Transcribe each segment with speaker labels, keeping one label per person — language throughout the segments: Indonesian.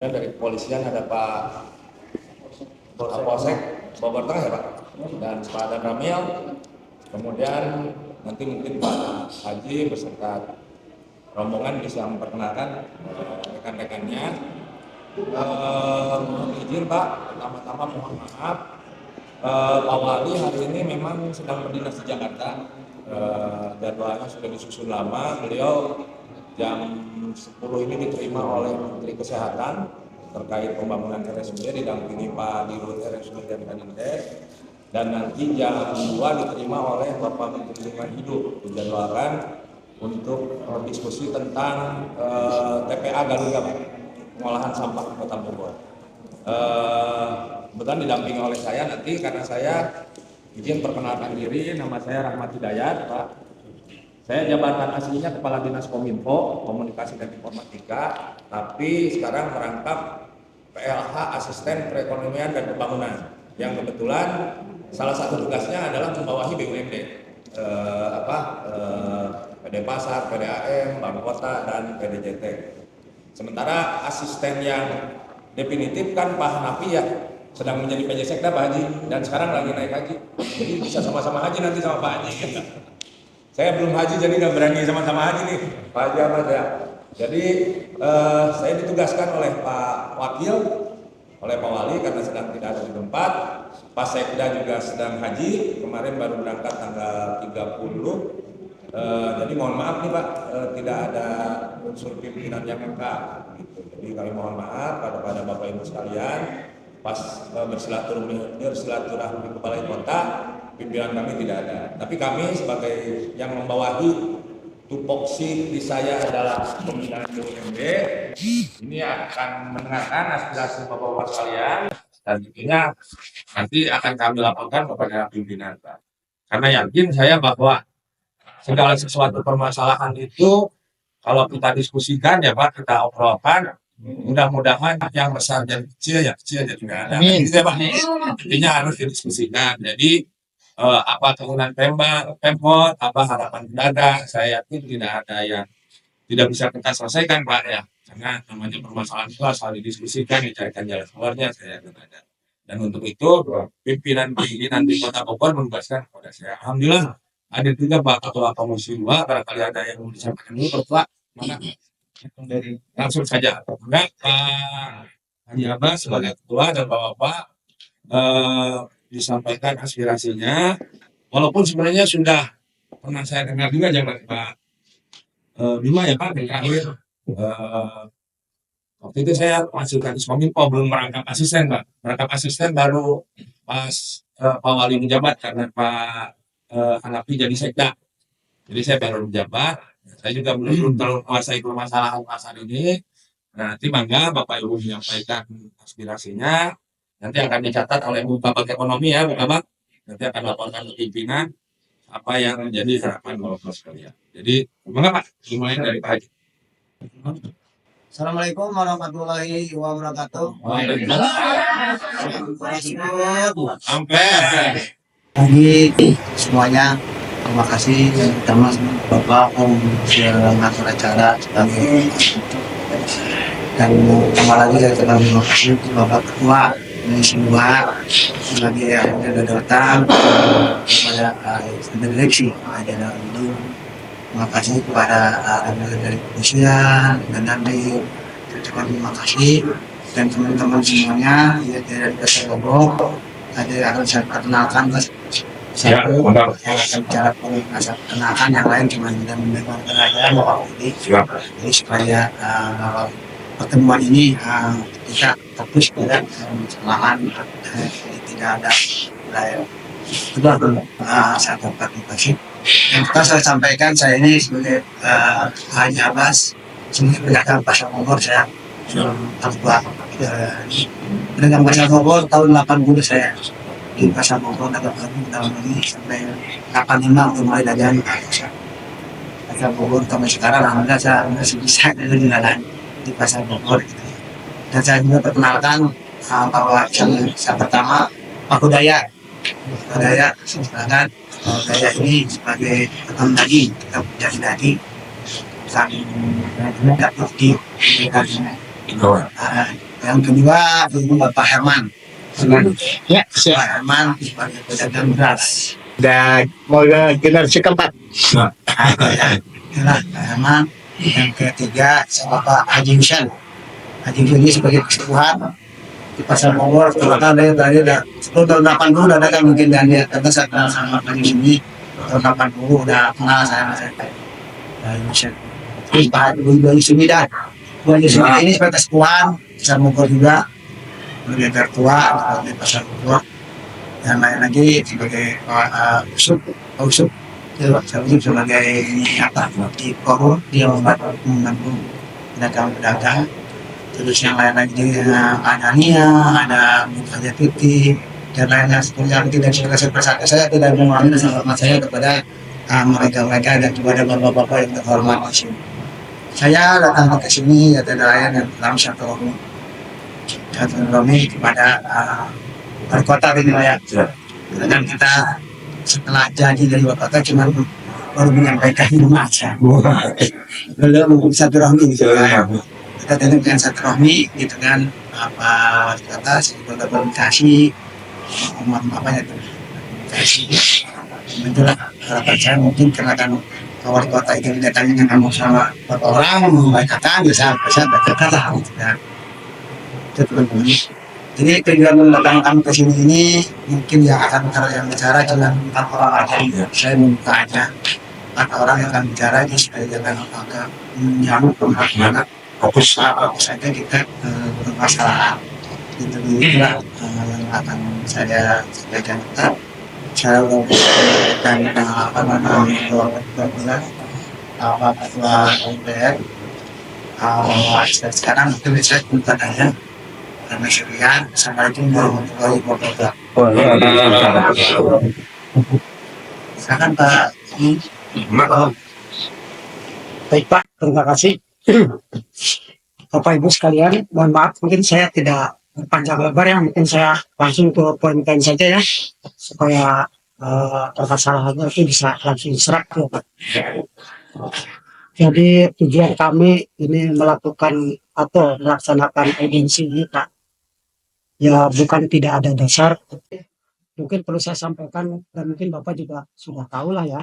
Speaker 1: Dan dari kepolisian ada Pak Kapolsek Bogor Tengah ya Pak, dan Pak Dan Ramil. Kemudian nanti mungkin Pak Haji beserta rombongan bisa memperkenalkan rekan-rekannya. Mohon izin Pak, pertama-tama mohon maaf, Pak Wali hari ini memang sedang berdinas di Jakarta. Jadwalnya sudah disusun lama. Beliau jam 10 ini diterima oleh Menteri Kesehatan terkait pembangunan RSUD didampingi Pak Dirut RSUD dan Kadinkes, dan nanti jam 2 diterima oleh Bapak Menteri Lingkungan Hidup, dijadwalkan untuk diskusi tentang TPA Garuda, pengolahan sampah Kota Bogor. Kebetulan didampingi oleh saya nanti, karena saya izin perkenalkan diri, nama saya Rahmat Hidayat Pak. Saya jabatan aslinya Kepala Dinas Kominfo, Komunikasi dan Informatika, tapi sekarang merangkap PLH Asisten Perekonomian dan Pembangunan, yang kebetulan salah satu tugasnya adalah membawahi BUMD, PD Pasar, PDAM, Bank Kota, dan PDJT. Sementara asisten yang definitif kan Pak Hanafi ya, sedang menjadi PJ Sekda Pak Haji, dan sekarang lagi naik haji, jadi bisa sama-sama haji nanti sama Pak Haji. Saya belum haji jadi nggak berani sama-sama haji nih, Pak Haji Ahmad ya. Jadi saya ditugaskan oleh Pak Wakil, oleh Pak Wali karena sedang tidak ada di tempat. Pak Sekda juga sedang haji, kemarin baru berangkat tanggal 30. Jadi mohon maaf nih Pak, tidak ada unsur pimpinan yang lengkap. Gitu. Jadi kami mohon maaf kepada Bapak Ibu sekalian, pas bersilaturahmi ke Balai Kota, pimpinan kami tidak ada. Tapi kami sebagai yang membawahi tupoksi di saya adalah pembinaan BUMD, ini akan mendengarkan aspirasi Bapak-Bapak sekalian, dan tentunya nanti akan kami laporkan kepada pimpinan Pak. Karena yakin saya bahwa segala sesuatu permasalahan itu kalau kita diskusikan ya Pak, kita obrolkan, mudah-mudahan yang besar dan kecil ya tidak ada. Gitu ya Pak. Intinya harus didiskusikan. Jadi apa keinginan Pemkot, apa harapan pedagang, saya yakin tidak ada yang tidak bisa kita selesaikan Pak ya. Karena namanya permasalahan itu harus didiskusikan, dicarikan jalan keluarnya, saya yakin ada. Dan untuk itu pimpinan di Kota Bogor menugaskan kepada saya. Alhamdulillah ada juga Pak Ketua Komisi 2, barangkali ada yang mau disampaikan dulu Pak. Mana? Langsung saja. Enggak, Pak Haji Abbas sebagai ketua dan Bapak-Bapak disampaikan aspirasinya, walaupun sebenarnya sudah pernah saya dengar juga zaman Pak Bima ya Pak, terakhir waktu itu saya masih Kadis Kominfo, belum merangkap asisten Pak. Merangkap asisten baru pas Pak Wali menjabat karena Pak Hanafi jadi sekda. Jadi saya baru menjabat, saya juga belum terlalu menguasai permasalahan pasar ini. Nah, nanti bangga Bapak Ibu menyampaikan aspirasinya, nanti akan dicatat oleh Bapak Ekonomi ya, Bapak. Nanti akan laporkan ke pimpinan apa yang menjadi harapan Bapak sekalian. Jadi, bangga Pak, dimulai dari Pak Haji.
Speaker 2: Assalamualaikum warahmatullahi wabarakatuh.
Speaker 1: Sampai.
Speaker 2: Pagi semuanya, terima kasih terutama Bapak yang sudah mengatur acara dan tambah lagi saya terima kasih Bapak Ketua Komisi 2 sebagai yang sudah datang kepada direksi acara itu. Terima kasih kepada dari kepolisian dan nanti terima kasih dan teman-teman semuanya ya dari Kota Bogor. Ada yang akan saya perkenalkan satu yang akan bicara perkenalkan, yang lain cuma tidak mendengarkan aja Bapak ini. Jadi supaya pertemuan ini kita fokus pada kesalahan, tidak ada itu saya terima kasih. Yang kita saya sampaikan, saya ini sebagai Haji Abbas, sebagai pedagang pasar Bogor, saya terbuat pedagang pasar Bogor tahun 80 saya di pasar Bogor, dagang tahun ini sampai 85 untuk mulai dagang pasar Bogor sampai sekarang. Alhamdulillah saya masih bisa jualan di pasar Bogor gitu. Dan saya juga perkenalkan bahwa yang pertama Pak Hudaya, silakan. Saya ini sebagai tukang daging, kita menjadi daging saling dapat di Yang kedua itu Bapak Herman.
Speaker 3: Ya,
Speaker 2: Pak Herman sebagai pedagang beras.
Speaker 3: dan mau generasi keempat.
Speaker 2: Itulah Pak Herman. Yang ketiga Bapak Haji Husain. Haji Husain ini sebagai kesepuhan di Pasar Bogor. Karena dari 10 tahun 80 udah dagang mungkin dan dia karena saya kenal sama Haji Husain ini tahun 80 udah kenal saya. Haji Husain. Terus Pak Haji Husain dah. Bu Haji Husain ini sebagai kesepuhan Pasar Bogor juga. Lebih tertua di Pasar Bogor. Yang lain lagi sebagai Usuk, saya sebagai apa di Korum dia membantu pedagang-pedagang. Terus yang lain lagi ada Nia, ada Bukanya Titi, dan lainnya seperti yang tidak saya tidak mengulangi selamat saya kepada mereka-mereka dan kepada bapak-bapak yang terhormat di sini. Saya datang ke sini ya tidak lain dan dalam satu kepada wali kota ini ya. Dan kita setelah jadi dari wali kota cuma baru menyampaikan rumah aja. Belum satu rahmi gitu ya. Kita dengan satu rahmi gitu kan apa wali kota sebagai komunikasi apanya itu komunikasi. Itulah harapan saya mungkin karena kan wali kota itu datangnya ngomong sama orang membacakan bisa bacakan lah gitu kan. Itu teman-teman. Jadi tujuan mendatangkan ke sini ini mungkin yang akan yang bicara cuma 4 orang aja. Saya membuka aja 4 orang yang akan bicara ini supaya jangan agak menjauh kemana-mana. Fokus saja kita bermasalah. Itu itulah yang akan saya sampaikan. Saya dan apa namanya ketua MPR. Sekarang mungkin saya bukan aja. Karena sekian, Assalamualaikum warahmatullahi wabarakatuh. Silakan Pak.
Speaker 3: Baik Pak, terima kasih. Bapak Ibu sekalian, mohon maaf mungkin saya tidak panjang lebar ya, mungkin saya langsung ke poin-poin saja ya, supaya permasalahannya itu bisa langsung diserap ya Pak. Jadi tujuan kami ini melakukan atau melaksanakan audiensi ini Pak, ya bukan tidak ada dasar. Mungkin perlu saya sampaikan dan mungkin Bapak juga sudah tahu lah ya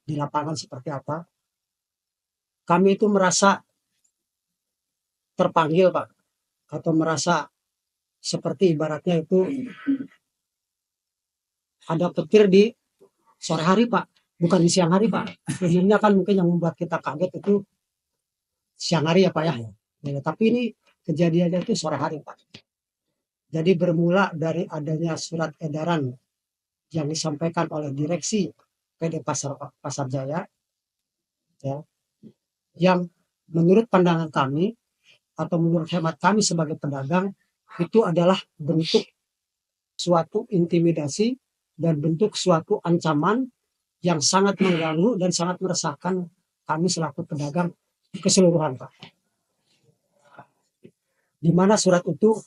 Speaker 3: di lapangan seperti apa. Kami itu merasa terpanggil Pak, atau merasa seperti ibaratnya itu ada petir di sore hari Pak, bukan di siang hari Pak. Umumnya kan mungkin yang membuat kita kaget itu siang hari ya Pak ya. Ya, tapi ini kejadiannya itu sore hari Pak. Jadi bermula dari adanya surat edaran yang disampaikan oleh direksi PD Pasar Jaya, ya, yang menurut pandangan kami atau menurut hemat kami sebagai pedagang itu adalah bentuk suatu intimidasi dan bentuk suatu ancaman yang sangat mengganggu dan sangat meresahkan kami selaku pedagang keseluruhan Pak. Di mana surat itu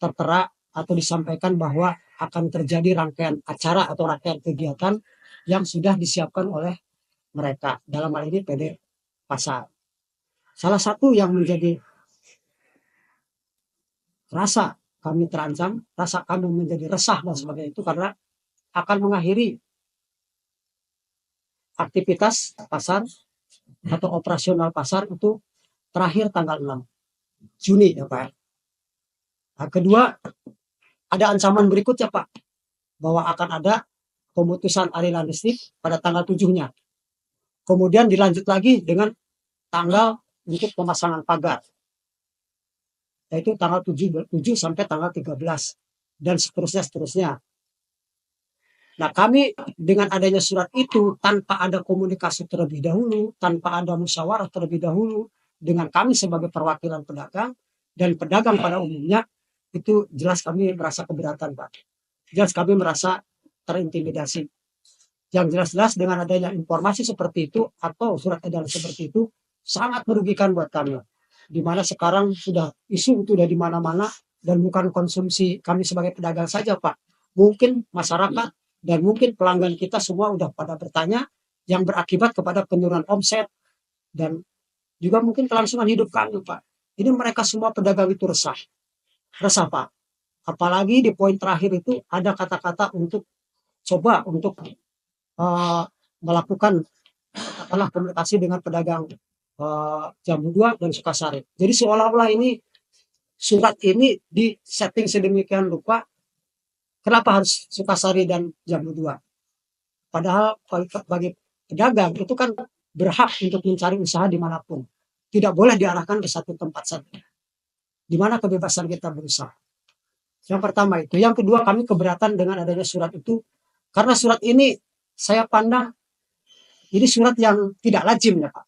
Speaker 3: tertera atau disampaikan bahwa akan terjadi rangkaian acara atau rangkaian kegiatan yang sudah disiapkan oleh mereka, dalam hal ini PD Pasar. Salah satu yang menjadi rasa kami terancam, rasa kami menjadi resah dan sebagainya itu karena akan mengakhiri aktivitas pasar atau operasional pasar itu terakhir tanggal 6 Juni ya Pak. Nah, kedua, ada ancaman berikutnya Pak, bahwa akan ada pemutusan aliran listrik pada tanggal 7-nya. Kemudian dilanjut lagi dengan tanggal untuk pemasangan pagar, yaitu tanggal 7 sampai tanggal 13 dan seterusnya. Nah, kami dengan adanya surat itu tanpa ada komunikasi terlebih dahulu, tanpa ada musyawarah terlebih dahulu dengan kami sebagai perwakilan pedagang dan pedagang pada umumnya, itu jelas kami merasa keberatan Pak. Jelas kami merasa terintimidasi. Yang jelas-jelas dengan adanya informasi seperti itu atau surat edaran seperti itu sangat merugikan buat kami. Di mana sekarang sudah isu itu sudah di mana-mana dan bukan konsumsi kami sebagai pedagang saja Pak. Mungkin masyarakat dan mungkin pelanggan kita semua udah pada bertanya yang berakibat kepada penurunan omset dan juga mungkin kelangsungan hidup kami Pak. Ini mereka semua pedagang itu resah. Resah Pak. Apalagi di poin terakhir itu ada kata-kata untuk coba untuk melakukan katakanlah komunikasi dengan pedagang Jambu 2 dan Sukasari. Jadi seolah-olah ini surat ini di setting sedemikian rupa, kenapa harus Sukasari dan Jambu 2? Padahal bagi pedagang itu kan berhak untuk mencari usaha dimanapun. Tidak boleh diarahkan ke satu tempat saja. Di mana kebebasan kita berusaha. Yang pertama itu. Yang kedua, kami keberatan dengan adanya surat itu. Karena surat ini saya pandang ini surat yang tidak lazim ya Pak.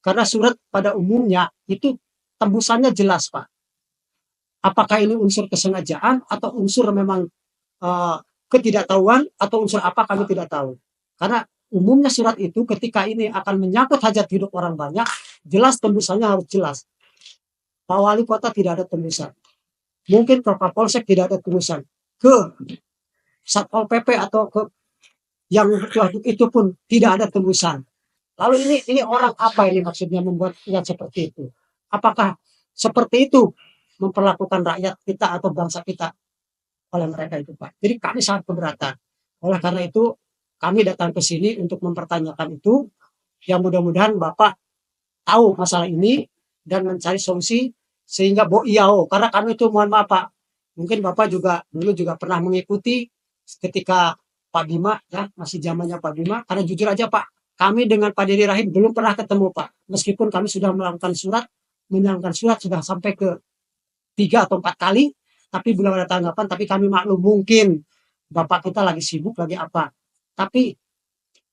Speaker 3: Karena surat pada umumnya itu tembusannya jelas Pak. Apakah ini unsur kesengajaan atau unsur memang ketidaktahuan atau unsur apa kami tidak tahu. Karena umumnya surat itu ketika ini akan menyangkut hajat hidup orang banyak, jelas tembusannya harus jelas. Pak Wali Kota tidak ada tembusan. Mungkin ke Kapolsek tidak ada tembusan. Ke Satpol PP atau ke yang itu pun tidak ada tembusan. Lalu ini orang apa ini maksudnya membuat yang seperti itu? Apakah seperti itu memperlakukan rakyat kita atau bangsa kita oleh mereka itu Pak? Jadi kami sangat keberatan. Oleh karena itu kami datang ke sini untuk mempertanyakan itu. Yang mudah-mudahan Bapak tahu masalah ini dan mencari solusi sehingga karena kami itu mohon maaf Pak, mungkin Bapak juga dulu juga pernah mengikuti ketika Pak Bima ya, masih zamannya Pak Bima, karena jujur aja Pak, kami dengan Pak Dedi Rahim belum pernah ketemu Pak, meskipun kami sudah melakukan menyampaikan surat sudah sampai ke 3 atau 4 kali, tapi belum ada tanggapan. Tapi kami maklum mungkin Bapak kita lagi sibuk lagi apa, tapi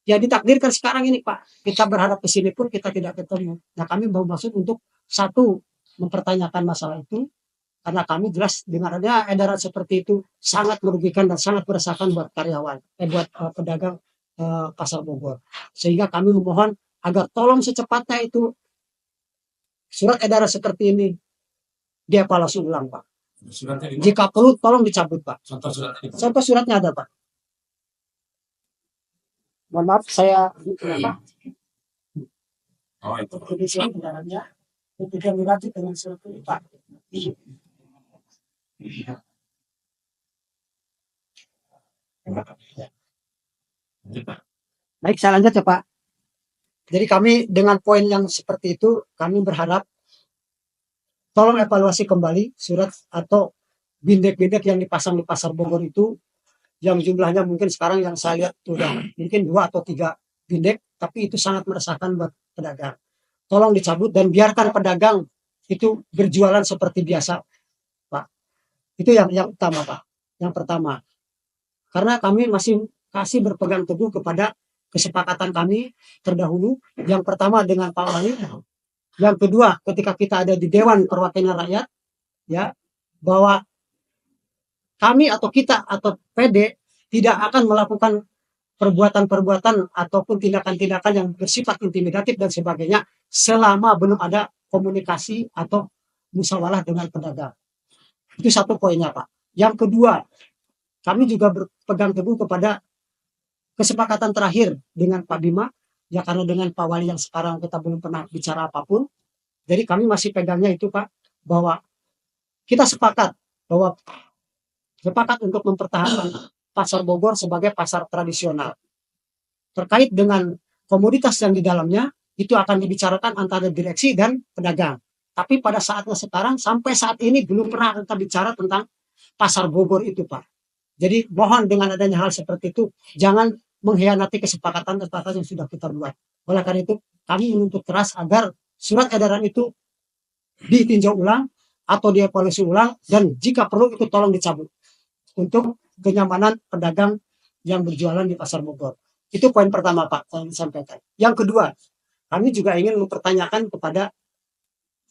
Speaker 3: ya ditakdirkan sekarang ini Pak, kita berharap ke sini pun kita tidak ketemu. Nah kami bermaksud untuk satu mempertanyakan masalah itu, karena kami jelas dengan adanya edaran seperti itu sangat merugikan dan sangat meresahkan buat karyawan, buat pedagang Pasar Bogor. Sehingga kami memohon agar tolong secepatnya itu surat edaran seperti ini dievaluasi ulang Pak. Jika perlu tolong dicabut Pak. Contoh suratnya ada Pak. Mohon maaf saya itu kondisi kendaraannya kemudian dilanjut dengan surat ini Pak. Baik, saya lanjut ya Pak. Jadi kami dengan poin yang seperti itu, kami berharap tolong evaluasi kembali surat atau bindek-bindek yang dipasang di Pasar Bogor itu, yang jumlahnya mungkin sekarang yang saya lihat sudah mungkin 2 atau 3 bindek, tapi itu sangat meresahkan buat pedagang. Tolong dicabut dan biarkan pedagang itu berjualan seperti biasa Pak. Itu yang utama Pak. Yang pertama, karena kami masih berpegang teguh kepada kesepakatan kami terdahulu. Yang pertama dengan Pak Wali, yang kedua ketika kita ada di Dewan Perwakilan Rakyat ya, bahwa kami atau kita atau PD tidak akan melakukan perbuatan-perbuatan ataupun tindakan-tindakan yang bersifat intimidatif dan sebagainya selama belum ada komunikasi atau musyawarah dengan pedagang. Itu satu poinnya Pak. Yang kedua, kami juga berpegang teguh kepada kesepakatan terakhir dengan Pak Bima, ya karena dengan Pak Wali yang sekarang kita belum pernah bicara apapun. Jadi kami masih pegangnya itu Pak, bahwa kita sepakat untuk mempertahankan Pasar Bogor sebagai pasar tradisional. Terkait dengan komoditas yang di dalamnya, itu akan dibicarakan antara direksi dan pedagang. Tapi pada saatnya sekarang, sampai saat ini belum pernah kita bicara tentang Pasar Bogor itu Pak. Jadi mohon dengan adanya hal seperti itu, jangan mengkhianati kesepakatan yang sudah kita buat. Oleh karena itu, kami menuntut keras agar surat edaran itu ditinjau ulang atau dievaluasi ulang, dan jika perlu itu tolong dicabut untuk kenyamanan pedagang yang berjualan di Pasar Bogor. Itu poin pertama Pak yang disampaikan. Yang kedua, kami juga ingin mempertanyakan kepada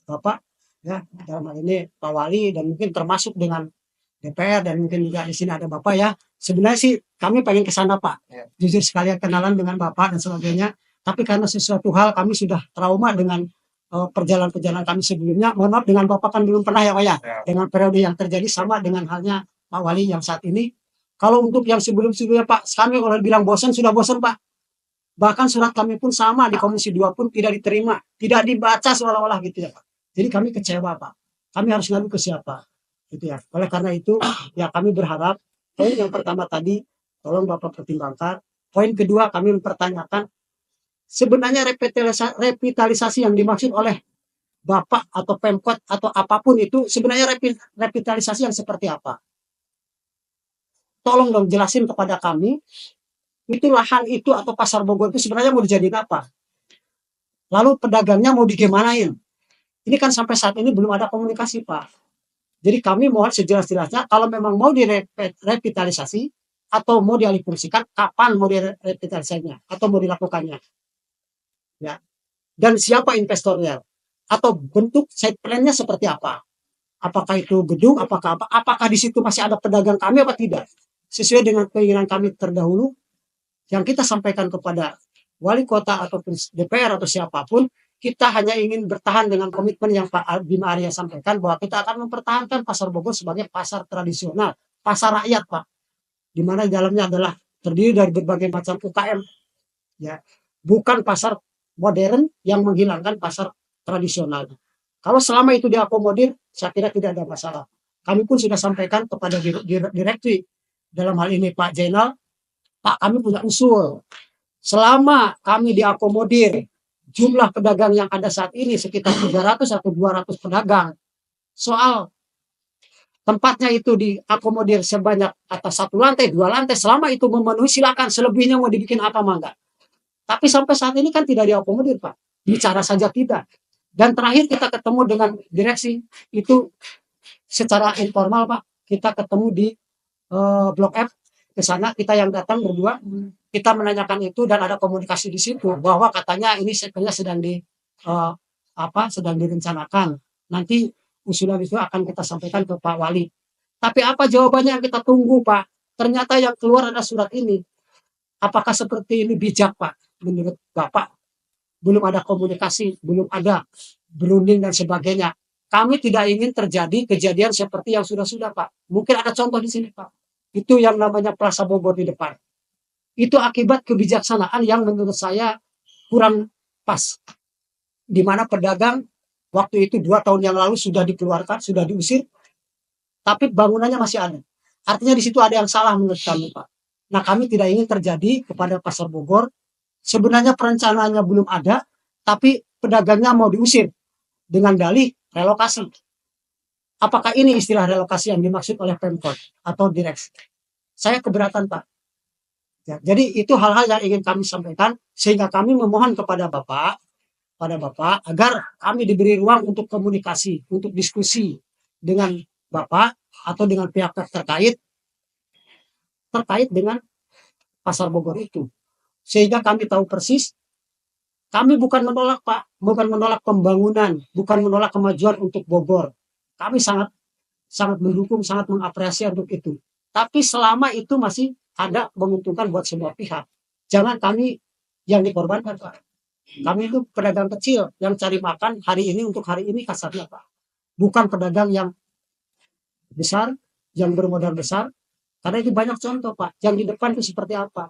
Speaker 3: Bapak ya, dalam hal ini Pak Wali dan mungkin termasuk dengan DPR dan mungkin juga di sini ada Bapak ya. Sebenarnya sih kami pengen ke sana Pak. Jujur sekalian kenalan dengan Bapak dan sebagainya. Tapi karena sesuatu hal kami sudah trauma dengan perjalanan kami sebelumnya. Mohon maaf, dengan Bapak kan belum pernah ya Pak ya. Dengan periode yang terjadi sama dengan halnya Pak Wali yang saat ini. Kalau untuk yang sebelum-sebelumnya Pak, kami kalau bilang bosan, sudah bosan Pak. Bahkan surat kami pun sama di Komisi 2 pun tidak diterima, tidak dibaca seolah-olah gitu ya Pak. Jadi kami kecewa Pak. Kami harus ngadu ke siapa? Gitu ya. Oleh karena itu ya kami berharap poin yang pertama tadi tolong Bapak pertimbangkan. Poin kedua kami mempertanyakan sebenarnya revitalisasi yang dimaksud oleh Bapak atau Pemkot atau apapun itu sebenarnya revitalisasi yang seperti apa? Tolong dong jelasin kepada kami itu lahan itu atau pasar Bogor itu sebenarnya mau dijadiin apa? Lalu pedagangnya mau digimanain? Ini kan sampai saat ini belum ada komunikasi Pak. Jadi kami mohon sejelas-jelasnya kalau memang mau direvitalisasi atau mau dialih fungsikan, kapan mau direvitalisasinya atau mau dilakukannya, ya. Dan siapa investornya atau bentuk site plan-nya seperti apa? Apakah itu gedung, apakah apa? Apakah di situ masih ada pedagang kami apa tidak? Sesuai dengan keinginan kami terdahulu yang kita sampaikan kepada wali kota ataupun DPR atau siapapun, kita hanya ingin bertahan dengan komitmen yang Pak Bima Arya sampaikan bahwa kita akan mempertahankan pasar Bogor sebagai pasar tradisional, pasar rakyat Pak, di mana di dalamnya adalah terdiri dari berbagai macam UKM, ya, bukan pasar modern yang menghilangkan pasar tradisional. Kalau selama itu diakomodir, saya kira tidak ada masalah. Kami pun sudah sampaikan kepada direksi dalam hal ini Pak Jainal, Pak kami punya usul. Selama kami diakomodir jumlah pedagang yang ada saat ini sekitar 300 atau 200 pedagang, soal tempatnya itu diakomodir sebanyak atas 1 lantai, 2 lantai, selama itu memenuhi silakan, selebihnya mau dibikin apa mangga. Tapi sampai saat ini kan tidak diakomodir Pak, bicara saja tidak. Dan terakhir kita ketemu dengan direksi itu secara informal Pak, kita ketemu di Blok F, ke sana kita yang datang berdua, kita menanyakan itu dan ada komunikasi di situ bahwa katanya ini sebenarnya sedang direncanakan. Nanti usulan itu akan kita sampaikan ke Pak Wali. Tapi apa jawabannya yang kita tunggu Pak? Ternyata yang keluar ada surat ini. Apakah seperti ini bijak Pak? Menurut Bapak belum ada komunikasi, belum ada berunding dan sebagainya. Kami tidak ingin terjadi kejadian seperti yang sudah-sudah Pak. Mungkin ada contoh di sini Pak. Itu yang namanya Plaza Bogor di depan. Itu akibat kebijaksanaan yang menurut saya kurang pas. Di mana pedagang waktu itu 2 tahun yang lalu sudah dikeluarkan, sudah diusir, tapi bangunannya masih ada. Artinya di situ ada yang salah menurut kami Pak. Nah kami tidak ingin terjadi kepada Pasar Bogor. Sebenarnya perencanaannya belum ada, tapi pedagangnya mau diusir dengan dalih relokasi. Apakah ini istilah relokasi yang dimaksud oleh Pemkot atau direksi? Saya keberatan Pak. Ya, jadi itu hal-hal yang ingin kami sampaikan sehingga kami memohon kepada Bapak, agar kami diberi ruang untuk komunikasi, untuk diskusi dengan Bapak atau dengan pihak terkait dengan Pasar Bogor itu. Sehingga kami tahu persis, kami bukan menolak Pak, bukan menolak pembangunan, bukan menolak kemajuan untuk Bogor. Kami sangat sangat mendukung, sangat mengapresiasi untuk itu. Tapi selama itu masih ada menguntungkan buat semua pihak. Jangan kami yang dikorbankan Pak. Kami itu pedagang kecil yang cari makan hari ini untuk hari ini kasarnya Pak. Bukan pedagang yang besar, yang bermodal besar. Karena itu banyak contoh Pak. Yang di depan itu seperti apa.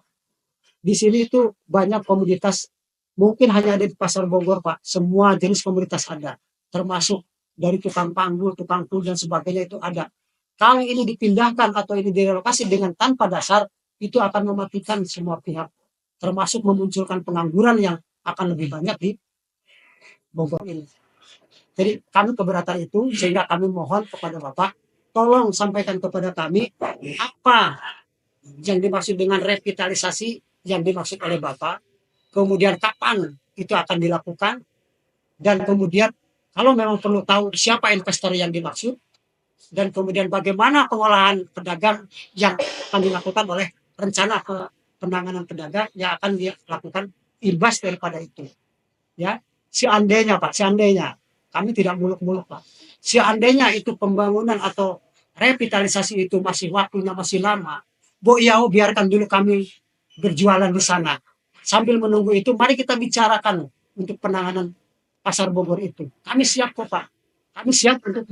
Speaker 3: Di sini itu banyak komoditas. Mungkin hanya ada di Pasar Bogor Pak. Semua jenis komoditas ada. Termasuk dari tukang panggul, tukang pul dan sebagainya itu ada. Kalau ini dipindahkan atau ini direlokasi dengan tanpa dasar, itu akan mematikan semua pihak. Termasuk memunculkan pengangguran yang akan lebih banyak di Bogor ini. Jadi kami keberatan itu sehingga kami mohon kepada Bapak, tolong sampaikan kepada kami apa yang dimaksud dengan revitalisasi yang dimaksud oleh Bapak, kemudian kapan itu akan dilakukan, dan kemudian kalau memang perlu tahu siapa investor yang dimaksud, dan kemudian bagaimana pengolahan pedagang yang akan dilakukan oleh rencana penanganan pedagang yang akan dilakukan imbas daripada itu. Ya, seandainya Pak, seandainya kami tidak muluk-muluk Pak, seandainya itu pembangunan atau revitalisasi itu masih waktunya masih lama, biarkan dulu kami berjualan di sana. Sambil menunggu itu, mari kita bicarakan untuk penanganan Pasar Bogor itu. Kami siap kok Pak. Kami siap untuk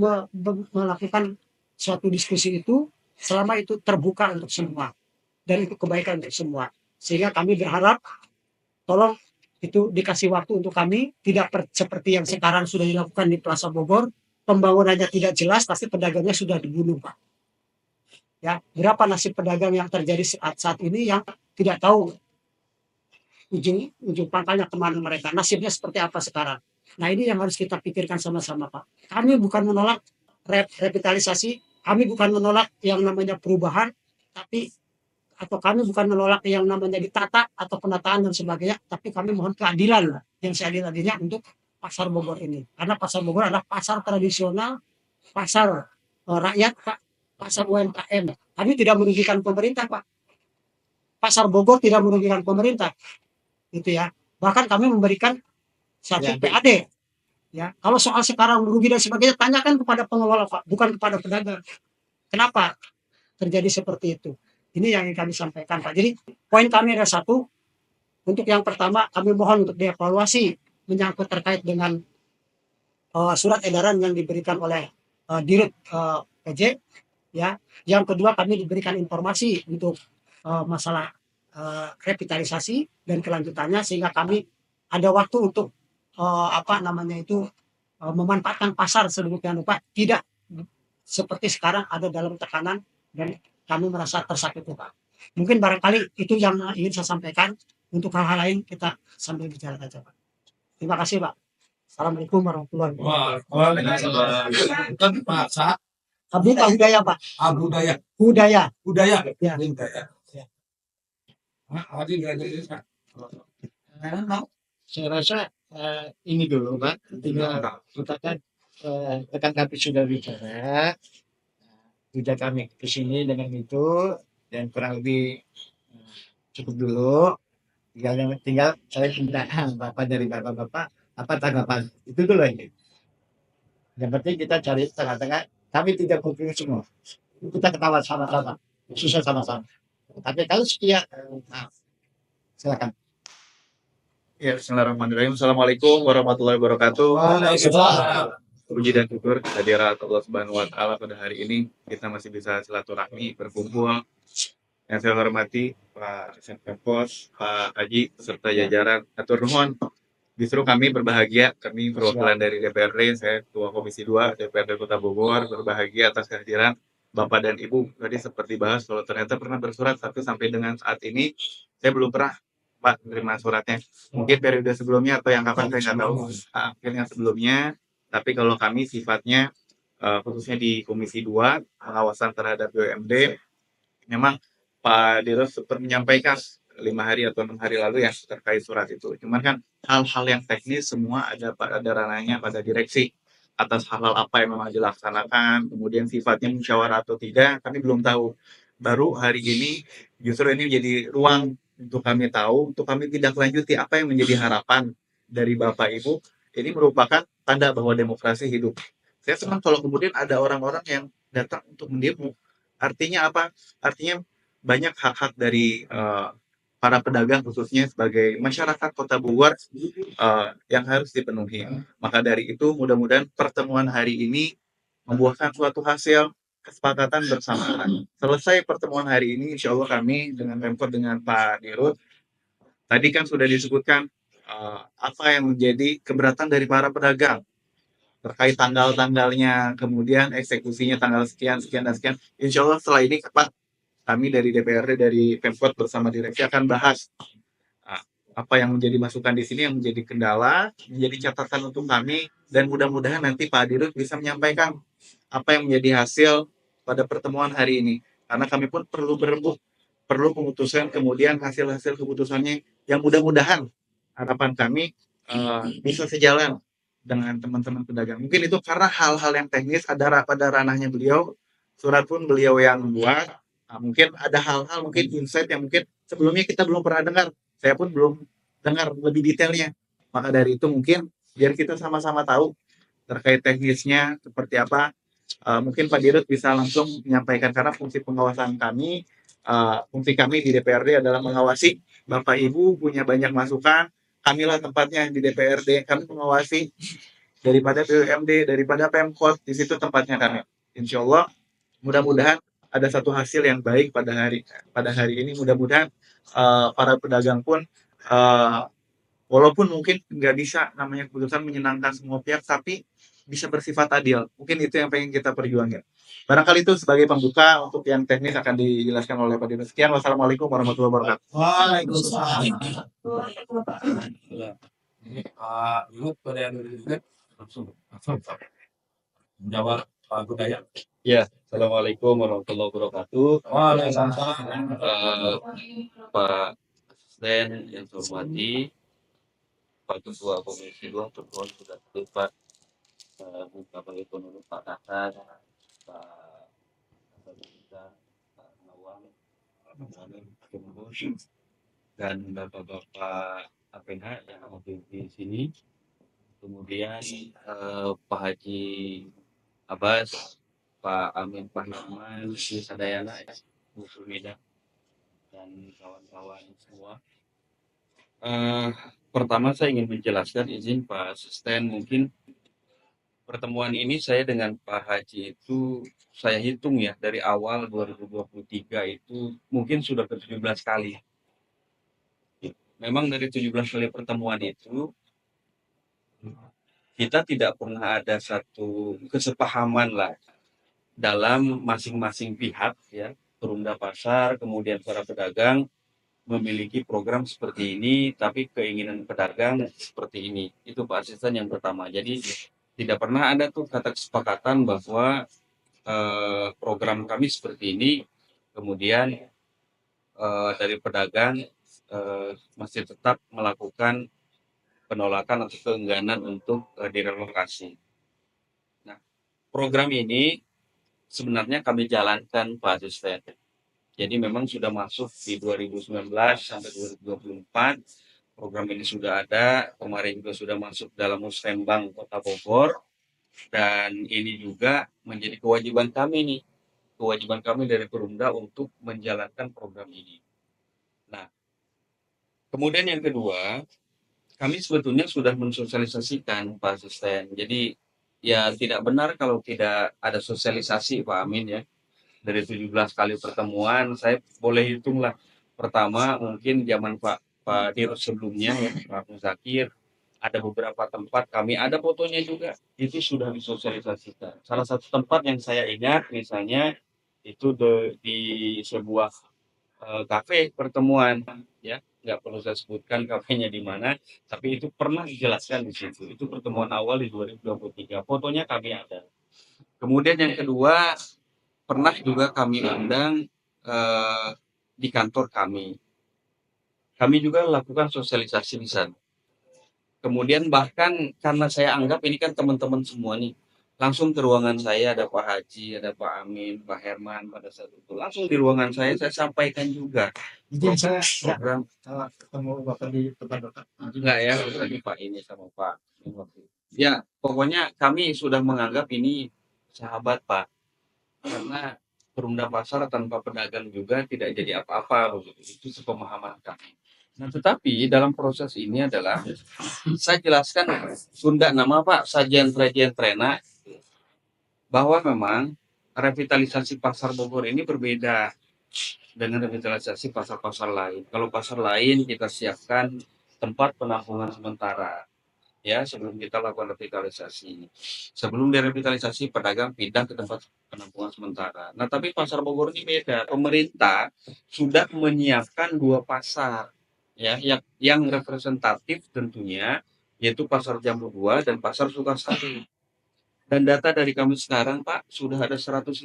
Speaker 3: melakukan suatu diskusi itu selama itu terbuka untuk semua dan itu kebaikan untuk semua. Sehingga kami berharap tolong itu dikasih waktu untuk kami, tidak seperti yang sekarang sudah dilakukan di Plaza Bogor, pembangunannya tidak jelas, tapi pedagangnya sudah dibunuh, Pak. Ya, berapa nasib pedagang yang terjadi saat ini yang tidak tahu ujung pangkalnya kemana mereka, nasibnya seperti apa sekarang. Nah ini yang harus kita pikirkan sama-sama, Pak. Kami bukan menolak revitalisasi, kami bukan menolak yang namanya perubahan, tapi atau kami bukan menolak yang namanya ditata atau penataan dan sebagainya, tapi kami mohon keadilan lah, yang seadil-adilnya untuk pasar Bogor ini. Karena pasar Bogor adalah pasar tradisional, pasar rakyat, Pak, pasar UMKM. Kami tidak merugikan pemerintah, Pak. Pasar Bogor tidak merugikan pemerintah, gitu ya. Bahkan kami memberikan satu PAD. Ya, kalau soal sekarang merugi dan sebagainya, tanyakan kepada pengelola, Pak, bukan kepada pedagang. Kenapa terjadi seperti itu? Ini yang ingin kami sampaikan, Pak. Jadi poin kami ada satu. Untuk yang pertama, kami mohon untuk dievaluasi menyangkut terkait dengan surat edaran yang diberikan oleh Dirut PJ. Ya, yang kedua kami diberikan informasi untuk masalah revitalisasi dan kelanjutannya, sehingga kami ada waktu untuk memanfaatkan pasar sedemikian rupa, tidak seperti sekarang ada dalam tekanan dan kami merasa tersakiti, Pak. Mungkin barangkali itu yang ingin saya sampaikan. Untuk hal-hal lain kita sambil bicara saja, Pak. Terima kasih, Pak. Assalamualaikum warahmatullahi wabarakatuh.
Speaker 1: Waalaikumsalam. Pak Sa,
Speaker 3: Abu Budaya, Pak.
Speaker 1: budaya,
Speaker 3: Budaya.
Speaker 1: budaya,
Speaker 3: Ya.
Speaker 1: budaya. Adi nggak jadi Sa.
Speaker 4: Saya rasa ini dulu Pak, tinggal kita kan rekan kami sudah bicara, sudah kami ke sini dengan itu dan kurang lebih cukup dulu. Tinggal saya minta Bapak dari Bapak-Bapak apa tanggapan itu dulu ini. Yang penting kita cari tengah-tengah. Kami tidak kumpul semua. Kita ketawa sama-sama, susah sama-sama. Tapi kalau sekian, silakan.
Speaker 5: Ya, bismillahirrahmanirrahim. Assalamualaikum warahmatullahi wabarakatuh.
Speaker 1: Waalaikumsalam.
Speaker 5: Puji dan syukur kehadirat Allah Subhanahu wa Ta'ala pada hari ini kita masih bisa silaturahmi berkumpul. Yang saya hormati Pak Dosen Pempos, Pak Haji beserta jajaran atur nuhun. Justru kami berbahagia, kami perwakilan dari DPRD, saya Ketua Komisi 2 DPRD Kota Bogor, berbahagia atas kehadiran Bapak dan Ibu. Tadi seperti bahas kalau ternyata pernah bersurat, tapi sampai dengan saat ini saya belum pernah Pak menerima suratnya. Mungkin periode sebelumnya atau yang kapan saya nggak tahu. Mungkin yang sebelumnya. Tapi kalau kami sifatnya khususnya di Komisi 2 pengawasan terhadap BUMD, memang Pak Dirut sempat menyampaikan 5 hari atau 6 hari lalu ya terkait surat itu. Cuman kan hal-hal yang teknis semua ada ranahnya pada direksi. Atas hal-hal apa yang memang dilaksanakan, kemudian sifatnya musyawarah atau tidak, kami belum tahu. Baru hari ini justru ini menjadi ruang untuk kami tahu, untuk kami tindak lanjuti apa yang menjadi harapan dari Bapak Ibu. Ini merupakan tanda bahwa demokrasi hidup. Saya senang kalau kemudian ada orang-orang yang datang untuk mendemo. Artinya apa? Artinya banyak hak-hak dari para pedagang khususnya sebagai masyarakat Kota Bogor yang harus dipenuhi. Maka dari itu mudah-mudahan pertemuan hari ini membuahkan suatu hasil kesepakatan bersama. Selesai pertemuan hari ini, insya Allah kami dengan Pemkot dengan Pak Dirut, tadi kan sudah disebutkan apa yang menjadi keberatan dari para pedagang terkait tanggal-tanggalnya, kemudian eksekusinya tanggal sekian, sekian, dan sekian. Insya Allah setelah ini Pak, kami dari DPRD, dari Pemkot bersama direksi akan bahas apa yang menjadi masukan di sini, yang menjadi kendala, menjadi catatan untuk kami, dan mudah-mudahan nanti Pak Dirut bisa menyampaikan apa yang menjadi hasil pada pertemuan hari ini. Karena kami pun perlu berembuk, perlu keputusan, kemudian hasil-hasil keputusannya yang mudah-mudahan harapan kami bisa sejalan dengan teman-teman pedagang. Mungkin itu karena hal-hal yang teknis ada pada ranahnya beliau, surat pun beliau yang buat. Mungkin ada hal-hal, mungkin insight yang mungkin sebelumnya kita belum pernah dengar. Saya pun belum dengar lebih detailnya. Maka dari itu mungkin biar kita sama-sama tahu terkait teknisnya seperti apa. Mungkin Pak Dirut bisa langsung menyampaikan karena fungsi pengawasan kami, fungsi kami di DPRD adalah mengawasi. Bapak Ibu punya banyak masukan, kamilah tempatnya di DPRD, kami mengawasi daripada BUMD, daripada Pemkot, di situ tempatnya kami. Insya Allah, mudah-mudahan ada satu hasil yang baik pada hari ini. Mudah-mudahan para pedagang pun Walaupun mungkin nggak bisa namanya keputusan menyenangkan semua pihak, tapi bisa bersifat adil. Mungkin itu yang pengen kita perjuangkan. Barangkali itu sebagai pembuka, untuk yang teknis akan dijelaskan oleh Pak Dirut. Sekian, wassalamualaikum warahmatullahi wabarakatuh.
Speaker 2: Waalaikumsalam.
Speaker 1: Pak Yud, pada yang langsung menjawab Pak Budaya.
Speaker 5: Ya, assalamualaikum warahmatullahi wabarakatuh.
Speaker 1: Waalaikumsalam.
Speaker 5: Pak Asisten yang saya hormati, Pak Ketua Komisi 2, Pertemuan sudah terlibat, Bapak Ekonomi Pak Kasar, Pak Pemerintah, Pak Nawang, Pak Gembos, dan Bapak-Bapak APH yang hadir di sini. Kemudian Pak Haji Abbas, Pak Amin Pahirman, Sadayana, Bu Sumida, dan kawan-kawan semua. Pertama saya ingin menjelaskan, izin Pak Asisten, mungkin pertemuan ini saya dengan Pak Haji itu saya hitung ya dari awal 2023 itu mungkin sudah ke 17 kali. Memang dari 17 kali pertemuan itu kita tidak pernah ada satu kesepahaman lah dalam masing-masing pihak ya, Perumda Pasar, kemudian para pedagang memiliki program seperti ini, tapi keinginan pedagang seperti ini. Itu Pak Asisten yang pertama. Jadi tidak pernah ada tuh kata kesepakatan bahwa program kami seperti ini, kemudian dari pedagang masih tetap melakukan penolakan atau keengganan untuk direlokasi. Nah, program ini sebenarnya kami jalankan Pak Asisten. Jadi memang sudah masuk di 2019 sampai 2024. Program ini sudah ada, kemarin juga sudah masuk dalam Musrembang Kota Bogor, dan ini juga menjadi kewajiban kami nih, kewajiban kami dari Perumda untuk menjalankan program ini. Nah, kemudian yang kedua, kami sebetulnya sudah mensosialisasikan Pak Asisten. Jadi ya tidak benar kalau tidak ada sosialisasi Pak Amin ya. Dari 17 kali pertemuan, saya boleh hitung lah. Pertama mungkin zaman Pak Dirut sebelumnya ya, Pak Muzakir, ada beberapa tempat kami ada fotonya juga, itu sudah disosialisasikan. Salah satu tempat yang saya ingat misalnya itu di sebuah kafe pertemuan ya, nggak perlu saya sebutkan kafenya di mana, tapi itu pernah dijelaskan di situ. Itu pertemuan awal di 2023. Fotonya kami ada. Kemudian yang kedua, pernah juga kami undang di kantor kami. Kami juga lakukan sosialisasi di sana. Kemudian bahkan karena saya anggap ini kan teman-teman semua nih, langsung ke ruangan saya ada Pak Haji, ada Pak Amin, Pak Herman pada saat itu. Langsung di ruangan saya sampaikan juga
Speaker 4: Izin saya
Speaker 5: program.
Speaker 4: ketemu Bapak di tempat Bapak.
Speaker 5: Enggak ya, tadi Pak ini sama Pak. Ya, pokoknya kami sudah menganggap ini sahabat Pak. Karena Perumda Pasar tanpa pedagang juga tidak jadi apa-apa begitu. Itu sepemahaman kami. Nah, tetapi dalam proses ini adalah saya jelaskan Sunda nama Pak Sajian Trajian Trena bahwa memang revitalisasi pasar Bogor ini berbeda dengan revitalisasi pasar-pasar lain. Kalau pasar lain kita siapkan tempat penampungan sementara ya sebelum kita lakukan revitalisasi. Sebelum direvitalisasi pedagang pindah ke tempat penampungan sementara. Nah, tapi pasar Bogor ini beda. Pemerintah sudah menyiapkan 2 pasar ya yang representatif tentunya, yaitu Pasar Jambu 2 dan Pasar Sukasari. Dan data dari kami sekarang Pak sudah ada 154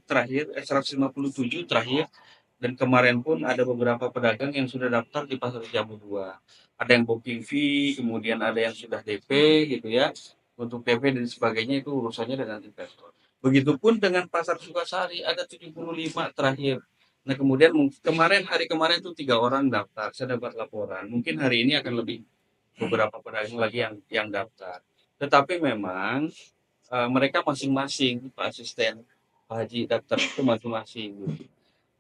Speaker 5: terakhir, 157 terakhir, dan kemarin pun ada beberapa pedagang yang sudah daftar di Pasar Jambu 2. Ada yang booking fee, kemudian ada yang sudah DP gitu ya. Untuk PP dan sebagainya itu urusannya dengan investor. Begitupun dengan Pasar Sukasari ada 75 terakhir. Nah, kemudian kemarin hari kemarin itu 3 orang daftar, saya dapat laporan. Mungkin hari ini akan lebih beberapa pedagang lagi yang daftar. Tetapi memang mereka masing-masing, Pak Asisten, Pak Haji daftar itu masing-masing.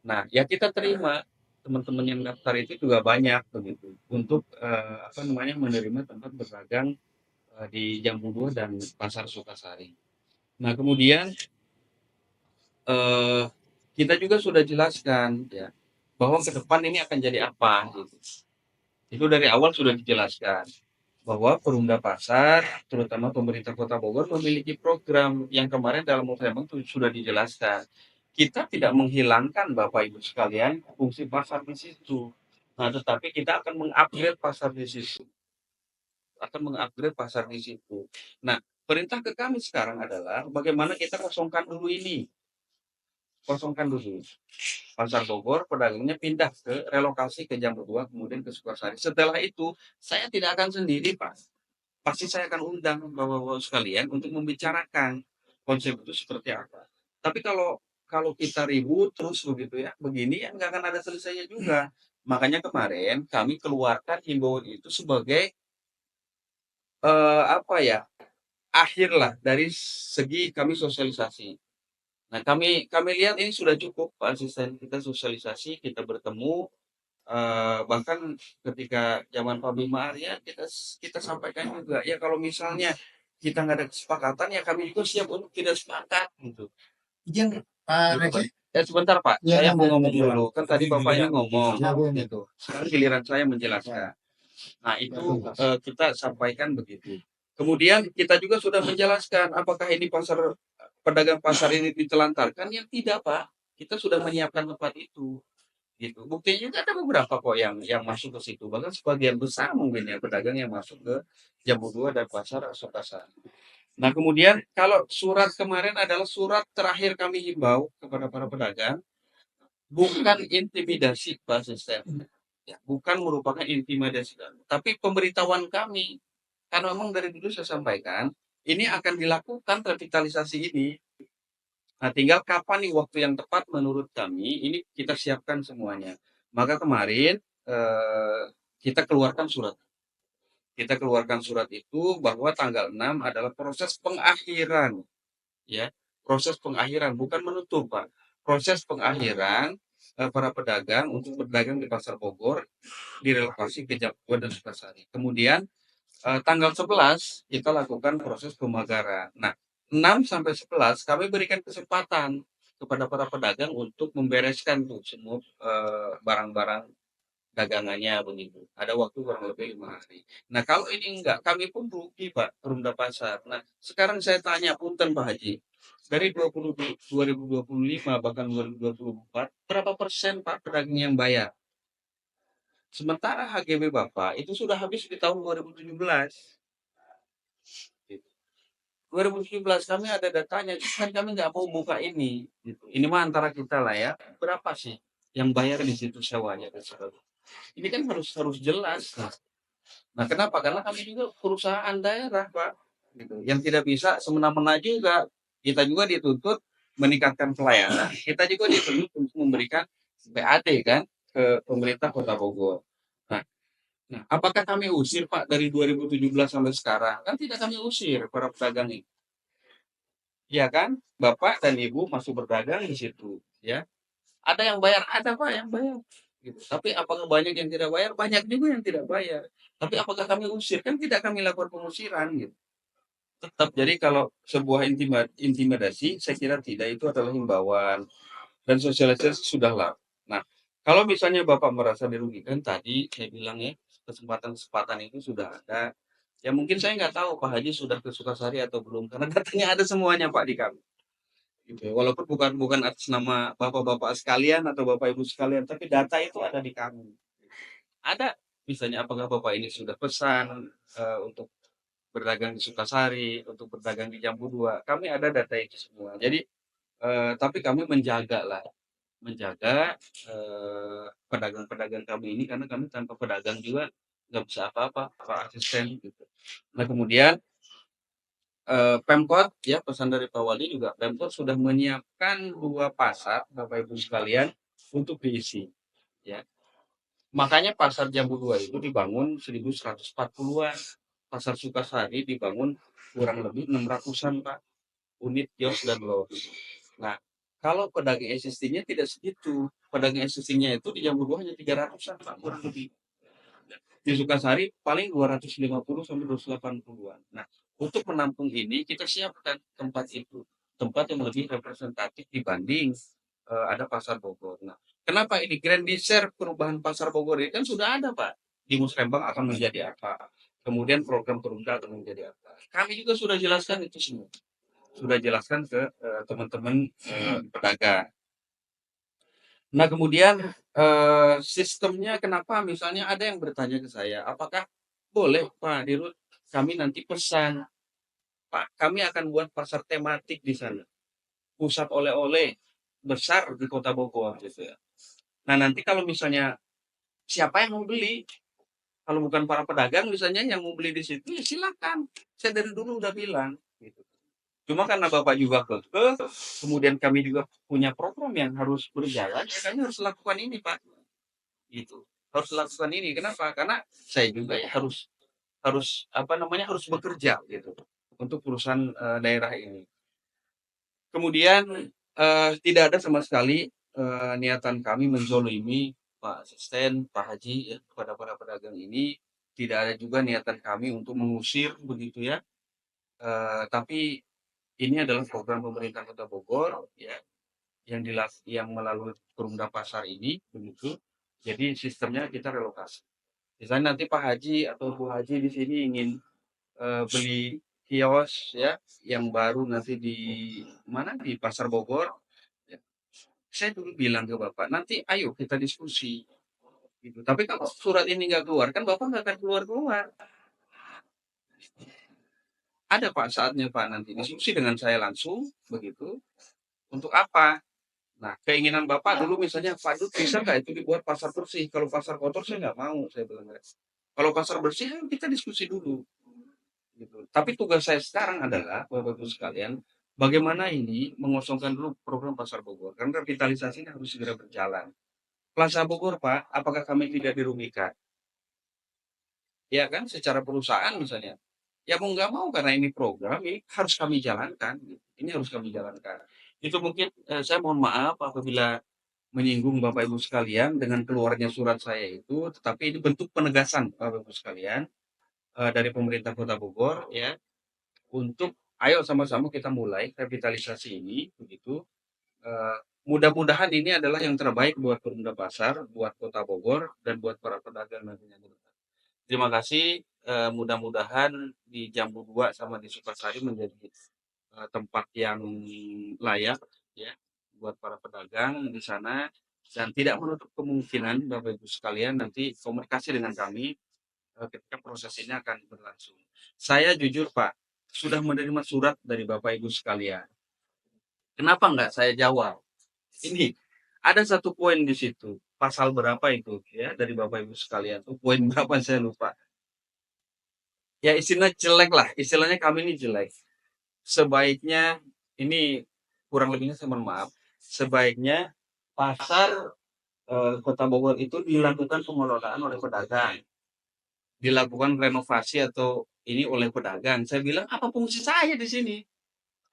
Speaker 5: Nah, ya kita terima teman-teman yang daftar itu juga banyak begitu untuk menerima tempat berdagang di Jambu 2 dan Pasar Sukasari. Nah, kemudian kita juga sudah jelaskan ya bahwa ke depan ini akan jadi apa gitu.
Speaker 6: Itu dari awal sudah dijelaskan bahwa Perumda Pasar, terutama pemerintah Kota Bogor memiliki program yang kemarin dalam Musrembang itu sudah dijelaskan. Kita tidak menghilangkan Bapak Ibu sekalian fungsi pasar di situ. Nah, tetapi kita akan mengupgrade pasar di situ. Nah, perintah ke kami sekarang adalah bagaimana kita kosongkan dulu ini. Kosongkan dulu. Pasar Bogor, pedagangnya pindah ke relokasi ke Jambu 2, kemudian ke Sukasari. Setelah itu, saya tidak akan sendiri, Pak. Pasti saya akan undang Bapak-Bapak sekalian untuk membicarakan konsep itu seperti apa. Tapi kalau kalau kita ribut terus begitu ya, begini ya nggak akan ada selesainya juga. Makanya kemarin kami keluarkan himbauan itu sebagai apa ya, akhir lah dari segi kami sosialisasi. Nah, kami lihat ini sudah cukup Pak Asisten, kita sosialisasi, kita bertemu, bahkan ketika zaman Pak Bima Arya kita sampaikan juga, ya kalau misalnya kita nggak ada kesepakatan ya kami juga siap untuk tidak sepakat gitu.
Speaker 4: Yang
Speaker 6: Gitu, Pak. Sebentar Pak,
Speaker 4: Ya,
Speaker 6: saya mau
Speaker 4: ya,
Speaker 6: ngomong
Speaker 4: ya.
Speaker 6: dulu. Kan tadi Bapaknya ngomong
Speaker 4: Ya, Bu.
Speaker 6: gitu. Sekarang giliran saya menjelaskan. Nah, itu kita sampaikan begitu. Kemudian kita juga sudah menjelaskan apakah ini pedagang pasar ini ditelantarkan? Yang tidak, Pak. Kita sudah menyiapkan tempat itu. Gitu. Buktinya juga ada beberapa kok yang masuk ke situ. Bahkan sebagian besar mungkin ya pedagang yang masuk ke Jambu 2 dan pasar Sukasari. Nah, kemudian kalau surat kemarin adalah surat terakhir kami himbau kepada para pedagang, bukan intimidasi Pak Asisten. Ya, bukan merupakan intimidasi, tapi pemberitahuan kami. Karena memang dari dulu saya sampaikan, ini akan dilakukan revitalisasi ini. Nah, tinggal kapan nih waktu yang tepat menurut kami, ini kita siapkan semuanya. Maka kemarin kita keluarkan surat. Kita keluarkan surat itu bahwa tanggal 6 adalah proses pengakhiran, ya. Proses pengakhiran, bukan menutup, Pak. Proses pengakhiran para pedagang untuk berdagang di Pasar Bogor direlokasi ke Jambu dan Sukasari. Kemudian tanggal 11 kita lakukan proses pemagaran. Nah, 6 sampai 11 kami berikan kesempatan kepada para pedagang untuk membereskan tuh semua barang-barang dagangannya begitu. Ada waktu kurang lebih 5 hari. Nah, kalau ini enggak, kami pun rugi Pak, Perumda Pasar. Nah, sekarang saya tanya punten Pak Haji, dari 2025 bahkan 2024, berapa persen Pak pedagang yang bayar? Sementara HGB Bapak itu sudah habis di tahun 2017. 2017 kami ada datanya, kan kami nggak mau buka ini. Gitu. Ini mah antara kita lah ya. Berapa sih yang bayar di situ sewanya dan sebagainya. Ini kan harus harus jelas. Nah, kenapa? Karena kami juga perusahaan daerah, Pak. Gitu. Yang tidak bisa semena-mena juga. Kita juga dituntut meningkatkan pelayanan. Kita juga dituntut untuk memberikan PAD kan ke pemerintah Kota Bogor. Nah, apakah kami usir Pak dari 2017 sampai sekarang? Kan tidak kami usir para pedagang ini. Iya kan? Bapak dan Ibu masuk berdagang di situ, ya. Ada yang bayar, ada Pak yang bayar. Gitu. Tapi apakah banyak yang tidak bayar? Banyak juga yang tidak bayar. Tapi apakah kami usir? Kan tidak kami lakukan pengusiran gitu. Tetap jadi kalau sebuah intimidasi, saya kira tidak, itu adalah himbauan dan sosialisasi sudahlah. Nah, kalau misalnya Bapak merasa dirugikan tadi saya bilang ya, kesempatan-kesempatan itu sudah ada. Ya mungkin saya nggak tahu Pak Haji sudah ke Sukasari atau belum karena datanya ada semuanya Pak di kami. Gitu ya. Walaupun bukan bukan atas nama bapak-bapak sekalian atau bapak ibu sekalian, tapi data itu ada di kami. Ada misalnya apakah bapak ini sudah pesan untuk berdagang di Sukasari, untuk berdagang di Jambu 2, kami ada data itu semua. Jadi tapi kami menjaga lah, menjaga pedagang-pedagang kami ini karena kami tanpa pedagang juga nggak bisa apa-apa, Pak Asisten gitu. Nah kemudian Pemkot ya pesan dari Pak Wali juga Pemkot sudah menyiapkan 2 pasar Bapak Ibu sekalian untuk diisi ya. Makanya pasar Jambu 2 itu dibangun 1140-an. Pasar Sukasari dibangun kurang lebih 600-an Pak unit kios dan los. Nah, kalau pedagang existingnya tidak segitu. Pedagang existingnya itu di Jambu 2 hanya 300-an Pak kurang lebih. Di Sukasari paling 250 sampai 280-an. Nah, untuk menampung ini kita siapkan tempat itu, tempat yang lebih representatif dibanding ada pasar Bogor. Nah, kenapa ini Grand Design perubahan pasar Bogor ini kan sudah ada Pak di Musrembang akan menjadi apa, kemudian program Perumda akan menjadi apa. Kami juga sudah jelaskan itu semua, sudah jelaskan ke teman-teman pedagang. Nah, kemudian sistemnya kenapa misalnya ada yang bertanya ke saya, apakah boleh Pak Dirut kami nanti pesan, Pak, kami akan buat pasar tematik di sana, pusat oleh-oleh besar di Kota Bogor gitu ya. Nah, nanti kalau misalnya siapa yang mau beli, kalau bukan para pedagang misalnya yang mau beli di situ, ya silakan. Saya dari dulu udah bilang gitu. Cuma karena Bapak juga kekeh, kemudian kami juga punya program yang harus berjalan, ya kami harus lakukan ini, Pak. Gitu. Harus lakukan ini. Kenapa? Karena saya juga ya harus harus apa namanya harus bekerja gitu untuk perusahaan daerah ini. Kemudian tidak ada sama sekali niatan kami menzolimi Pak Asisten, Pak Haji ya, kepada para pedagang ini. Tidak ada juga niatan kami untuk mengusir begitu ya. Tapi ini adalah program pemerintah Kota Bogor ya yang melalui Perumda Pasar ini begitu. Jadi sistemnya kita relokasi. Misalnya nanti Pak Haji atau Bu Haji di sini ingin beli kios ya yang baru nanti di mana di Pasar Bogor. Ya. Saya dulu bilang ke Bapak, nanti ayo kita diskusi. Gitu. Tapi kalau surat ini nggak keluar, kan Bapak nggak akan keluar-keluar. Ada Pak saatnya Pak nanti diskusi dengan saya langsung, begitu. Untuk apa? Nah, keinginan Bapak dulu misalnya, Pak Dut bisa nggak itu dibuat pasar bersih? Kalau pasar kotor saya nggak mau, saya bilang. Kalau pasar bersih, ayo kita diskusi dulu. Gitu. Tapi tugas saya sekarang adalah, Bapak Ibu sekalian, bagaimana ini mengosongkan dulu program Pasar Bogor. Karena revitalisasi ini harus segera berjalan. Plaza Bogor, Pak, apakah kami tidak dirugikan? Ya kan, secara perusahaan misalnya. Ya mau nggak mau karena ini program, ini harus kami jalankan. Ini harus kami jalankan. Itu mungkin saya mohon maaf apabila menyinggung Bapak Ibu sekalian dengan keluarnya surat saya itu, tetapi ini bentuk penegasan Bapak Ibu sekalian dari pemerintah Kota Bogor ya untuk ayo sama-sama kita mulai revitalisasi ini begitu. Eh, mudah-mudahan ini adalah yang terbaik buat Perumda Pasar, buat Kota Bogor dan buat para pedagang nantinya. Terima kasih. Mudah-mudahan di Jambu 2 sama di Sukasari menjadi tempat yang layak ya buat para pedagang di sana dan tidak menutup kemungkinan Bapak Ibu sekalian nanti komunikasi dengan kami ketika proses ini akan berlangsung. Saya jujur Pak, sudah menerima surat dari Bapak Ibu sekalian. Kenapa enggak saya jawab? Ini ada satu poin di situ. Pasal berapa itu ya dari Bapak Ibu sekalian? Tuh poin berapa saya lupa. Ya istilahnya jelek lah. Istilahnya kami ini jelek. Sebaiknya ini kurang lebihnya saya mohon maaf. Sebaiknya pasar Kota Bogor itu dilakukan pengelolaan oleh pedagang. Dilakukan renovasi atau ini oleh pedagang. Saya bilang apa fungsi saya di sini?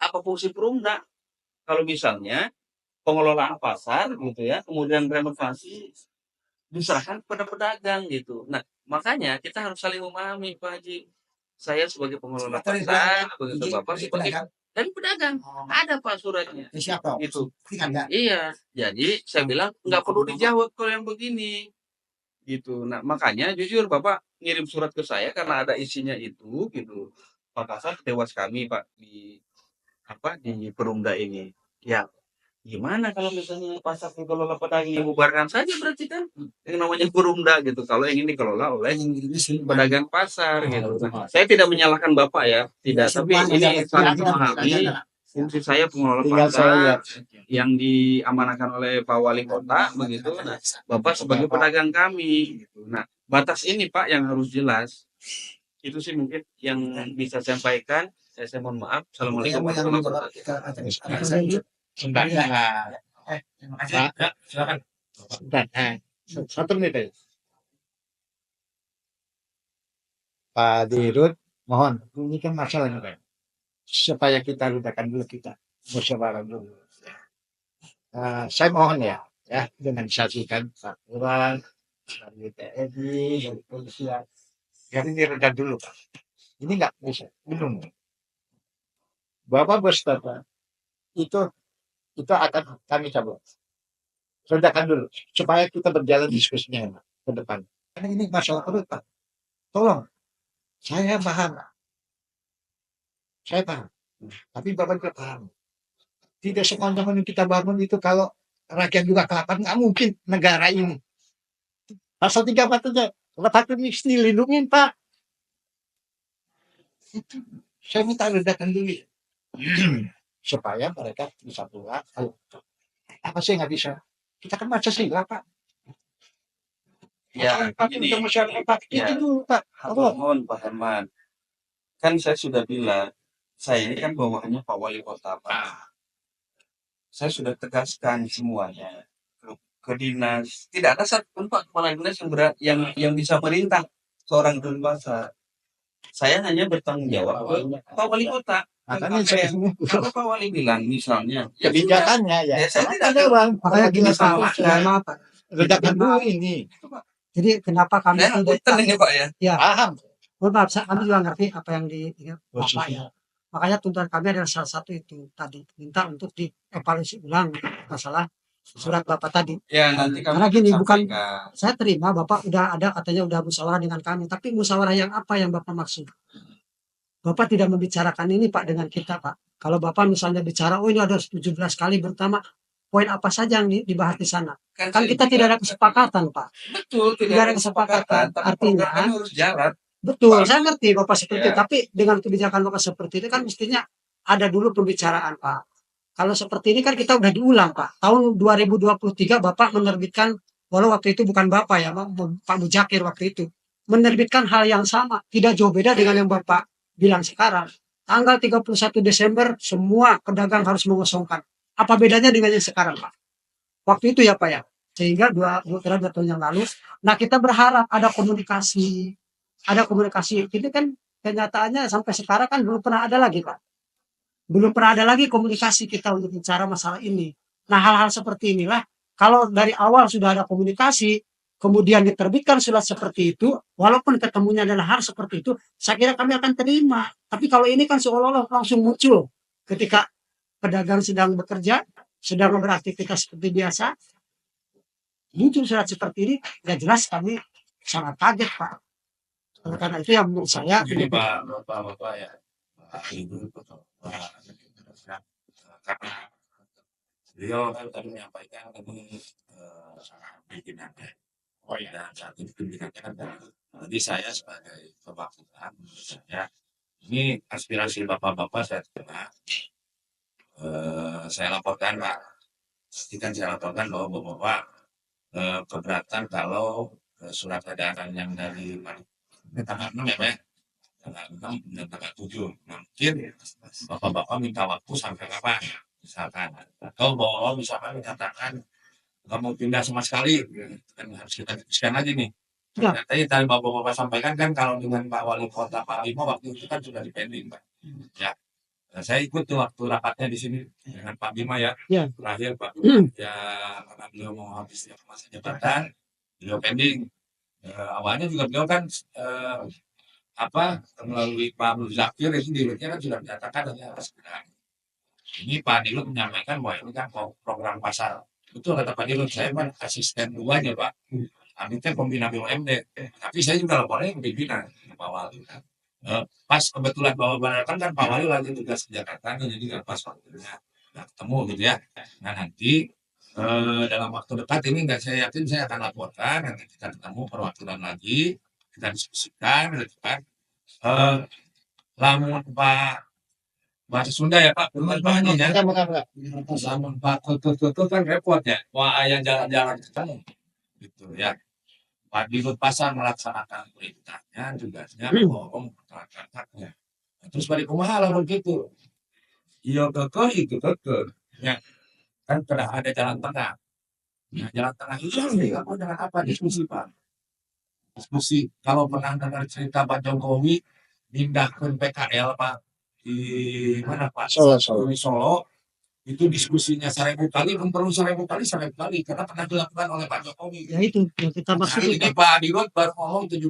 Speaker 6: Apa fungsi Perumda? Kalau misalnya pengelolaan pasar gitu ya, kemudian renovasi diserahkan kepada pedagang gitu. Nah, makanya kita harus saling memahami Pak Haji. Saya sebagai pengelola pasar, begitu Bapak sebagai dari pedagang. Ada Pak suratnya.
Speaker 2: Siapa?
Speaker 6: Gitu.
Speaker 2: Kan
Speaker 6: Iya. Jadi saya bilang nggak perlu dijawab kalau yang begini. Gitu. Nah, makanya jujur Bapak ngirim surat ke saya karena ada isinya itu gitu. Pak Kasat tewas kami Pak di apa di Perumda ini. Ya, gimana kalau misalnya pasar dikelola pedagang dibubarkan saja berarti kan yang namanya Perumda gitu. Kalau yang ini dikelola oleh pedagang pasar gitu. Nah, saya tidak menyalahkan Bapak ya, tidak. Tapi ini saling memahami fungsi saya pengelola pasar yang diamanahkan oleh Pak Wali Kota begitu. Nah, Bapak sebagai pedagang kami gitu. Nah, batas ini Pak yang harus jelas. Itu sih mungkin yang bisa saya sampaikan. Saya mohon maaf. Assalamualaikum warahmatullahi wabarakatuh.
Speaker 4: Sebentar.
Speaker 2: Terima kasih.
Speaker 4: Pak,
Speaker 2: Silakan.
Speaker 4: sebentar. Satu menit aja. Pak Dirut, mohon. Ini kan masalahnya Pak. Supaya kita ledakan dulu kita musyawarah dulu. Saya mohon ya dengan disaksikan Pak Lurah, dari TNI, dari polisi, jadi direda dulu Pak. Ini nggak bisa, belum. Bapak bersepakat itu akan kami cabut. Redakan dulu supaya kita berjalan diskusinya ke depan. Karena ini masalah perut, Pak. Tolong, saya paham. Saya paham. Tapi Bapak juga paham. Tidak sepanjang yang kita bangun itu kalau rakyat juga kelaparan, nggak mungkin negara ini. Pasal 34 aja. Lepas mesti dilindungin, Pak. Itu. Saya minta ledakan dulu. Supaya mereka bisa pulang. Apa sih nggak bisa? Kita kan macam sih, Pak.
Speaker 6: Ya,
Speaker 4: Pak,
Speaker 6: ini
Speaker 4: untuk masyarakat, Pak.
Speaker 6: ya,
Speaker 4: Itu dulu, Pak. Allah.
Speaker 6: mohon Pak Herman. Kan saya sudah bilang, saya ini kan bawahannya Pak Wali Kota, Pak. Saya sudah tegaskan semuanya ke dinas. Tidak ada satupun Pak kepala dinas yang bisa merintah seorang Denpasar. Saya hanya bertanggung jawab ke Pak Wali Kota.
Speaker 4: Makanya saya
Speaker 6: Kalau Pak Wali bilang misalnya, ya sudah,
Speaker 4: kebijakannya ya.
Speaker 6: ya saya tidak
Speaker 4: Ada, Bang.
Speaker 3: Makanya gini
Speaker 6: Kita
Speaker 3: Pak,
Speaker 6: salahkan.
Speaker 3: maaf Pak.
Speaker 4: Ledakan dulu ini.
Speaker 3: Jadi kenapa kami
Speaker 6: Saya
Speaker 3: tidak
Speaker 6: punten ini Pak ya.
Speaker 3: ya,
Speaker 4: Paham.
Speaker 3: mohon maaf, kami juga ngerti apa yang di Bapak
Speaker 4: Posisinya.
Speaker 3: ya. Makanya tuntutan kami adalah salah satu itu tadi, minta untuk dievaluasi ulang masalah surat Bapak tadi.
Speaker 6: Ya nanti kami
Speaker 3: Karena gini, bukan
Speaker 6: sampaikan.
Speaker 3: saya terima Bapak udah ada katanya udah musyawarah dengan kami, tapi musyawarah yang apa yang Bapak maksud? Bapak tidak membicarakan ini Pak dengan kita Pak. Kalau Bapak misalnya bicara, oh ini ada 17 kali pertama, poin apa saja yang dibahas di sana? Kan
Speaker 6: saya
Speaker 3: kita
Speaker 6: juga-
Speaker 3: tidak ada kesepakatan Pak.
Speaker 6: Betul,
Speaker 3: Tidak ada kesepakatan.
Speaker 6: Tapi
Speaker 3: Artinya,
Speaker 6: program kami harus jalan.
Speaker 3: betul,
Speaker 6: Pak.
Speaker 3: saya ngerti Bapak seperti
Speaker 6: Ya.
Speaker 3: itu, tapi dengan kebijakan Bapak seperti itu kan mestinya ada dulu pembicaraan Pak. Kalau seperti ini kan kita udah diulang Pak. Tahun 2023 Bapak menerbitkan, walau waktu itu bukan Bapak ya, Pak Mujakir waktu itu, menerbitkan hal yang sama, tidak jauh beda dengan yang Bapak bilang sekarang. Tanggal 31 Desember semua pedagang harus mengosongkan. Apa bedanya dengan yang sekarang Pak? Waktu itu ya Pak ya. Sehingga dua tahun yang lalu, nah kita berharap ada komunikasi. Ada komunikasi. Ini kan kenyataannya sampai sekarang kan belum pernah ada lagi Pak. Belum pernah ada lagi komunikasi kita untuk bicara masalah ini. Nah hal-hal seperti inilah, kalau dari awal sudah ada komunikasi, kemudian diterbitkan surat seperti itu, walaupun ketemunya adalah hal seperti itu, saya kira kami akan terima. Tapi kalau ini kan seolah-olah langsung muncul ketika pedagang sedang bekerja, sedang beraktivitas seperti biasa, muncul surat seperti ini, ya jelas kami sangat kaget Pak. Oleh karena itu yang menurut saya,
Speaker 1: Jadi Bapak ya, Pak Ibu, karena beliau kan tadi menyampaikan tadi pimpinannya. Oh ya, dan saat ini pimpinannya kan tadi saya sebagai perwakilan, saya ini aspirasi bapak-bapak saya terima. Saya laporkan Pak, pastikan saya laporkan bahwa bapak-bapak keberatan kalau surat edaran yang dari tanggal 6 ya Pak, tanggal 6 dan tanggal 7. Mungkin bapak-bapak minta waktu sampai kapan? Misalkan, atau bahwa misalkan dikatakan nggak mau pindah sama sekali, kan harus kita diskusikan aja nih.
Speaker 3: Ya.
Speaker 1: Tadi bapak-bapak sampaikan kan kalau dengan Pak Wali Kota Pak Bimo waktu itu kan sudah dipending Pak. Ya, nah, saya ikut tuh waktu rapatnya di sini dengan Pak Bima ya.
Speaker 3: Ya.
Speaker 1: Terakhir Pak ya karena beliau mau habis masa jabatan, beliau pending. Awalnya juga beliau kan melalui Pak Muzakir itu dirutnya kan sudah menyatakan hanya sekedar. Ini Pak Dirut menyampaikan bahwa ini kan program pasar. Betul kata Pak Dirut, saya kan asisten duanya Pak. Kami kan pembina BUMD. Tapi saya juga lapornya ke pimpinan Pak Wali. Pas kebetulan bahwa kan Pak Wali lagi tugas ke Jakarta, jadi nggak pas waktunya nggak ketemu gitu ya. Nah nanti dalam waktu dekat ini saya yakin saya akan laporkan, nanti kita ketemu perwakilan lagi, kita diskusikan gitu kan. Lamun Pak bahasa Sunda ya Pak, benar Pak Haji ya. Lamun Pak tutur kan repot ya. Wah ayah jalan-jalan ketemu gitu ya. Pak Dirut Pasar melaksanakan perintahnya, tugasnya ngomong masyarakat-masyarakatnya. Terus balik kumaha lamun gitu. Iya kekeh itu kekeh. Ya. Kan pernah ada jalan tengah. Nah, jalan tengah itu kamu dengan apa diskusi Pak? Diskusi kalau pernah dengar cerita Pak Jokowi pindah ke PKL Pak di mana Pak? Solo. Itu diskusinya 1000 kali, belum perlu 1000 kali karena pernah dilakukan oleh Pak Jokowi.
Speaker 3: ya itu yang kita maksud
Speaker 1: Hari ini Pak Dirut baru ngomong 17.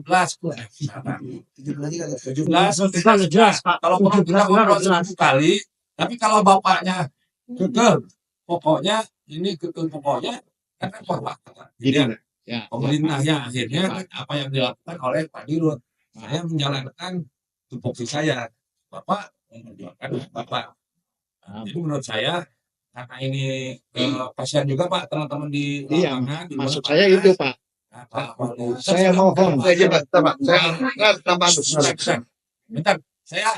Speaker 1: 17
Speaker 3: jelas Pak.
Speaker 1: kalau perlu kita
Speaker 3: 17
Speaker 1: ngobrol
Speaker 3: jelas.
Speaker 1: 1000 kali, tapi kalau bapaknya kekeh pokoknya ini kekeh pokoknya kan repot Pak.
Speaker 4: Gini, Ya.
Speaker 1: pemerintahnya akhirnya apa yang dilakukan oleh Pak Dirut. Saya menjalankan tupoksi saya. Bapak memperjuangkan Bapak. Jadi menurut saya karena ini kasihan juga Pak teman-teman di
Speaker 4: Iya,
Speaker 1: lapangan. di luar
Speaker 4: maksud saya
Speaker 1: lapangan.
Speaker 4: itu Pak.
Speaker 1: Nah, Pak Wali,
Speaker 4: Saya mohon.
Speaker 6: Saya Pak. Saya tambah
Speaker 1: bentar, saya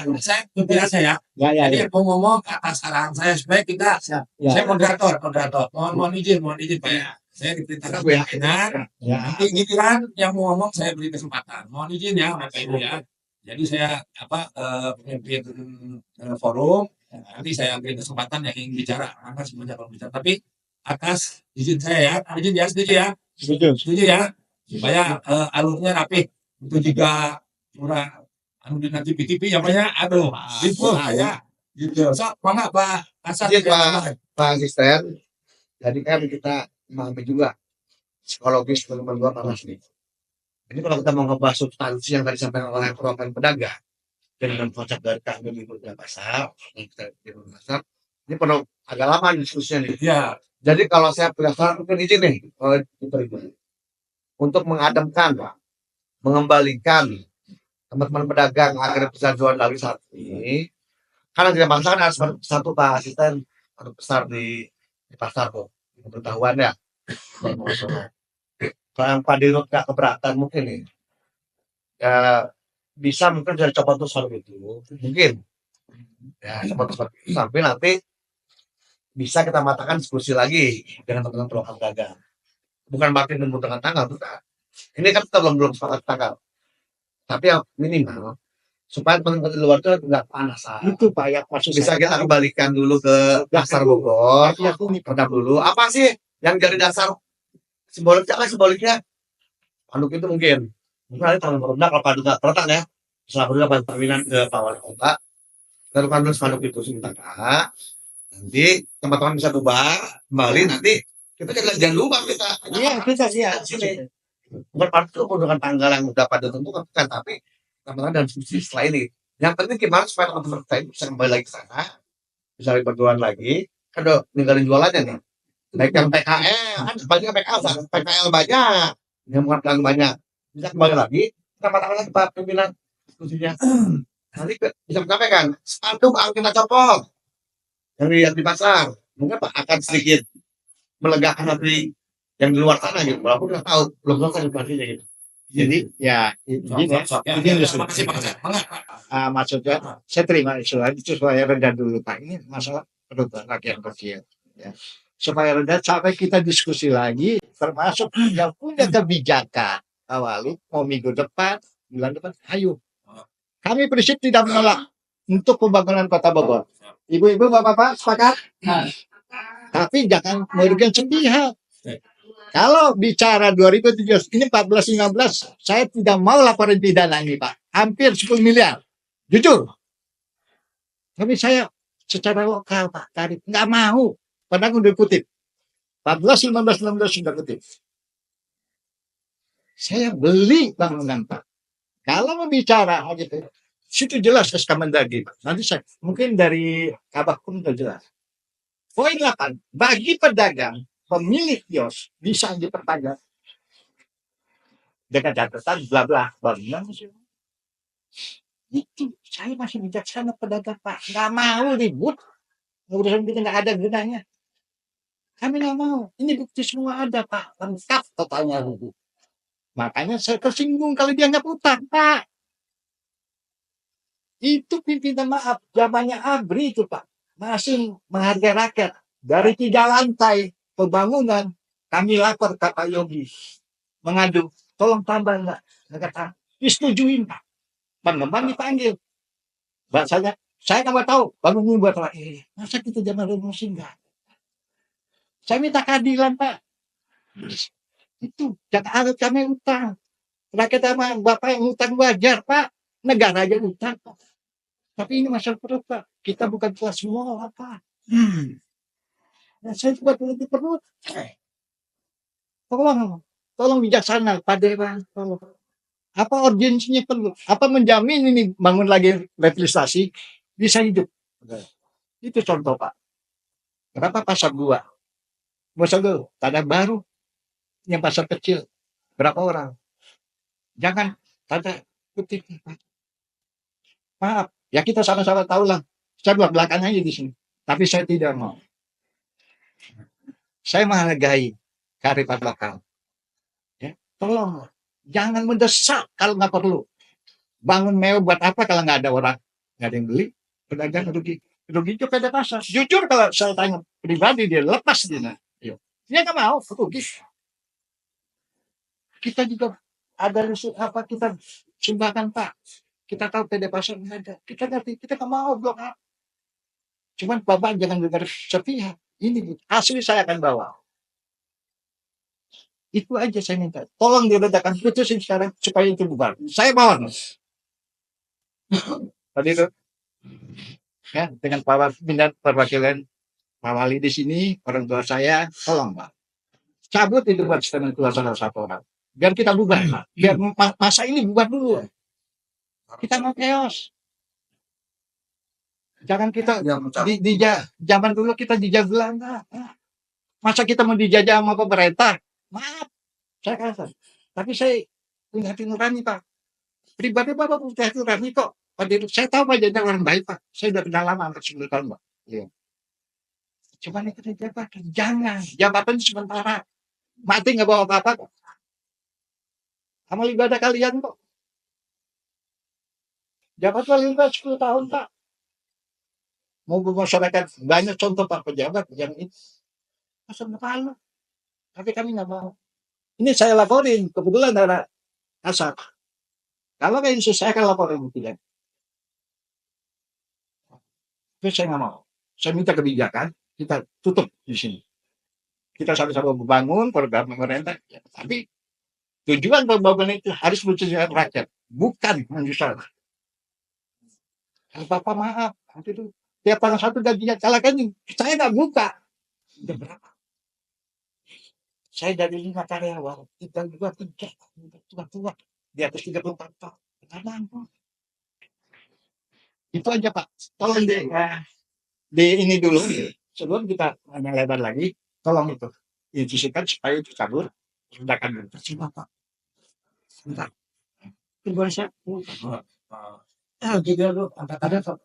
Speaker 1: biasa ya.
Speaker 4: Ya, ya,
Speaker 1: Jadi
Speaker 4: ya.
Speaker 1: mau ngomong atas arahan saya supaya kita,
Speaker 4: Ya.
Speaker 1: saya moderator. Mohon izin Pak ya. Saya diperintahkan
Speaker 6: Ya.
Speaker 1: pimpinan.
Speaker 4: Ya.
Speaker 1: Nanti giliran yang mau ngomong saya beri kesempatan. Mohon izin ya Bapak Ibu ya. Jadi saya pemimpin forum. Nanti saya beri kesempatan yang ingin bicara. Angkat semuanya kalau bicara. Tapi atas izin saya ya. Izin ya, setuju ya. Setuju ya. Supaya alurnya rapi. Itu juga murah. Anu di nanti TV ya Pak ya. Aduh, gitu ya. Gitu. So, mangga Pak Hasan.
Speaker 6: Izin Pak Asisten. Jadi kan kita memahami juga psikologis teman-teman gua panas nih. Ini kalau kita mau ngebahas substansi yang tadi disampaikan oleh perwakilan pedagang dengan konsep dari kami di pasar, ini perlu agak lama diskusinya nih.
Speaker 1: Ya,
Speaker 6: Jadi kalau saya punya saran mungkin izin nih, untuk mengademkan, mengembalikan teman-teman pedagang agar bisa jual lagi saat ini. Karena tidak masalah kan harus satu Pak Asisten atau besar di pasar tuh, pengetahuan ya. Kalau yang Pak Dirut nggak keberatan mungkin nih, ya bisa mungkin dari coba tuh soal itu, mungkin ya coba tuh sampai nanti bisa kita matangkan diskusi lagi dengan teman-teman pedagang pedagang. Bukan berarti menentukan tanggal, bukan. Ini kan kita belum sepakat tanggal. Tapi yang minimal supaya teman-teman di luar itu nggak panas.
Speaker 4: Itu Pak yang maksud
Speaker 6: Bisa
Speaker 4: saya.
Speaker 6: kita kembalikan dulu ke pasar Bogor,
Speaker 4: Ya, ini
Speaker 6: pedak dulu. Apa sih yang jadi dasar simboliknya? Apa simboliknya? Anduk itu mungkin. Mungkin nanti teman-teman pedak kalau padu nggak terletak ya. Setelah padu dapat perminan ke Pak Wali Kota, taruhkan dulu spanduk itu sementara. Nanti teman-teman bisa bubar kembali. Nanti kita jangan lupa kita.
Speaker 4: Iya, kita
Speaker 6: Ya, sini. Bukan padu itu dengan tanggal yang dapat ditentukan, bukan, tapi teman-teman dalam diskusi setelah ini. Yang penting gimana supaya teman-teman kita bisa kembali lagi ke sana, bisa berjualan lagi. Kan udah ninggalin jualannya nih. Baik yang PKL, kan banyak PKL banyak, yang bukan pedagang banyak. Bisa kembali lagi, kita katakan lagi Pak pimpinan diskusinya. Nanti bisa menyampaikan, spanduk akan kita copot yang di pasar. Mungkin Pak akan sedikit melegakan nanti yang di luar sana gitu. Walaupun udah tahu belum selesai situasinya gitu.
Speaker 4: Jadi ya ini
Speaker 1: terima kasih Pak Hasan. Mangga, Pak.
Speaker 4: maksudnya saya terima usulan itu supaya reda dulu Pak. Ini masalah perut rakyat kecil. Ya. Supaya reda sampai kita diskusi lagi, termasuk yang punya kebijakan awali mau minggu depan, bulan depan, ayo. Kami prinsip tidak menolak untuk pembangunan Kota Bogor. Ibu-ibu, bapak-bapak, sepakat? Tapi jangan merugikan sepihak. Kalau bicara 2017, ini 14-15, saya tidak mau laporan pidana ini Pak. Hampir 10 miliar. Jujur. Tapi saya secara lokal Pak, tarik. Nggak mau. Padahal udah kutip. 14, 15, 16 sudah kutip. Saya beli bangunan Pak. Kalau mau bicara gitu, situ jelas SK Mendagri Pak. Nanti saya, mungkin dari Kabak pun sudah jelas. Poin 8, bagi pedagang, pemilik kios bisa diperpanjang dengan catatan bla bla bangunan itu saya masih bijaksana pedagang Pak, nggak mau ribut urusan kita nggak ada gunanya, kami nggak mau, ini bukti semua ada Pak, lengkap totalnya ribut. Makanya saya tersinggung kalau dia nggak utang Pak. Itu pimpinan maaf zamannya ABRI itu Pak, masih menghargai rakyat. Dari 3 lantai pembangunan, kami lapor ke Pak Yogi, mengadu, tolong tambah enggak? Kata, disetujuin Pak. Pengembang dipanggil. Bahasanya, saya nggak tahu, bangun buat apa? Masa kita zaman revolusi enggak? Saya minta keadilan Pak. Itu, jangan harus kami utang. Rakyat sama Bapak yang utang wajar Pak. Negara aja utang Pak. Tapi ini masalah perut Pak. Kita bukan kelas semua Pak. Nah, saya buat lebih perlu. Tolong bijaksana Pak Dewan. Tolong. Apa urgensinya perlu? Apa menjamin ini bangun lagi revitalisasi bisa hidup? Itu contoh Pak. Kenapa pasar 2? Pasar 2 tanah baru yang pasar kecil berapa orang. Jangan tanda kutip. Maaf, ya kita sama-sama tahu lah. Saya belak-belakan aja di sini. Tapi saya tidak mau. Saya menghargai kearifan lokal. Ya, tolong jangan mendesak kalau nggak perlu. Bangun mewah buat apa kalau nggak ada orang, nggak ada yang beli, pedagang rugi, rugi juga ada pasar. Jujur kalau saya tanya pribadi dia lepas dia, dia nggak mau rugi. Kita juga ada riset apa kita sumbangan Pak. Kita tahu PD pasar nggak ada. Kita ngerti, kita nggak mau blok A. Cuman Bapak jangan dengar sepihak. Ini asli saya akan bawa. Itu aja saya minta. Tolong diledakan putusin sekarang supaya itu bubar. Saya mohon. Tadi itu ya dengan Pak Minat perwakilan Pak Wali di sini, orang tua saya, tolong Pak. Cabut itu buat statement keluar salah satu orang. Biar kita bubar, Pak. Biar masa ini bubar dulu. Kita mau chaos. Jangan kita zaman dulu kita dijajah Belanda. Masa kita mau dijajah sama pemerintah? Maaf, saya kasar. Tapi saya punya hati nurani Pak. Pribadi Bapak punya hati nurani kok. Saya tahu Pak jadi orang baik Pak. Saya udah kenal lama hampir 10 tahun Pak. Iya. Cuma itu jabatan. Jangan. Jabatan itu sementara. Mati nggak bawa apa-apa kok. Amal ibadah kalian kok. Jabat paling 10 tahun Pak. Mau masyarakat banyak contoh Pak pejabat yang ini. Masa lalu. Tapi kami nggak mau. Ini saya laporin. Kebetulan ada asap. Kalau kayak ini saya akan laporin tidak. Tapi saya nggak mau. Saya minta kebijakan. Kita tutup di sini. Kita sama-sama membangun program pemerintah. Ya, tapi tujuan pembangunan itu harus mencerdaskan rakyat. Bukan menyusahkan. Bapak maaf. Nanti itu tiap tanggal 1 gajinya calakan. Saya nggak buka. Udah berapa? Saya dari 5 karyawan. 3, 2, 3. Tua-tua. Di atas 34 tahun. Kadang itu aja Pak. Tolong deh. Di ini dulu. Sebelum kita lebar lagi. Tolong itu. Instruksikan supaya itu kabur. Redakan dulu. Terima Pak. Sebentar. Tunggu saya. Juga lu. Ada Pak.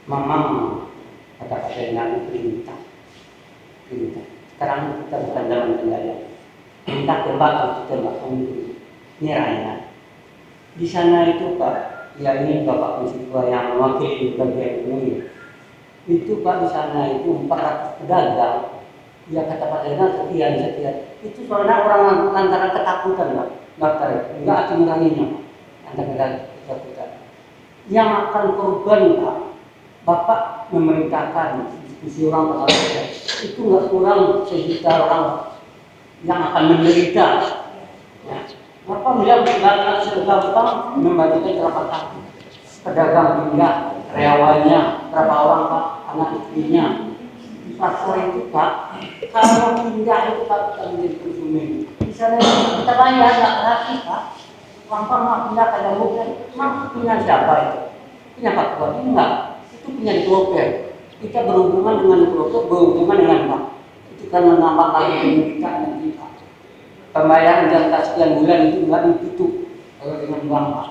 Speaker 7: Memang kata-kata yang perintah. Sekarang kita bukan dalam kendali. Perintah tembak atau tembakan ini rakyat. Di sana itu Pak, ya ini Bapak Konstitusi yang mewakili bagian ini. Itu Pak di sana itu 400 pedagang. Ya kata Pak Zainal sekian. Itu soalnya orang lantaran ketakutan Pak. Daftar itu enggak hati nuraninya Pak. Antara ketakutan. Yang akan korban Pak, Bapak memerintahkan diskusi orang Pak itu nggak kurang 1 juta orang yang akan menderita. Ya. Bapak melihat nggak segampang membagikan berapa kaki pedagang pindah, karyawannya, berapa orang Pak, anak istrinya. Faktor itu Pak, kalau pindah itu Pak kita menjadi konsumen. Misalnya kita bayar nggak gratis Pak, gampang mau pindah ke dalam bukan, mau punya siapa itu? Punya Pak Tua enggak, itu punya developer. Kita berhubungan dengan developer, berhubungan dengan Pak. Itu kan menambah lagi kita nanti Pak. Pembayaran jangka sekian bulan itu nggak ditutup kalau dengan bank Pak.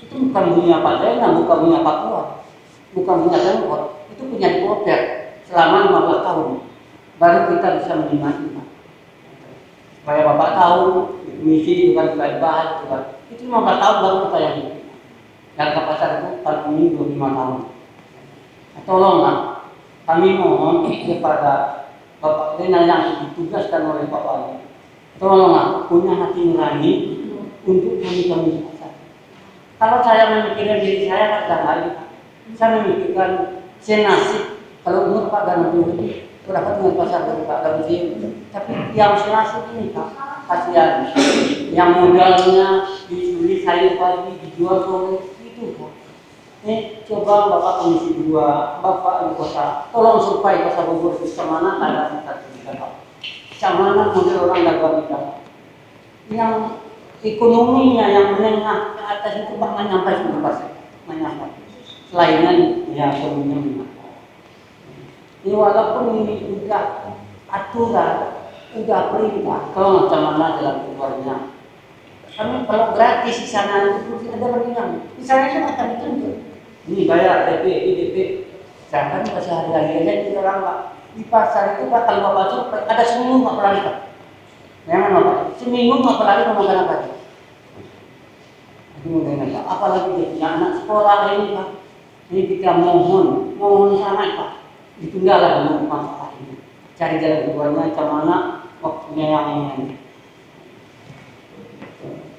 Speaker 7: Itu bukan punya Pak Zainal, bukan punya Pak Tua, bukan punya Pemkot, itu punya developer selama 15 tahun. Baru kita bisa menikmati Pak. Supaya Bapak tahu, misi bukan baik-baik, itu 15 tahun baru kita yang itu. Jangka pasar itu tahun ini 25 tahun. Nah, tolonglah, kami mohon kepada Bapak Zainal yang ditugaskan oleh Pak Wali. Tolonglah punya hati nurani untuk kami pasar. Kalau saya memikirkan diri saya kadang hari, saya memikirkan senasib. Kalau umur Pak dan lebih berapa dengan pasar dari Pak Gabriel. Tapi yang senasib ini Pak, kasihan. Yang modalnya dibeli sayur pagi dijual sore itu Pak. Coba Bapak Komisi 2, Bapak Ibu Kota, tolong supaya Pasar Bogor bisa mana ada kita Pak. Mana model orang dagang kita yang ekonominya yang menengah ke atas itu Pak menyampai sudah pasti menyampai. Selainnya ya ekonominya menengah. Ini walaupun ini juga aturan, udah perintah, kalau macam mana jalan keluarnya. Kami kalau gratis di sana itu tidak ada berbilang. Di sana kan akan dituntut. Ini bayar DP, DP. Jangan kasih hari-hari aja di orang Pak. Di pasar itu Pak kalau Bapak tuh ada seminggu nggak pernah Pak. Jangan Bapak, seminggu nggak pernah mau makan apa. Kemudian apalagi dia punya anak sekolah ini Pak. Ini kita mohon sana Pak. Ditunda dulu masalah ini. Cari jalan keluarnya macam mana waktunya yang ini.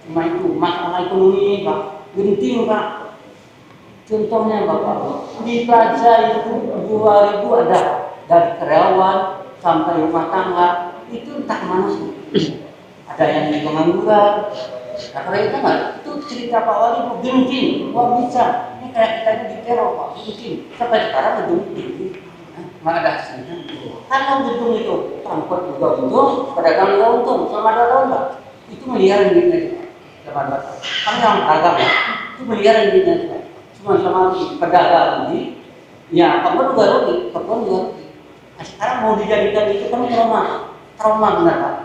Speaker 7: Cuma itu masalah ekonomi Pak, genting Pak. Contohnya Bapak, di Plaza itu 2000 ada dari karyawan sampai rumah tangga itu entah kemana sih. Ada yang di pengangguran. Nah, kalau itu nggak, itu cerita Pak Wali itu genting, wah bisa. Ini kayak kita ini diteror Pak, genting. Sampai sekarang gedung tinggi, nggak ada hasilnya. Kalau gedung itu transport juga untung, pedagang juga untung, sama ada tahun Pak. Itu miliaran duitnya Pak. Kami yang beragam ya, itu miliaran duitnya Pak. Cuma sama pedagang ini, ya apa juga rugi, apa juga rugi. Nah, sekarang mau dijadikan itu kan trauma benar Pak.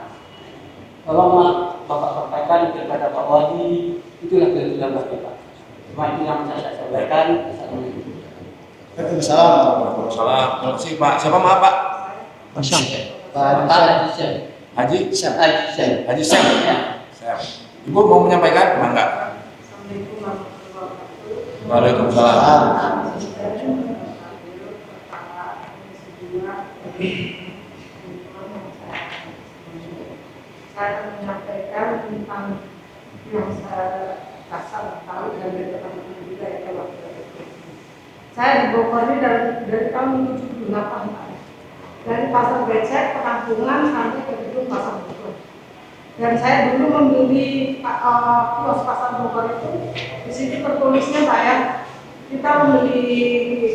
Speaker 7: Kalau Bapak sampaikan kepada Pak Wali, itulah kebetulan Bapak. Cuma itu yang saya sampaikan.
Speaker 1: Waalaikumsalam. Terima kasih Pak. Siapa maaf Pak?
Speaker 3: Pasang.
Speaker 7: Pak
Speaker 1: Haji
Speaker 7: Haji
Speaker 1: Syam. Syam. Ibu mau menyampaikan? Mangga. Waalaikumsalam.
Speaker 8: Saya menyampaikan tentang yang saya rasa tahu dari teman-teman juga ya kalau saya di Bogor ini dari tahun 78 dari pasar becek penampungan sampai ke gedung pasar Bogor. Dan saya dulu membeli kios pasar Bogor itu di sini tertulisnya Pak ya, kita membeli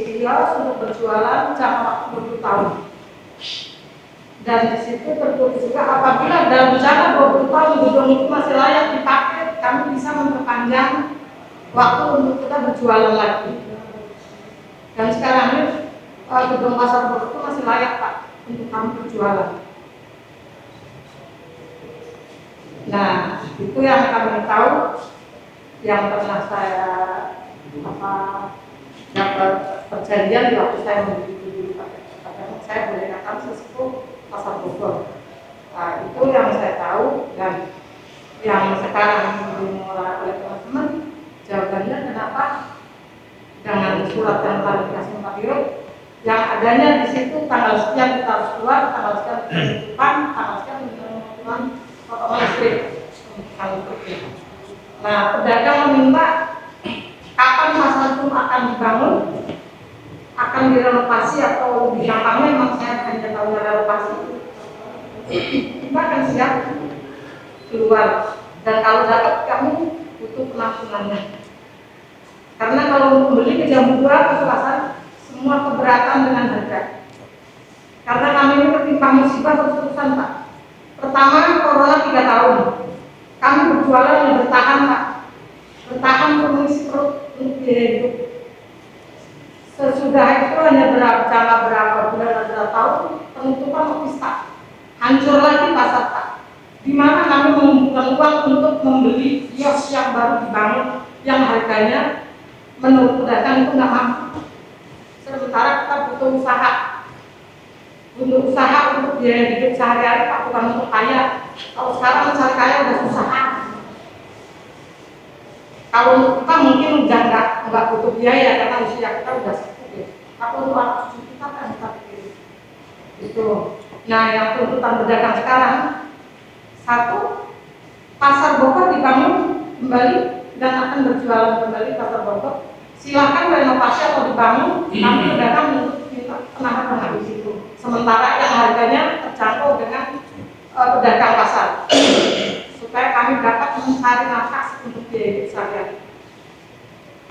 Speaker 8: kios untuk berjualan jangka waktu 20 tahun. Dan di situ tertulis juga apabila dalam jangka 20 tahun gedung itu masih layak dipakai, kami bisa memperpanjang waktu untuk kita berjualan lagi. Dan sekarang ini gedung pasar Bogor itu masih layak Pak untuk kami berjualan. Nah, itu yang kami tahu, yang pernah saya dapat perjanjian di waktu saya membeli dulu Pak. Saya boleh katakan sesepuh pasar Bogor. Nah, itu yang saya tahu dan yang sekarang dimulai oleh teman-teman. Jawabannya kenapa dengan surat yang telah dikasih Pak Dirut yang adanya di situ tanggal sekian kita harus keluar, tanggal sekian penutupan, tanggal sekian penutupan protokol listrik. Nah, pedagang meminta kapan pasar itu akan dibangun, akan direnovasi atau lebih gampangnya memang saya hanya tahu renovasi. Kita akan siap keluar dan kalau dapat kami butuh penampungannya. Karena kalau membeli ke jam 2 ke pasar semua keberatan dengan harga. Karena kami ini tertimpa musibah terus-terusan Pak. Pertama corona 3 tahun. Kami berjualan yang bertahan Pak. Bertahan mengisi perut untuk biaya hidup. Sesudah itu hanya berapa bulan atau berapa tahun penutupan pista. Hancur lagi pasar Pak. Di mana kami mengumpulkan uang untuk membeli kios yang baru dibangun yang harganya menurut pedagang itu nggak mampu. Sementara kita butuh usaha untuk biaya hidup sehari-hari Pak, bukan untuk kaya. Kalau sekarang mencari kaya udah susah. Kalau untuk kita mungkin udah nggak butuh biaya karena usia kita udah sepuh ya. Tapi untuk anak cucu kita kan kita pikir itu. Nah, yang tuntutan pedagang sekarang, satu, pasar Bogor dibangun kembali dan akan berjualan kembali pasar Bogor. Silakan renovasi atau dibangun, kami pedagang untuk minta penambahan di situ. Sementara yang harganya terjangkau dengan pedagang pasar, supaya kami dapat mencari nafas untuk biaya hidup sehari-hari.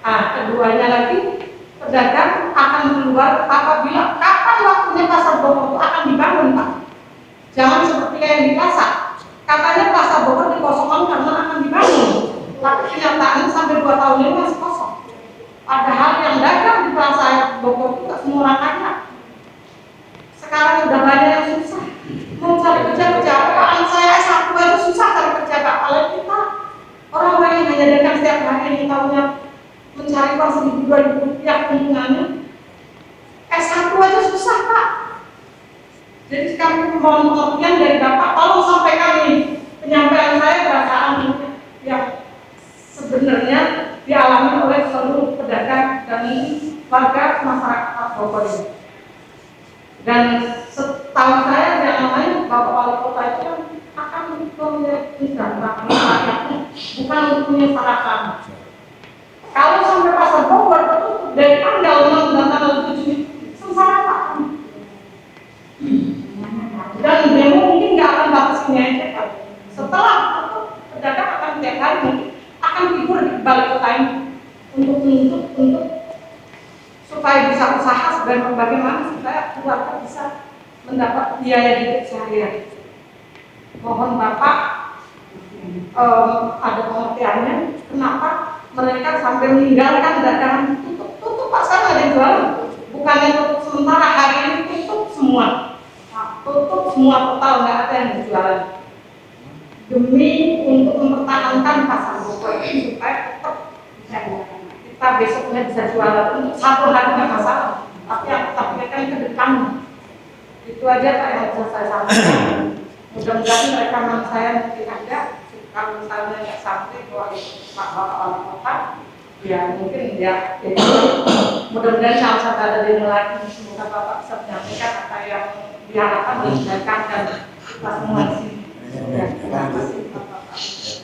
Speaker 8: Nah, keduanya lagi, pedagang akan keluar apabila kapan waktunya pasar Bogor itu akan dibangun Pak. Jangan seperti Jadi kami mohon pengertian dari Bapak, tolong sampaikan ini penyampaian saya perasaan yang sebenarnya dialami oleh seluruh pedagang dan warga masyarakat Bogor ini. Dan setahu saya yang namanya Bapak Wali Kota itu akan menjaga rakyatnya, bukan untuk menyesalahkan. Kalau sampai pasar Bogor tertutup dari tanggal 6 dan tanggal 7 sengsara Pak. Dan demo mungkin nggak akan batasnya aja. Setelah itu pedagang akan tiap hari mungkin akan tidur di balik kota ini untuk supaya bisa usaha dan bagaimana supaya keluarga bisa mendapat biaya hidup sehari-hari. Mohon Bapak ada pengertiannya kenapa mereka sampai meninggalkan dagangan tutup pasar ada jual, bukannya tutup sementara, hari ini tutup semua. Tutup semua total, nggak ada yang berjualan demi untuk mempertahankan pasar Bogor ini supaya tetap bisa kita besoknya bisa jualan untuk satu hari nggak masalah, tapi yang kita pikirkan ke depan. Itu aja Pak yang bisa saya sampaikan. Mudah-mudahan rekaman saya mungkin ada, kalau misalnya nggak sampai bahwa Pak Bapak Wali Kota ya mungkin ya jadi mudah-mudahan kalau sampai ada demo lagi semoga Bapak bisa menyampaikan apa yang diharapkan disampaikan dan kita semua di sini. Ya, terima kasih Bapak.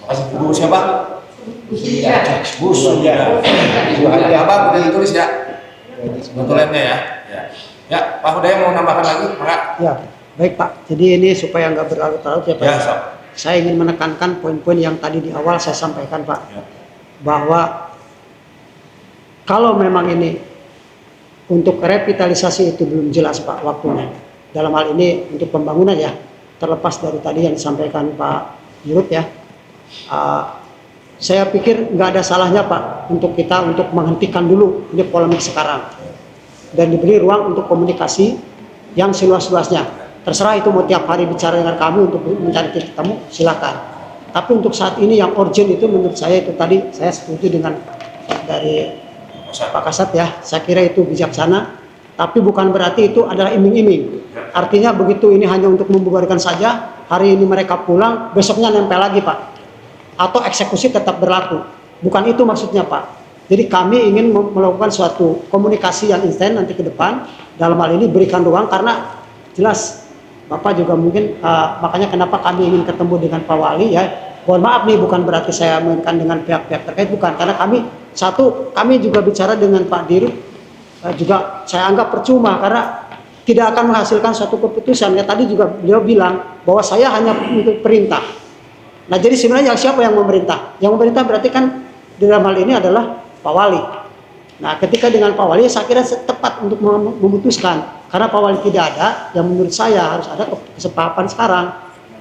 Speaker 1: Masih Bu siapa?
Speaker 8: Bu Sudia.
Speaker 1: Bu Sudia. Ya Abang udah ditulis ya. Betulannya ya. Ya Pak Hudaya mau nambahkan lagi? Maka.
Speaker 3: Ya, baik Pak. Jadi ini supaya nggak berlarut-larut ya Pak.
Speaker 1: Ya, so.
Speaker 3: Saya ingin menekankan poin-poin yang tadi di awal saya sampaikan Pak.
Speaker 1: Ya.
Speaker 3: Bahwa kalau memang ini untuk revitalisasi itu belum jelas Pak waktunya. Dalam hal ini untuk pembangunan ya, terlepas dari tadi yang disampaikan Pak Dirut ya. Saya pikir nggak ada salahnya Pak untuk kita untuk menghentikan dulu ini polemik sekarang dan diberi ruang untuk komunikasi yang seluas-luasnya. Terserah itu mau tiap hari bicara dengan kami untuk mencari titik temu, silakan. Tapi untuk saat ini yang urgent itu menurut saya itu tadi saya setuju dengan dari Pak Kasat ya. Saya kira itu bijaksana. Tapi bukan berarti itu adalah iming-iming. Artinya begitu ini hanya untuk membubarkan saja. Hari ini mereka pulang, besoknya nempel lagi Pak. Atau eksekusi tetap berlaku. Bukan itu maksudnya Pak. Jadi kami ingin melakukan suatu komunikasi yang instan nanti ke depan. Dalam hal ini berikan ruang karena jelas Bapak juga mungkin makanya kenapa kami ingin ketemu dengan Pak Wali ya. Mohon maaf nih bukan berarti saya mainkan dengan pihak-pihak terkait, bukan. Karena kami juga bicara dengan Pak Dirut juga saya anggap percuma karena tidak akan menghasilkan suatu keputusan. Ya tadi juga beliau bilang bahwa saya hanya mengikuti perintah. Nah jadi sebenarnya siapa yang memerintah? Yang memerintah berarti kan dalam hal ini adalah Pak Wali. Nah ketika dengan Pak Wali saya kira tepat untuk memutuskan. Karena Pak Wali tidak ada, yang menurut saya harus ada kesepakatan sekarang.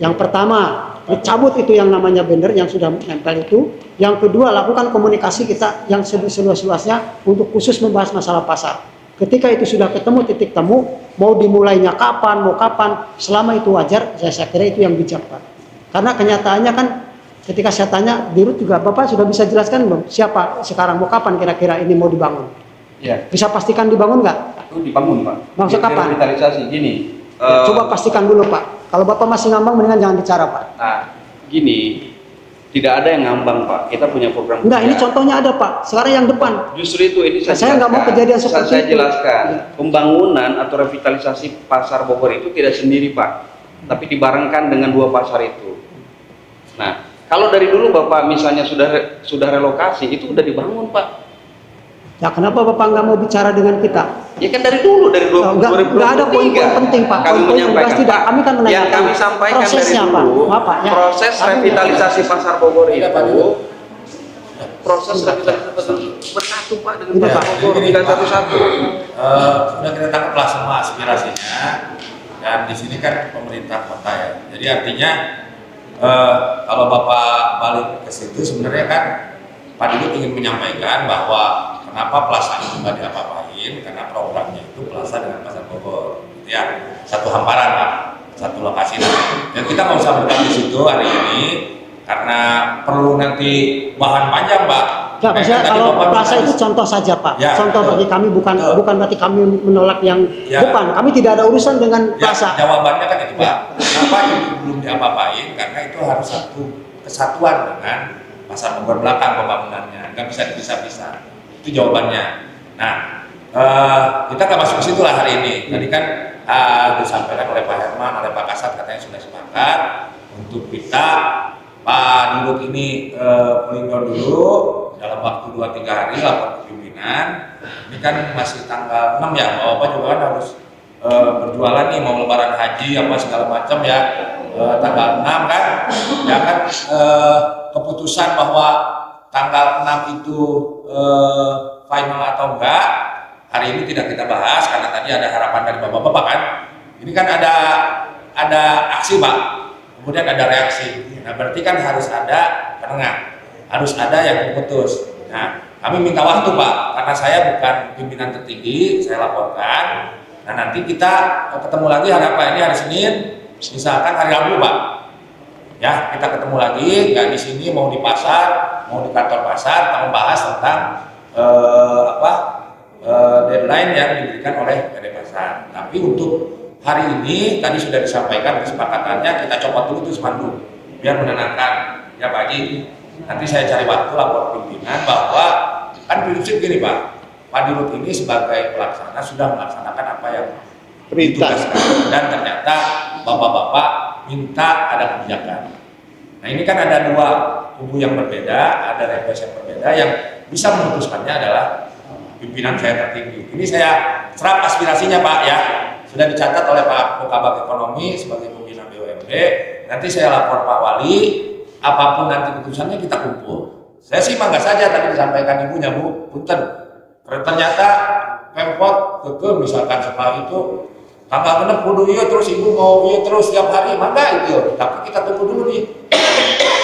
Speaker 3: Yang pertama, dicabut itu yang namanya banner yang sudah nempel itu. Yang kedua, lakukan komunikasi kita yang seluas-luasnya untuk khusus membahas masalah pasar. Ketika itu sudah ketemu titik temu, mau dimulainya kapan, mau kapan, selama itu wajar, saya kira itu yang bijak Pak. Karena kenyataannya kan ketika saya tanya, Dirut juga Bapak sudah bisa jelaskan belum siapa sekarang mau kapan kira-kira ini mau dibangun?
Speaker 6: Ya.
Speaker 3: Bisa pastikan dibangun nggak?
Speaker 6: Itu dibangun Pak.
Speaker 3: Maksud kapan?
Speaker 6: Revitalisasi gini.
Speaker 3: Coba pastikan dulu Pak. Kalau Bapak masih ngambang mendingan jangan bicara Pak.
Speaker 6: Nah, gini, tidak ada yang ngambang Pak. Kita punya program.
Speaker 3: Enggak, ini contohnya ada Pak. Sekarang yang depan.
Speaker 6: Justru itu ini
Speaker 3: Saya nggak mau kejadian seperti
Speaker 6: saya
Speaker 3: itu.
Speaker 6: jelaskan.
Speaker 3: Ya.
Speaker 6: Pembangunan atau revitalisasi pasar Bogor itu tidak sendiri Pak, tapi dibarengkan dengan dua pasar itu. Nah, kalau dari dulu Bapak misalnya sudah relokasi itu udah dibangun Pak.
Speaker 3: Ya kenapa Bapak nggak mau bicara dengan kita?
Speaker 6: Ya kan dari dulu dari 2023
Speaker 3: nggak ada poin-poin penting Pak.
Speaker 6: kami
Speaker 3: Poin-poin
Speaker 6: menyampaikan
Speaker 3: jelas tidak. Kami kan
Speaker 6: yang
Speaker 3: menanyakan
Speaker 6: kami sampaikan dari
Speaker 3: prosesnya, Pak.
Speaker 6: dulu
Speaker 3: Maaf, Pak, ya.
Speaker 6: proses
Speaker 3: Kami
Speaker 6: revitalisasi pasar Bogor
Speaker 1: Iya, Pak.
Speaker 6: itu proses revitalisasi bersatu Pak dengan
Speaker 3: Iya,
Speaker 6: pasar
Speaker 3: Pak.
Speaker 6: Bogor tidak satu-satu.
Speaker 1: Sudah kita tangkaplah semua aspirasinya dan di sini kan pemerintah kota ya. Jadi artinya kalau Bapak balik ke situ sebenarnya kan Pak Dirut ingin menyampaikan bahwa kenapa plaza itu nggak diapa-apain karena programnya itu plaza dengan pasar Bogor ya satu hamparan Pak, satu lokasi dan kita nggak usah berdebat di situ hari ini karena perlu nanti bahan panjang Pak.
Speaker 3: Enggak, maksudnya
Speaker 1: Tadi
Speaker 3: kalau
Speaker 1: Bapak
Speaker 3: plaza
Speaker 1: bilang-
Speaker 3: itu contoh saja Pak.
Speaker 1: Ya,
Speaker 3: Contoh
Speaker 1: betul.
Speaker 3: bagi kami bukan
Speaker 1: Betul.
Speaker 3: bukan berarti kami menolak yang
Speaker 1: Ya.
Speaker 3: bukan. Kami tidak ada urusan dengan
Speaker 1: Ya,
Speaker 3: plaza.
Speaker 1: jawabannya kan itu
Speaker 3: Ya.
Speaker 1: Pak. Kenapa ini belum diapa-apain? Karena itu harus satu kesatuan dengan pasar Bogor belakang pembangunannya. Nggak bisa dipisah-pisah. Itu jawabannya. Nah, kita nggak masuk ke situ lah hari ini. Tadi kan disampaikan oleh Pak Herman, oleh Pak Kasat katanya sudah sepakat untuk kita Pak Dirut ini meninjau dulu dalam waktu 2-3 hari lapor ke pimpinan. Ini kan masih tanggal 6 ya, Bapak juga kan harus berjualan nih, mau lebaran haji apa segala macam ya, tanggal 6 kan ya kan, keputusan bahwa tanggal 6 itu final atau enggak hari ini tidak kita bahas karena tadi ada harapan dari bapak-bapak kan. Ini kan ada aksi Pak, kemudian ada reaksi. Nah berarti kan harus ada penengah, harus ada yang memutus. Nah kami minta waktu Pak, karena saya bukan pimpinan tertinggi, saya laporkan. Nah nanti kita ketemu lagi hari apa? Ini hari Senin, misalkan hari Rabu Pak. Ya kita ketemu lagi, nggak di sini, mau di pasar, mau di kantor pasar, kita membahas tentang deadline yang diberikan oleh PD Pasar. Tapi untuk hari ini tadi sudah disampaikan kesepakatannya, kita copot dulu itu spanduk biar menenangkan ya Pak Haji. Nanti saya cari waktu lapor pimpinan bahwa kan prinsip gini Pak Dirut ini sebagai pelaksana sudah melaksanakan apa yang ditugaskan dan ternyata bapak-bapak minta ada kebijakan. Nah ini kan ada dua kubu yang berbeda, ada request yang berbeda, yang bisa memutuskannya adalah pimpinan saya tertinggi. Ini saya serap aspirasinya Pak ya, sudah dicatat oleh Pak Kabag Ekonomi sebagai pimpinan BUMD. Nanti saya lapor Pak Wali, apapun nanti keputusannya kita kumpul. Saya sih mangga saja tadi disampaikan ibunya Bu, punten. Ternyata Pemkot misalkan setelah itu tanggal genep kudu iya terus ibu mau iya terus tiap hari, mangga itu. Tapi kita tunggu dulu nih.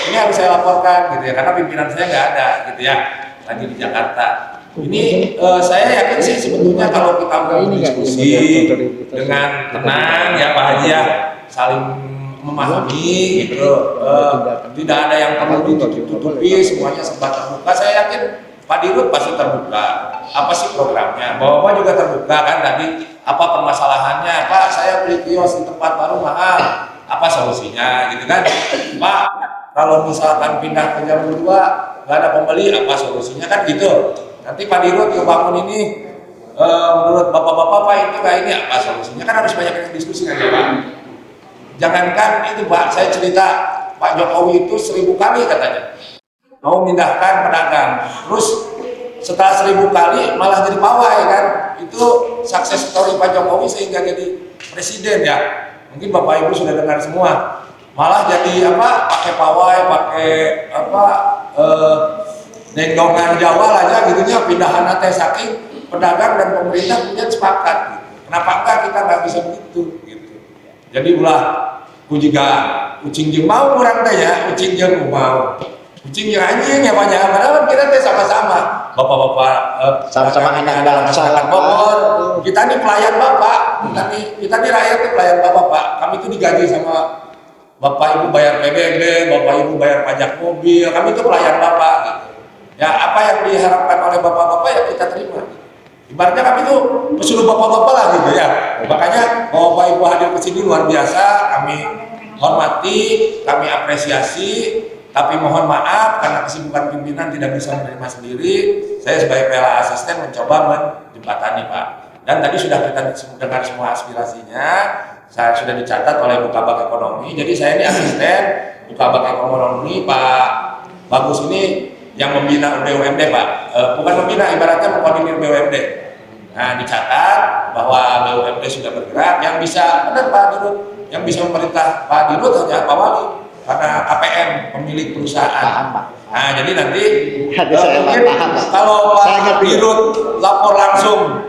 Speaker 1: Ini harus saya laporkan gitu ya, karena pimpinan saya nggak ada gitu ya, lagi di Jakarta. Ini saya yakin sih sebetulnya kalau kita mau diskusi dengan tenang ya Pak Haji ya, saling memahami gitu, tidak ada yang perlu ditutupi, semuanya serba terbuka. Saya yakin Pak Dirut pasti terbuka. Apa sih programnya? Bapak juga terbuka kan tadi. Apa permasalahannya? Pak, saya beli kios di tempat baru mahal. Apa solusinya? Gitu kan? Pak, kalau misalkan pindah ke Jalan 2 nggak ada pembeli, apa solusinya kan gitu? Nanti Pak Dirut yang bangun ini, menurut bapak-bapak Pak itu kayak ini apa solusinya? Kan harus banyak yang diskusi kan ya Pak. Jangankan itu Pak, saya cerita Pak Jokowi itu 1000 kali katanya mau mindahkan pedagang, terus setelah 1000 kali malah jadi pawai kan. Itu sukses story Pak Jokowi sehingga jadi presiden ya. Mungkin Bapak Ibu sudah dengar semua. Malah jadi apa, pakai pawai, pakai apa, dengdongan Jawa aja gitunya, pindahan teh saking pedagang dan pemerintah punya sepakat gitu. Kenapa enggak kita nggak bisa begitu gitu. Jadi ulah kujiga kucing jeung mau kurang teh ya, kucing jeung mau. Kucing yang anjing ya banyak, padahal kita teh sama-sama bapak-bapak
Speaker 4: Sama-sama anak dalam
Speaker 1: masyarakat Bogor. Kita nih pelayan bapak, kita nih rakyat nih pelayan bapak Pak. Kami itu digaji sama bapak ibu bayar PBB, bapak ibu bayar pajak mobil, kami itu pelayan bapak gitu. Ya apa yang diharapkan oleh bapak-bapak ya kita terima. Ibaratnya kami itu pesuruh bapak-bapak lah gitu ya. Makanya bapak ibu hadir ke sini luar biasa, kami hormati, kami apresiasi. Tapi mohon maaf karena kesibukan pimpinan tidak bisa menerima sendiri. Saya sebagai PLA asisten mencoba menjembatani Pak. Dan tadi sudah kita dengar semua aspirasinya. Saya sudah dicatat oleh Kabag Ekonomi. Jadi saya ini asisten Kabag Ekonomi Pak Bagus ini yang membina BUMD Pak. Bukan membina, ibaratnya mengkoordinir BUMD. Nah dicatat bahwa BUMD sudah bergerak. Yang bisa benar Pak Dirut, yang bisa memerintah Pak Dirut hanya Pak Wali. Karena KPM pemilik perusahaan. Nah jadi nanti mungkin kalau Pak Dirut lapor langsung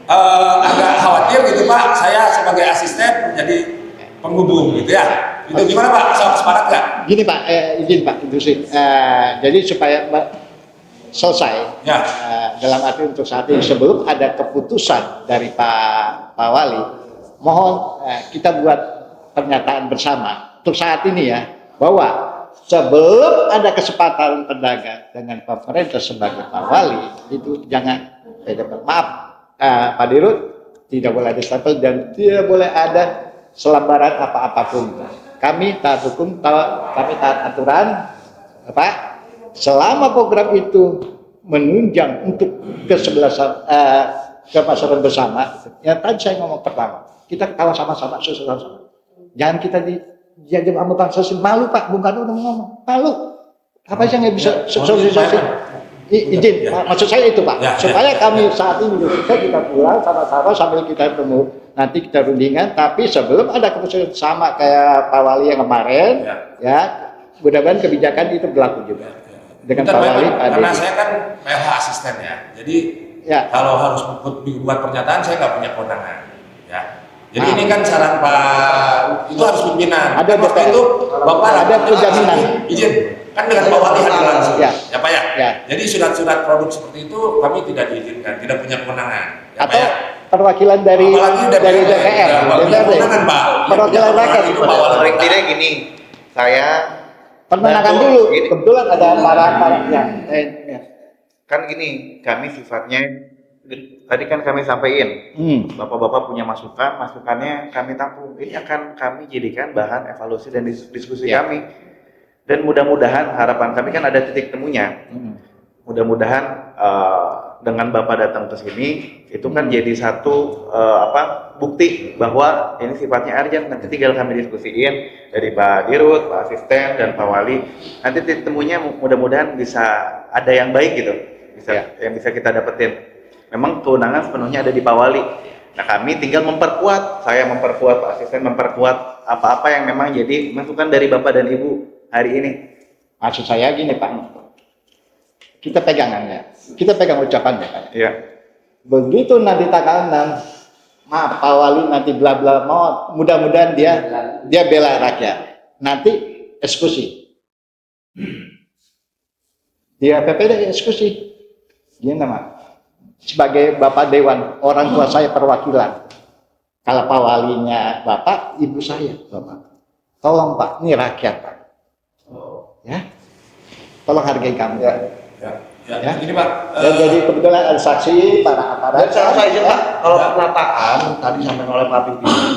Speaker 1: agak khawatir gitu Pak, saya sebagai asisten menjadi penghubung gitu ya. Itu gimana Pak? Sepakat nggak?
Speaker 4: Gini Pak, izin Pak Industri. Jadi supaya selesai
Speaker 1: Ya.
Speaker 4: dalam arti untuk saat ini sebelum ada keputusan dari Pak Wali, mohon kita buat pernyataan bersama untuk saat ini ya, bahwa sebelum ada kesepakatan pedagang dengan pemerintah sebagai Pak Wali, itu jangan maaf Pak Dirut, tidak boleh ada stempel dan tidak boleh ada selembaran apa-apapun. Kami taat hukum, kami taat aturan, Pak. Selama program itu menunjang untuk kemaslahatan bersama, ya tadi saya ngomong pertama, kita ketawa sama-sama, sama-sama. Jangan kita jadi sama bangsa malu Pak, Bung Karno udah ngomong, malu. Apa sih yang nggak bisa solusi? Izin, maksud saya itu Pak, supaya kami saat ini kita pulang sama-sama sambil kita temu, nanti kita rundingan, tapi sebelum ada keputusan sama kayak Pak Wali yang kemarin, ya mudah-mudahan kebijakan itu berlaku juga dengan Pak Wali.
Speaker 1: Karena saya kan PH asisten ya, jadi kalau harus dibuat pernyataan saya nggak punya kewenangan, ya. Jadi ini kan saran Pak, itu harus pimpinan.
Speaker 4: Ada
Speaker 1: waktu itu Bapak
Speaker 4: ada penjaminan.
Speaker 1: Izin. Kan dengan Pak Wali hadir langsung,
Speaker 4: ya
Speaker 1: Pak ya. Jadi surat-surat produk seperti itu kami tidak diizinkan, tidak punya kewenangan. Ya,
Speaker 4: atau
Speaker 1: Pak, ya?
Speaker 4: perwakilan dari DPR,
Speaker 1: kewenangan Pak.
Speaker 4: Perwakilan rakyat.
Speaker 6: Paling tidak gini, saya
Speaker 4: permenangan dulu. Kebetulan ada para-paranya.
Speaker 5: Kan gini, kami sifatnya tadi kan kami sampaikan, bapak-bapak punya masukannya kami tampung. Ini akan kami jadikan bahan evaluasi dan diskusi kami. Dan mudah-mudahan harapan kami kan ada titik temunya. Mudah-mudahan dengan bapak datang ke sini itu kan jadi satu bukti bahwa ini sifatnya urgent. Nanti tinggal kami diskusiin dari Pak Dirut, Pak Asisten dan Pak Wali. Nanti titik temunya mudah-mudahan bisa ada yang baik gitu, yang bisa kita dapetin. Memang kewenangan sepenuhnya ada di Pak Wali. Nah kami tinggal memperkuat, saya memperkuat, Pak Asisten memperkuat apa-apa yang memang jadi masukan dari bapak dan ibu hari ini.
Speaker 4: Maksud saya gini Pak, kita pegangannya, kita pegang ucapannya Pak.
Speaker 5: Iya.
Speaker 4: Begitu nanti tanggal 6, maaf Pak Wali nanti bla bla mau, mudah-mudahan dia bela rakyat. Nanti eksekusi. Dia PPD eksekusi. Dia nama sebagai Bapak Dewan, orang tua saya perwakilan. Kalau Pak Walinya Bapak, ibu saya Bapak. Tolong Pak, ini rakyat Pak. Ya, tolong hargai kami.
Speaker 1: Ya. Ini Pak.
Speaker 4: Jadi kebetulan ada saksi para aparat.
Speaker 2: Dan saya izin Pak, kalau penataan tadi disampaikan oleh Pak Pimpinan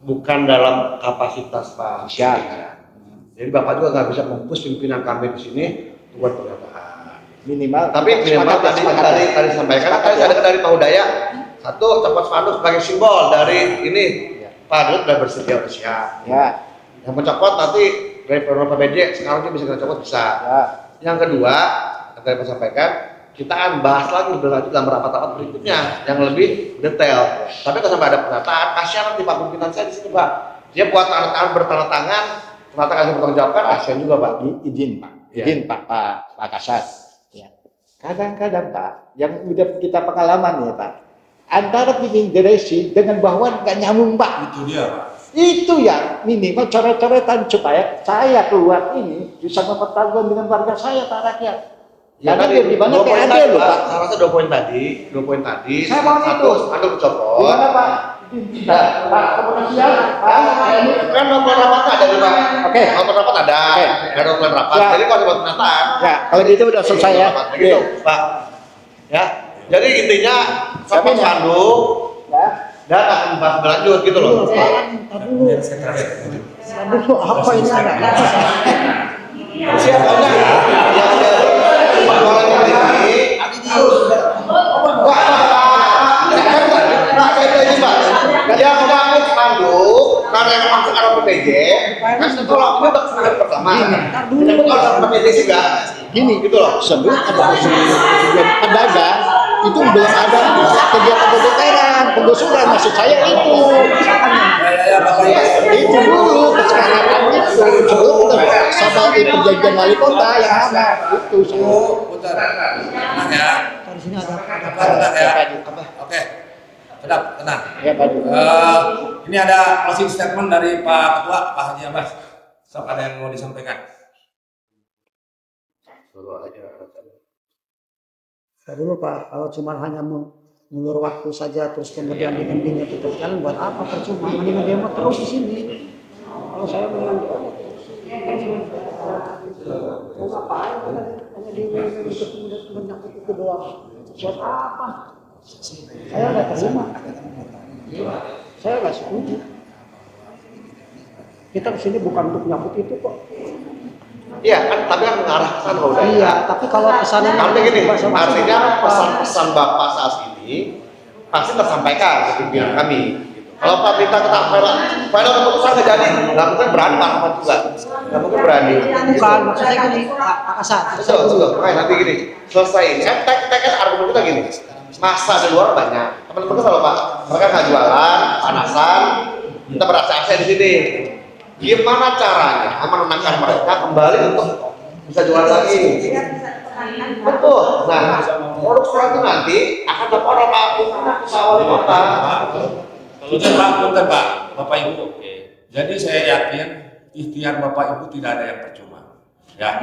Speaker 2: bukan dalam kapasitas Pak.
Speaker 4: Siap.
Speaker 2: Jadi Bapak juga nggak bisa mempush pimpinan kami di sini buat pernyataan.
Speaker 4: Minimal.
Speaker 2: Tapi minimal tadi disampaikan, tadi ada dari Pak Udaya satu tempat spanduk sebagai simbol dari ini Pak Dirut sudah bersedia siap.
Speaker 4: Ya.
Speaker 2: Yang mencopot nanti dari beberapa BJ sekarang ini bisa kita copot bisa.
Speaker 4: Ya.
Speaker 2: Yang kedua, yang tadi saya sampaikan, kita akan bahas lagi berlanjut dalam rapat-rapat berikutnya yang lebih detail. Tapi kalau sampai ada pernyataan, kasihan nanti Pak pimpinan saya di sini Pak. Dia buat tangan bertanda tangan, ternyata kasih bertanggung jawabkan, kasihan juga Pak.
Speaker 4: Izin Pak, izin Pak Kasat. Ya. Kadang-kadang Pak, yang udah kita pengalaman ya Pak, antara pimpinan direksi dengan bawahan nggak nyambung Pak.
Speaker 1: Itu dia Pak.
Speaker 4: Itu yang minimal coret-coretan supaya saya keluar ini bisa mempertaruhkan dengan warga saya Pak rakyat.
Speaker 2: Ya,
Speaker 4: karena di mana kayak ada loh Pak.
Speaker 2: Saya rasa 2 poin tadi.
Speaker 4: Saya mau itu.
Speaker 2: Anda dicopot.
Speaker 4: Di mana Pak? Pak, kemudian Pak, ini
Speaker 2: Kan nomor rapat ada nih Pak.
Speaker 4: Oke.
Speaker 2: Nomor rapat ada.
Speaker 4: Oke.
Speaker 2: Ada nomor rapat.
Speaker 4: Ya.
Speaker 2: Jadi kalau dibuat pernyataan.
Speaker 4: ya kalau gitu udah selesai ya.
Speaker 2: Begitu Pak. Ya. Jadi intinya copot spanduk
Speaker 4: Ya.
Speaker 2: dan akan bahas berlanjut gitu loh.
Speaker 3: Aduh, apa ini anak?
Speaker 2: Siapa yang dari persoalan ini? Dia mengambil spanduk karena yang masuk arah PPJ. Kan setelah itu udah pertama. Tapi kalau sama PPJ juga
Speaker 4: Gini,
Speaker 2: gitu loh.
Speaker 4: sebelum ada persetujuan pedagang itu belum ada kegiatan pembongkaran, penggusuran. Maksud saya itu. Itu dulu kesepakatan itu sebelum kita sama perjanjian wali kota yang ada itu semua.
Speaker 1: Putar. Tenang ya.
Speaker 3: Di sini ada
Speaker 1: Tenang ya. Oke. Tenang.
Speaker 4: Ya Pak.
Speaker 1: Ini ada closing statement dari Pak Ketua, Pak Haji Abbas. Sok ada yang mau disampaikan?
Speaker 3: Saya dulu Pak, kalau cuma hanya mengulur waktu saja terus kemudian dihentinya tetap jalan buat apa percuma? Mendingan demo terus di sini. Kalau saya memang menyangkut itu doang. Buat apa? Saya nggak terima. Saya nggak setuju. Kita kesini bukan untuk nyambut itu kok.
Speaker 9: Iya kan, tapi kan mengarah ke sana udah.
Speaker 3: Iya, tapi kalau pesannya
Speaker 9: Nanti gini,
Speaker 3: masing-masing
Speaker 9: artinya
Speaker 3: apa?
Speaker 9: pesan-pesan Bapak saat ini pasti tersampaikan ke pimpinan kami. Kalau Pak minta kita final keputusan nggak jadi, nggak mungkin berani Pak Ahmad juga, nggak mungkin berani.
Speaker 3: Bukan, maksud saya gini, Pak Kasat.
Speaker 9: Betul. Makanya nanti gini, selesai ini, kan argumen kita gini, masa di luar banyak. Teman-teman kalau Pak, mereka nggak jualan, panasan, kita beraksi-aksi di sini. Gimana caranya menenangkan mereka kembali untuk bisa jualan lagi? Betul. Nah, produk surat itu nanti akan dapat Pak Wali Kota.
Speaker 1: Punten Pak, Bapak Ibu. Jadi saya yakin ikhtiar Bapak Ibu tidak ada yang percuma. Ya,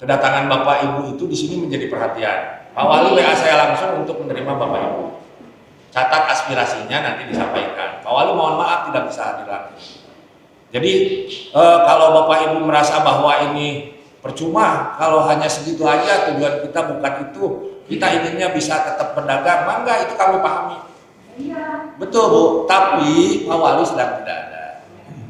Speaker 1: kedatangan Bapak Ibu itu di sini menjadi perhatian. Pak Wali WA saya langsung untuk menerima Bapak Ibu. Catat aspirasinya nanti disampaikan. Pak Wali mohon maaf tidak bisa hadir lagi. Jadi kalau Bapak Ibu merasa bahwa ini percuma, kalau hanya segitu aja tujuan kita bukan itu, kita inginnya bisa tetap berdagang, mangga itu kami pahami. Betul Bu, tapi Pak Wali sedang tidak ada.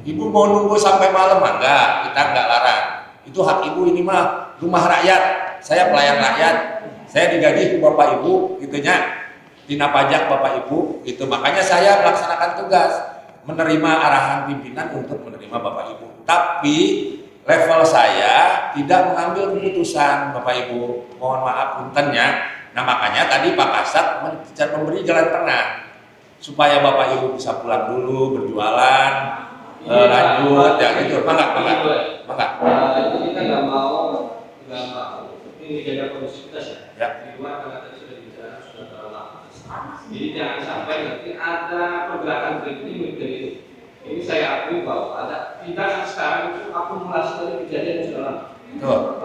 Speaker 1: Ibu mau nunggu sampai malam, mangga, kita nggak larang. Itu hak Ibu, ini mah rumah rakyat, saya pelayan rakyat, saya digaji ke Bapak Ibu, gitunya, dina pajak Bapak Ibu, gitu. Makanya saya melaksanakan tugas, menerima arahan pimpinan untuk menerima Bapak Ibu. Tapi level saya tidak mengambil keputusan Bapak Ibu. Mohon maaf puntennya. Nah makanya tadi Pak Kasat memberi jalan tengah supaya Bapak Ibu bisa pulang dulu berjualan, lanjut ya gitu. Mangga.
Speaker 10: Jadi kita nggak mau ini jaga kondusivitas ya. Di luar karena tadi sudah bicara sudah terlalu lama. Jadi jangan sampai nanti ada pergerakan berikutnya dari ini saya akui bahwa ada tindakan sekarang itu akumulasi dari kejadian yang sudah lama.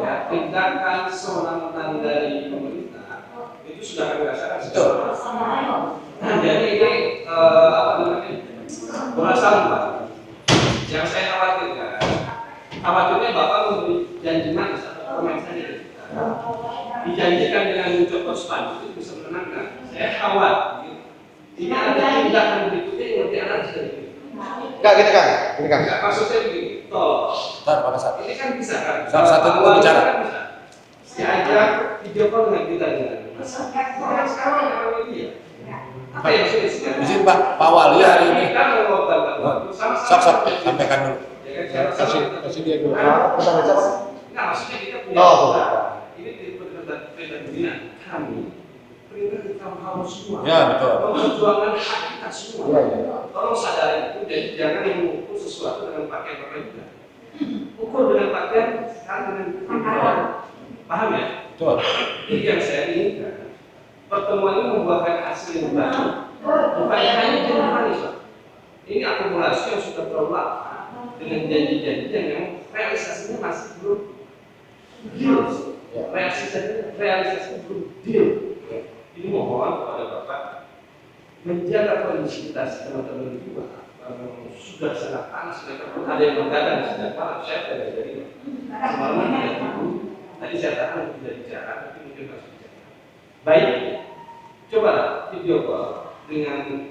Speaker 10: Ya, tindakan sewenang-wenang dari pemerintah itu sudah kami rasakan. Nah, jadi ini apa namanya berasal Pak. Yang saya khawatirnya Bapak memberi janji manis atau komen saja. Dijanjikan dengan mencoba spanduk itu bisa menenangkan. Saya khawatir ini ada tindakan berikutnya yang lebih aneh dari
Speaker 9: Enggak gini kan?
Speaker 10: maksud saya begini, tolong.
Speaker 1: Pak Kasat.
Speaker 10: Ini kan bisa kan?
Speaker 1: Satu dulu bicara.
Speaker 10: Kan bisa. Diajak video call dengan kita dengan orang sekarang dengan media. Apa yang sudah disediakan?
Speaker 1: Izin Pak Wali hari ini.
Speaker 10: Kita mau waktu
Speaker 1: Sok sampaikan dulu.
Speaker 4: Kasih dia dulu.
Speaker 10: Nah, maksudnya kita punya ini di perintah pimpinan kami perintah kaum haus semua.
Speaker 1: Ya betul.
Speaker 10: Perjuangan hak kita semua. Tolong sadari itu dan jangan mengukur sesuatu dengan pakaian juga. Ukur dengan pakaian sekarang dengan pimpinan. Paham ya?
Speaker 1: Betul.
Speaker 10: Jadi yang saya inginkan pertemuan ini membuahkan hasil yang baik. Bukan hanya jadi manis, Pak. Ini akumulasi yang sudah terlalu lama dengan janji-janji yang memang realisasinya masih belum deal. Realisasinya belum deal. Ini mohon kepada Bapak menjaga kondisivitas teman-teman juga. Sudah sangat panas, mereka pun ada yang menggadang sejak malam. Saya tidak jadi semalam tidak tidur. Tadi saya tahu tidak bicara, tapi mungkin harus bicara. Baik, cobalah video call dengan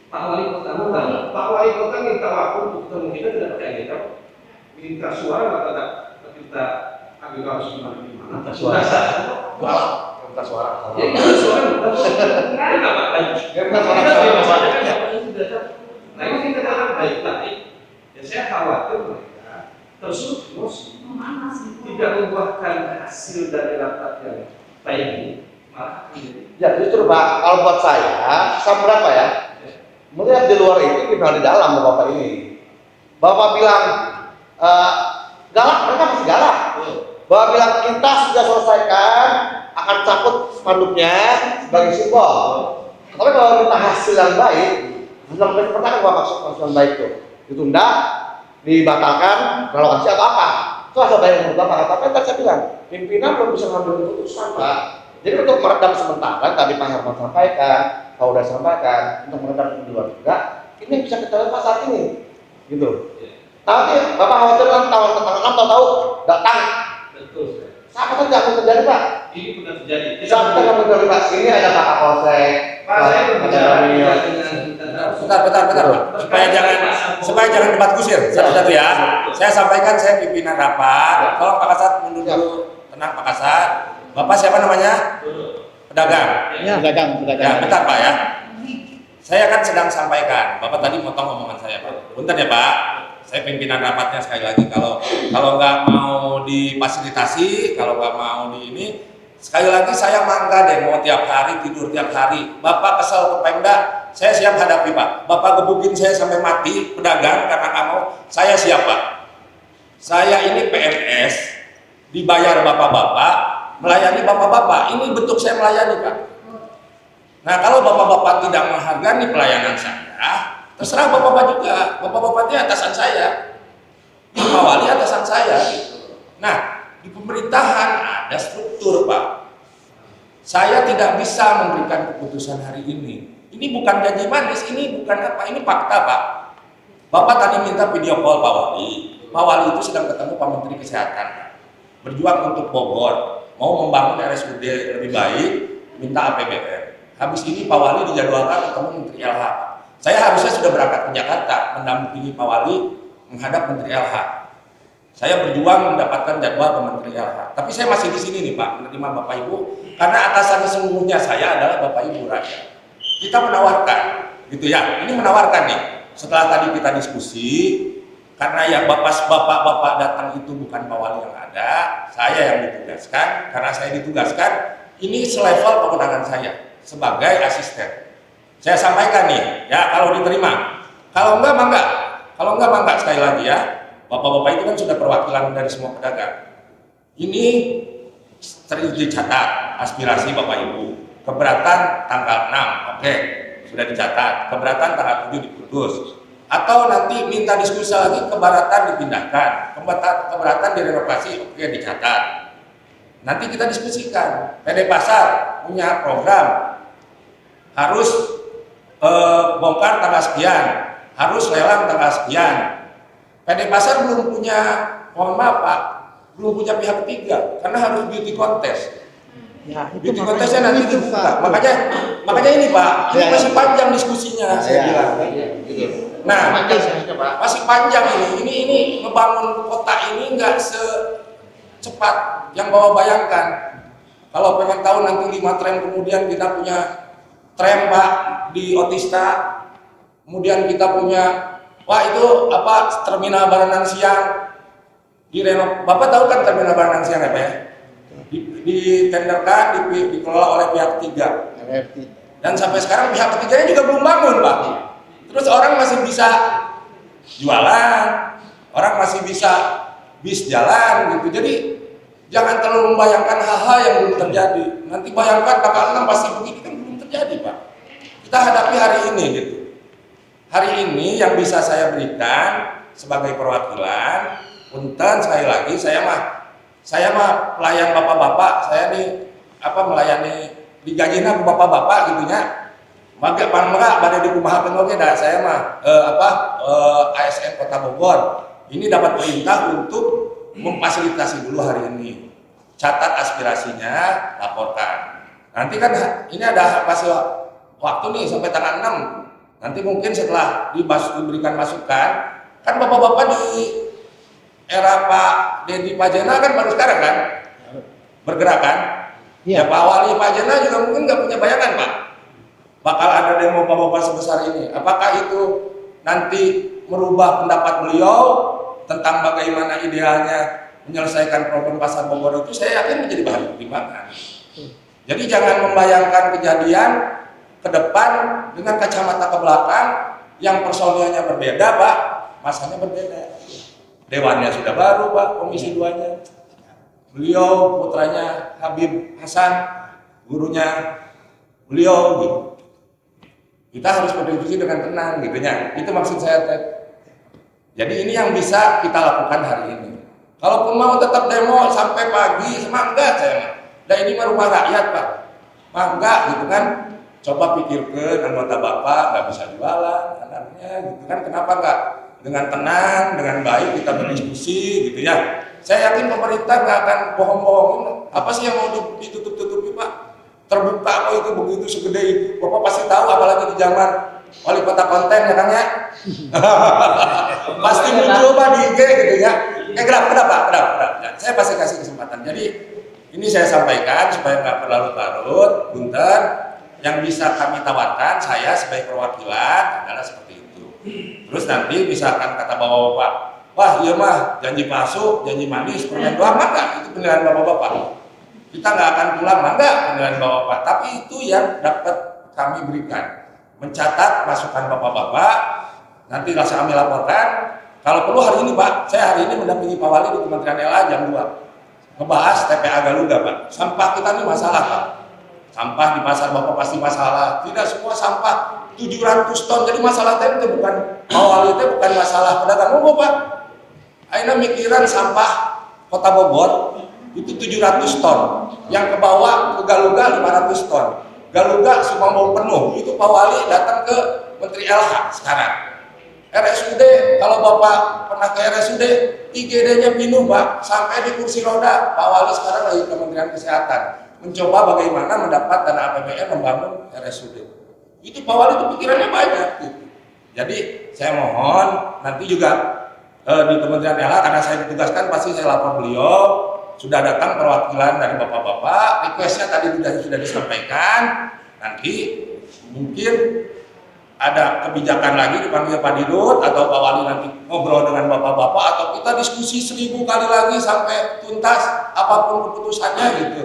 Speaker 10: Pak Wali Kota Munggal. Pak Wali Kota minta waktu untuk ketemu kita tidak pakai agenda. Minta suara maka kita agak harus gimana? Minta suara.
Speaker 9: Minta suara.
Speaker 10: Ya minta suara. Kenapa? Nah ini kita dalam baik-baik. Ya saya khawatir mereka tersulut emosi, tidak membuahkan hasil dari rapat yang baik ini. Malah
Speaker 9: Ya justru Pak, kalau buat saya berapa ya? Melihat di luar itu kita di dalam Bapak ini. Bapak bilang galak, mereka masih galak. Bapak bilang kita sudah selesaikan, akan cabut spanduknya sebagai simbol. Tapi kalau minta hasil yang baik, hasil yang baik seperti apa maksud hasil yang baik itu? Ditunda, dibatalkan, relokasi atau apa? Itu hasil baik menurut Bapak. Tapi tadi saya bilang, pimpinan belum bisa mengambil keputusan Pak. Jadi untuk meredam sementara, tadi Pak Herman sampaikan, Pak Uda sampaikan, untuk meredam di luar juga, ini yang bisa kita lihat saat ini, gitu. Tapi Bapak khawatir kan tahun 6 tahu datang.
Speaker 10: betul.
Speaker 9: Apa saja akan terjadi Pak?
Speaker 10: ini pernah terjadi.
Speaker 9: Saat kita ngobrol Pak, ini ada Pak Kapolsek,
Speaker 10: Pak, saya berbicara
Speaker 9: ada
Speaker 10: dengan
Speaker 1: Bentar. Supaya jangan debat kusir satu-satu ya. Saya sampaikan saya pimpinan rapat. Tolong Pak Kasat mundur dulu. Tenang Pak Kasat. Bapak siapa namanya? Pedagang.
Speaker 3: Ya.
Speaker 4: Pedagang.
Speaker 1: Ya, bentar Pak ya. Saya kan sedang sampaikan. Bapak tadi motong omongan saya Pak. Bentar ya Pak. Saya pimpinan rapatnya sekali lagi. Kalau nggak mau difasilitasi, kalau nggak mau di ini, sekali lagi saya mangga deh mau tiap hari tidur tiap hari. Bapak kesel ke Pemda, saya siap hadapi Pak. Bapak gebukin saya sampai mati pedagang karena kamu, saya siap Pak. Saya ini PNS, dibayar bapak-bapak, melayani bapak-bapak. Ini bentuk saya melayani Pak. Nah kalau bapak-bapak tidak menghargai pelayanan saya, terserah bapak-bapak juga. Bapak-bapak ini atasan saya, Pak Wali atasan saya. Nah di pemerintahan ada struktur Pak. Saya tidak bisa memberikan keputusan hari ini. Ini bukan janji manis, ini bukan apa, ini fakta Pak. Bapak tadi minta video call Pak Wali. Pak Wali itu sedang ketemu Pak Menteri Kesehatan, berjuang untuk Bogor, mau membangun RSUD lebih baik, minta APBN. Habis ini Pak Wali dijadwalkan ketemu Menteri LH. Saya harusnya sudah berangkat ke Jakarta mendampingi Pak Wali menghadap Menteri LH. Saya berjuang mendapatkan jadwal ke Menteri LH. Tapi saya masih di sini nih Pak, menerima Bapak Ibu, karena atasan sesungguhnya saya adalah Bapak Ibu rakyat. Kita menawarkan, gitu ya. Ini menawarkan nih. Setelah tadi kita diskusi, karena yang bapak-bapak datang itu bukan Pak Wali yang ada, saya yang ditugaskan. Karena saya ditugaskan, ini selevel kewenangan saya sebagai asisten. Saya sampaikan nih, ya kalau diterima. Kalau enggak, mangga. Kalau enggak, mangga. Sekali lagi ya, bapak-bapak itu kan sudah perwakilan dari semua pedagang. Ini dicatat aspirasi Bapak Ibu. Keberatan tanggal 6, oke, sudah dicatat. Keberatan tanggal 7 diputus. Atau nanti minta diskusi lagi, keberatan dipindahkan. Keberatan direnovasi, oke, dicatat. Nanti kita diskusikan. PD Pasar punya program, harus bongkar tanggal sekian, harus lelang tanggal sekian. PD Pasar belum punya, mohon maaf Pak, belum punya pihak ketiga, karena harus beauty contest.
Speaker 3: Ya, itu
Speaker 1: Beauty contestnya nanti dibuka. Makanya ini Pak, ini masih panjang diskusinya, saya bilang. Nah, masih panjang ini. Ini ngebangun kota ini nggak secepat yang Bapak bayangkan. Kalau pengen tahu nanti 5 tram kemudian kita punya tram Pak di Otista, kemudian kita punya, wah itu apa, terminal Baranang Siang di renov. Bapak tahu kan terminal Baranang Siang apa ya? Ditenderkan, dikelola oleh pihak ketiga. Dan sampai sekarang pihak ketiganya juga belum bangun Pak. Terus orang masih bisa jualan, orang masih bisa bis jalan gitu. Jadi jangan terlalu membayangkan hal-hal yang belum terjadi. Nanti bayangkan tanggal 6 pasti begitu, kan belum terjadi Pak. Kita hadapi hari ini gitu. Hari ini yang bisa saya berikan sebagai perwakilan, punten sekali lagi saya mah pelayan bapak-bapak, saya nih melayani digajina ke bapak-bapak gitunya. Maka pamra pada dikumahakeun oge da saya mah ASN Kota Bogor. Ini dapat perintah untuk memfasilitasi dulu hari ini. Catat aspirasinya, laporkan. Nanti kan ini ada hasil waktu nih sampai tanggal 6. Nanti mungkin setelah diberikan masukan, kan bapak-bapak di era Pak Dedi Pajena kan baru sekarang kan bergerak kan. Ya Pak Wali Pajena juga mungkin nggak punya bayangan Pak, bakal ada demo bapak-bapak sebesar ini. Apakah itu nanti merubah pendapat beliau tentang bagaimana idealnya menyelesaikan problem pasar Bogor itu, saya yakin menjadi bahan pertimbangan. Jadi jangan membayangkan kejadian ke depan dengan kacamata ke belakang yang personilnya berbeda Pak, masanya berbeda. Dewannya sudah baru Pak, komisi 2-nya. Beliau putranya Habib Hasan, gurunya beliau gitu. Kita harus berdiskusi dengan tenang gitu ya. Itu maksud saya. Jadi ini yang bisa kita lakukan hari ini. Kalaupun mau tetap demo sampai pagi, semangat saya. Dan ini mah rumah rakyat Pak. Mangga gitu kan. Coba pikirkan anggota Bapak nggak bisa jualan, anaknya gitu kan. Kenapa nggak dengan tenang, dengan baik kita berdiskusi gitu ya. Saya yakin pemerintah nggak akan bohong-bohongin. Apa sih yang mau ditutup-tutupi Pak? Terbuka kok itu begitu segede itu. Bapak pasti tahu, apalagi di zaman wali kota konten ya Kang ya. Pasti muncul Pak di IG gitu ya. Kenapa? Ya, saya pasti kasih kesempatan. Jadi ini saya sampaikan supaya nggak berlarut-larut, punten. Yang bisa kami tawarkan saya sebagai perwakilan adalah seperti itu. Terus nanti misalkan kata bapak-bapak, wah iya mah janji palsu, janji manis, permen doang, maka itu penilaian bapak-bapak. Kita nggak akan pulang, enggak penilaian bapak-bapak. Tapi itu yang dapat kami berikan. Mencatat masukan bapak-bapak, nanti langsung kami laporkan. Kalau perlu hari ini Pak, saya hari ini mendampingi Pak Wali di Kementerian LA jam 2. Ngebahas TPA Galuga Pak. Sampah kita ini masalah Pak. Sampah di pasar Bapak pasti masalah. Tidak semua sampah 700 ton. Jadi masalah itu bukan Pak Wali, itu bukan masalah pedagang umum Pak. Aina mikiran sampah Kota Bogor itu 700 ton. Yang ke bawah ke Galuga 500 ton. Galuga semua mau penuh. Itu Pak Wali datang ke Menteri LH sekarang. RSUD, kalau Bapak pernah ke RSUD, IGD-nya penuh Pak, sampai di kursi roda. Pak Wali sekarang lagi Kementerian Kesehatan, mencoba bagaimana mendapat dana APBN membangun RSUD. Itu Pak Wali itu pikirannya banyak gitu. Jadi saya mohon nanti juga di Kementerian LH, karena saya ditugaskan pasti saya lapor beliau. Sudah datang perwakilan dari bapak-bapak, requestnya tadi sudah disampaikan. Nanti mungkin ada kebijakan lagi dipanggil Pak Dirut atau Pak Wali nanti ngobrol dengan bapak-bapak, atau kita diskusi 1000 kali lagi sampai tuntas apapun keputusannya gitu.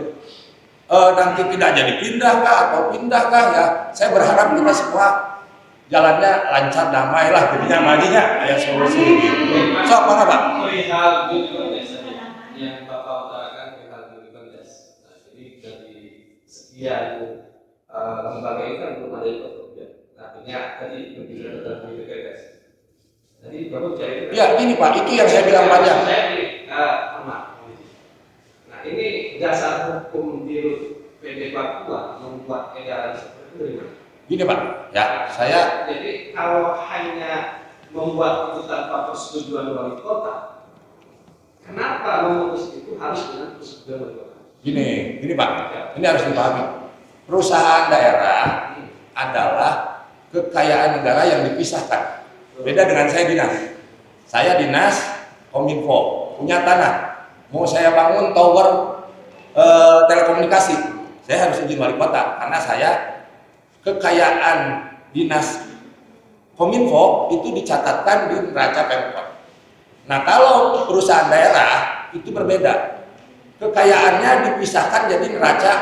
Speaker 1: Nanti tidak jadi pindahkah atau pindahkah ya, saya berharap kita semua jalannya lancar, damai lah, jadinya maginya ada solusi gitu. So, apa Pak?
Speaker 10: Perihal judi kontes yang Bapak utarakan perihal judi kontes. Nah, jadi dari sekian lembaga ini kan belum ada yang artinya tadi berbicara tentang judi kontes. Jadi Bapak bicara itu.
Speaker 1: Ya ini Pak, itu yang saya bilang banyak.
Speaker 10: Nah ini dasar hukum di PD Papua membuat edaran seperti itu dari mana?
Speaker 1: Gini Pak, ya saya.
Speaker 10: Jadi kalau hanya membuat itu tanpa persetujuan wali kota, kenapa memutus itu harus dengan persetujuan wali kota?
Speaker 1: Gini Pak, ini harus dipahami. Perusahaan daerah adalah kekayaan negara yang dipisahkan. Beda dengan saya dinas. Saya dinas Kominfo, punya tanah. Mau saya bangun tower telekomunikasi, saya harus izin wali kota karena saya kekayaan dinas Kominfo itu dicatatkan di neraca Pemkot. Nah kalau perusahaan daerah itu berbeda, kekayaannya dipisahkan jadi neraca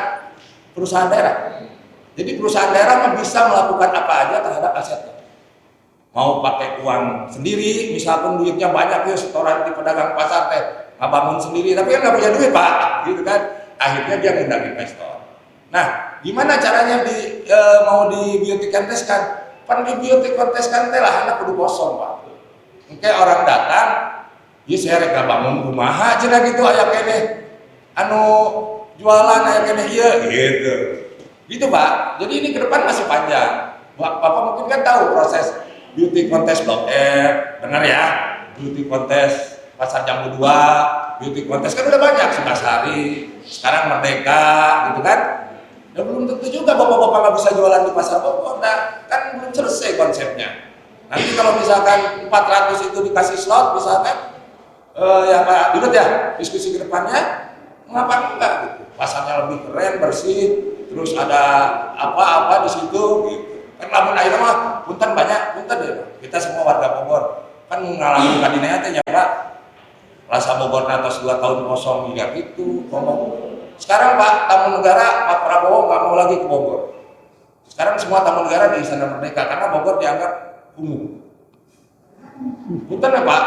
Speaker 1: perusahaan daerah. Jadi perusahaan daerah bisa melakukan apa aja terhadap asetnya. Mau pakai uang sendiri, misalkan duitnya banyak ya setoran di pedagang pasar teh, nggak bangun sendiri, tapi kan nggak punya duit Pak, gitu kan? Akhirnya dia ngundang investor. Nah, gimana caranya mau di beauty contest kan? Pan di beauty contest kan teh lah anak kudu kosong Pak. Kayak orang datang, ya saya reka bangun rumah aja gitu aya kene, anu jualan aya kene iya gitu. Gitu Pak. Jadi ini ke depan masih panjang. Bapak mungkin kan tahu proses beauty contest Blok M, dengar ya, beauty contest Pasar Jambu 2, beauty contest kan udah banyak, Sukasari, sekarang Merdeka, gitu kan? Ya belum tentu juga bapak-bapak nggak bisa jualan di pasar Bogor, nah, kan belum selesai konsepnya. Nanti kalau misalkan 400 itu dikasih slot, misalkan, ya Pak Dirut ya, diskusi ke depannya, mengapa enggak? Gitu. Pasarnya lebih keren, bersih, terus ada apa-apa di situ, gitu. Kan lamun ayeuna mah punten banyak, punten deh. Kita semua warga Bogor kan mengalami kadinea teh nya Pak. Rasa Bogor atas 2 tahun kosong juga gitu ngomong. Sekarang Pak tamu negara Pak Prabowo nggak mau lagi ke Bogor. Sekarang semua tamu negara di Istana Merdeka karena Bogor dianggap kumuh. Punten ya Pak.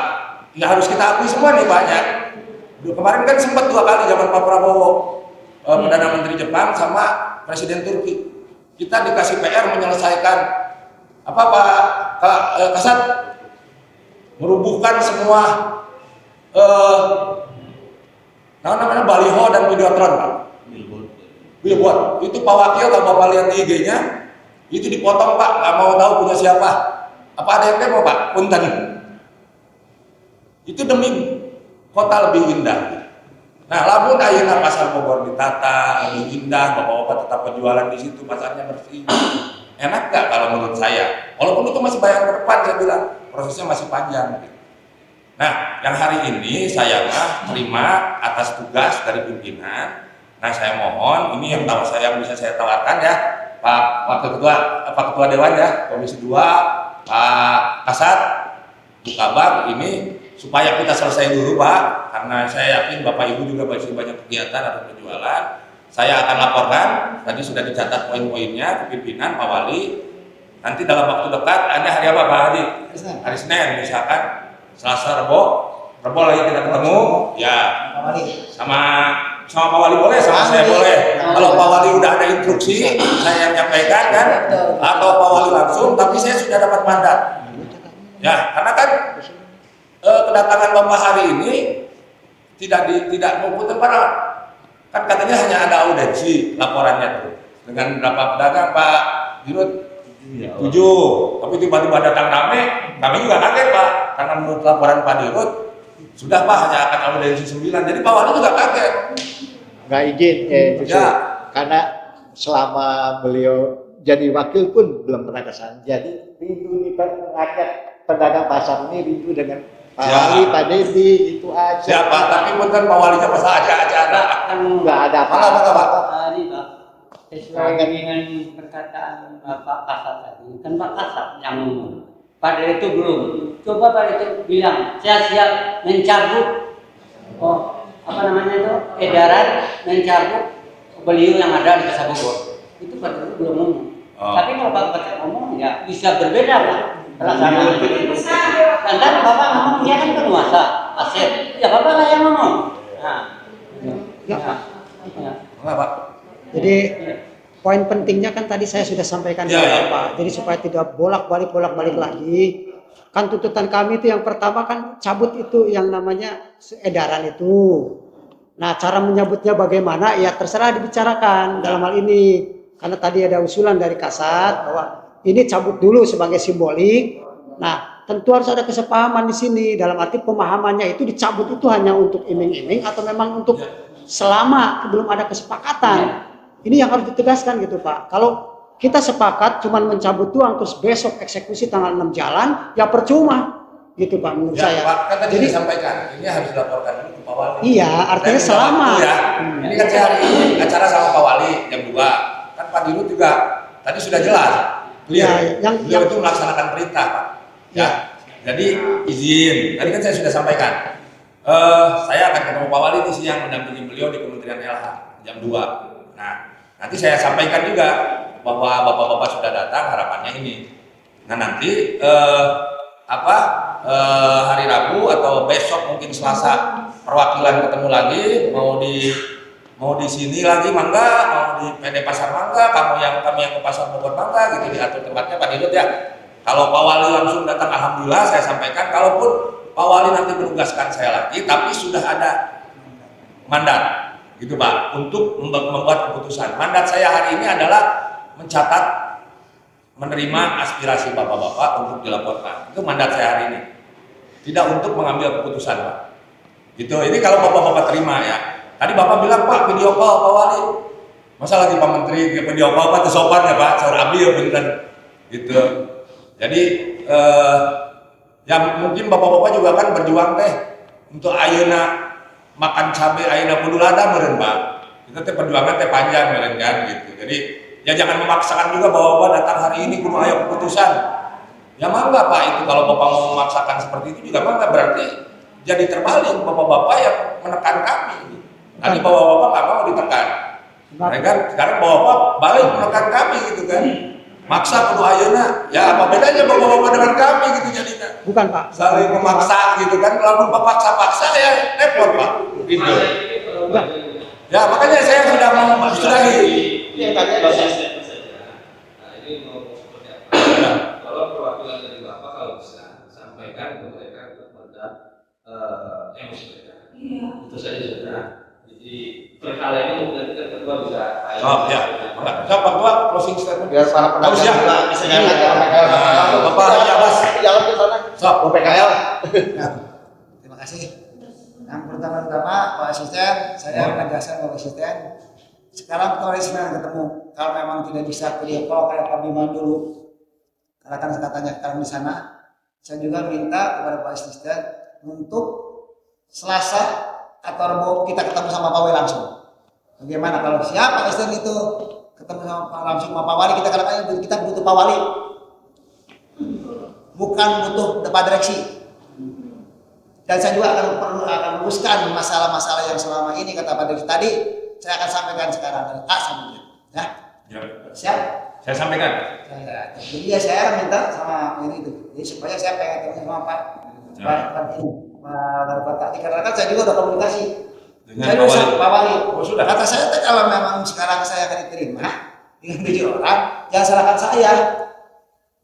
Speaker 1: Ya harus kita akui semua nih banyak. Kemarin kan sempat 2 kali zaman Pak Prabowo Perdana Menteri Jepang sama Presiden Turki. Kita dikasih PR menyelesaikan apa Pak Kasat, merubuhkan semua namanya baliho dan videotron Pak. Billboard. Itu Pak Wakil kalau Bapak lihat di IG-nya itu dipotong Pak, nggak mau tahu punya siapa. Apa ada yang demo Pak? Punten. Itu demi kota lebih indah. Nah, lamun ayeuna pasar Bogor ditata lebih indah, bapak-bapak tetap berjualan di situ, pasarnya bersih. Enak nggak kalau menurut saya? Walaupun itu masih banyak ke depan, saya bilang prosesnya masih panjang. Nah, yang hari ini saya terima atas tugas dari pimpinan. Nah, saya mohon ini yang bisa saya tawarkan ya, Pak Ketua Dewan ya, Komisi 2, Pak Kasat, Bu Kabag, ini supaya kita selesai dulu Pak, karena saya yakin Bapak Ibu juga masih banyak kegiatan atau berjualan. Saya akan laporkan, tadi sudah dicatat poin-poinnya ke pimpinan Pak Wali. Nanti dalam waktu dekat, Anda hari apa Pak Hadi? Hari Senin misalkan, Selasa, Rebo lagi kita ketemu, ya sama Pak Wali boleh, sama saya boleh. Kalau Pak Wali udah ada instruksi, saya menyampaikan kan, atau Pak Wali langsung, tapi saya sudah dapat mandat. Ya, karena kan kedatangan Bapak hari ini tidak mempunyai para, kan katanya hanya ada audensi laporannya tuh dengan berapa pedagang Pak Dirut 7, tapi tiba-tiba datang kami juga kaget Pak, karena menurut laporan Pak Dirut sudah Pak hanya akan audensi 9, jadi Pak Wali juga kaget.
Speaker 4: Nggak izin, karena selama beliau jadi wakil pun belum pernah kesana. Jadi rindu nih rakyat pedagang pasar ini rindu dengan Pak Wali, Pak Dedi, itu aja.
Speaker 1: Siapa? Tapi bukan Pak Walinya pas aja.
Speaker 4: Nggak ada apa-apa.
Speaker 7: Ini Pak, sesuai dengan perkataan Bapak Kasat tadi, kan Pak Kasat yang ngomong. Pada itu belum. Coba pada itu bilang, saya siap mencabut edaran mencabut beliau yang ada di Pasar Bogor. Itu pada itu belum ngomong. Tapi kalau Pak Kasat ngomong ya bisa berbeda Pak. Pelaksanaan. Dan kan Bapak ngomong dia kan penguasa aset. Ya Bapak lah yang ngomong. Nah.
Speaker 3: Ya.
Speaker 1: Pak.
Speaker 3: Jadi poin pentingnya kan tadi saya sudah sampaikan Pak. Jadi supaya tidak bolak-balik lagi. Kan tuntutan kami itu yang pertama kan cabut itu yang namanya edaran itu. Nah, cara menyebutnya bagaimana ya terserah dibicarakan dalam hal ini. Karena tadi ada usulan dari Kasat bahwa ini cabut dulu sebagai simbolik. Nah, tentu harus ada kesepahaman di sini. Dalam arti pemahamannya itu dicabut itu hanya untuk iming-iming atau memang untuk selama belum ada kesepakatan. Ini yang harus ditegaskan gitu Pak. Kalau kita sepakat cuman mencabut doang terus besok eksekusi tanggal 6 jalan, ya percuma. Gitu Pak menurut saya.
Speaker 1: Pak, kan tadi disampaikan, ini harus dilaporkan dulu ke Pak Wali.
Speaker 3: Iya, artinya selama.
Speaker 1: Ini kan saya hari ini acara sama Pak Wali jam 2. Kan Pak Dirut juga tadi sudah jelas. Clear. Beliau itu melaksanakan perintah Pak. Ya. Jadi izin. Tadi kan saya sudah sampaikan. Saya akan ketemu Pak Wali di siang mendampingi beliau di Kementerian LH jam 2. Nah, nanti saya sampaikan juga bahwa bapak-bapak sudah datang, harapannya ini. Nah nanti hari Rabu atau besok mungkin Selasa perwakilan ketemu lagi, mau di sini lagi mangga, mau di PD Pasar mangga, kami yang ke Pasar Bogor mangga gitu, diatur tempatnya Pak Dirut ya. Kalau Pak Wali langsung datang, alhamdulillah saya sampaikan. Kalaupun Pak Wali nanti menugaskan saya lagi, tapi sudah ada mandat gitu Pak untuk membuat keputusan. Mandat saya hari ini adalah mencatat, menerima aspirasi bapak-bapak untuk dilaporkan. Itu mandat saya hari ini. Tidak untuk mengambil keputusan Pak. Gitu. Ini kalau bapak-bapak terima ya. Tadi bapak bilang Pak video call Pak Wali. Masa lagi Pak Menteri video call Pak tersopan ya Pak. Saur abdi ya beneran. Gitu. Jadi ya mungkin bapak-bapak juga kan berjuang teh untuk ayeuna makan cabai ayeuna kudu lada meureun Pak. Itu teh perjuangan teh panjang meureun kan gitu. Jadi ya jangan memaksakan juga bahwa Bapak datang hari ini kudu aya keputusan. Ya mangga Pak, itu kalau Bapak mau memaksakan seperti itu juga mangga, berarti jadi terbalik bapak-bapak yang menekan kami. Tadi bapak-bapak nggak mau ditekan. Mereka sekarang bapak-bapak balik menekan kami gitu kan. Maksa kudu ayeuna. Ya apa bedanya bapak-bapak dengan kami gitu jadinya.
Speaker 3: Bukan Pak.
Speaker 1: Saling memaksa gitu kan. Kalau paksa-paksa ya repot Pak. Gitu. Ya makanya saya sudah mau sudahi.
Speaker 10: Proses saja. Nah ini mau seperti apa? Kalau perwakilan dari Bapak kalau bisa sampaikan ke mereka kepada emosi mereka. Itu saja sudah. Jadi perkara ini mungkin kita ketua bisa.
Speaker 1: Oh ya. Siapa Ketua closing statement?
Speaker 9: Biar para pedagang juga bisa jalan ke
Speaker 1: Bapak Haji Abbas
Speaker 9: jalan ke sana.
Speaker 1: Sok,
Speaker 9: PKL.
Speaker 2: Terima kasih. Yang pertama-tama Pak Asisten, saya menegaskan Pak Asisten, sekarang kita senang ketemu. Kalau memang tidak bisa video call kayak Pak Bima dulu, karena kan katanya sekarang di sana, saya juga minta kepada Pak Asisten untuk Selasa atau Rabu kita ketemu sama Pak Wali langsung. Bagaimana kalau siapa Asisten itu ketemu sama langsung sama Pak Wali, kita butuh Pak Wali, bukan butuh Pak Direksi. Dan saya juga akan meluruskan masalah-masalah yang selama ini kata Pak Direksi tadi, saya akan sampaikan sekarang dari A sampai Z. Ya.
Speaker 1: Ya.
Speaker 2: Siap?
Speaker 1: Saya sampaikan.
Speaker 2: Jadi ya saya minta sama ini itu. Jadi supaya saya pengen ketemu sama Pak Wali Kota. Dikarenakan saya juga udah komunikasi.
Speaker 1: Dengan
Speaker 2: Saya
Speaker 1: Pak
Speaker 2: udah
Speaker 1: Wali.
Speaker 2: Pak Wali.
Speaker 1: Oh, sudah.
Speaker 2: Kata saya kalau memang sekarang saya akan diterima dengan 7 orang, jangan salahkan saya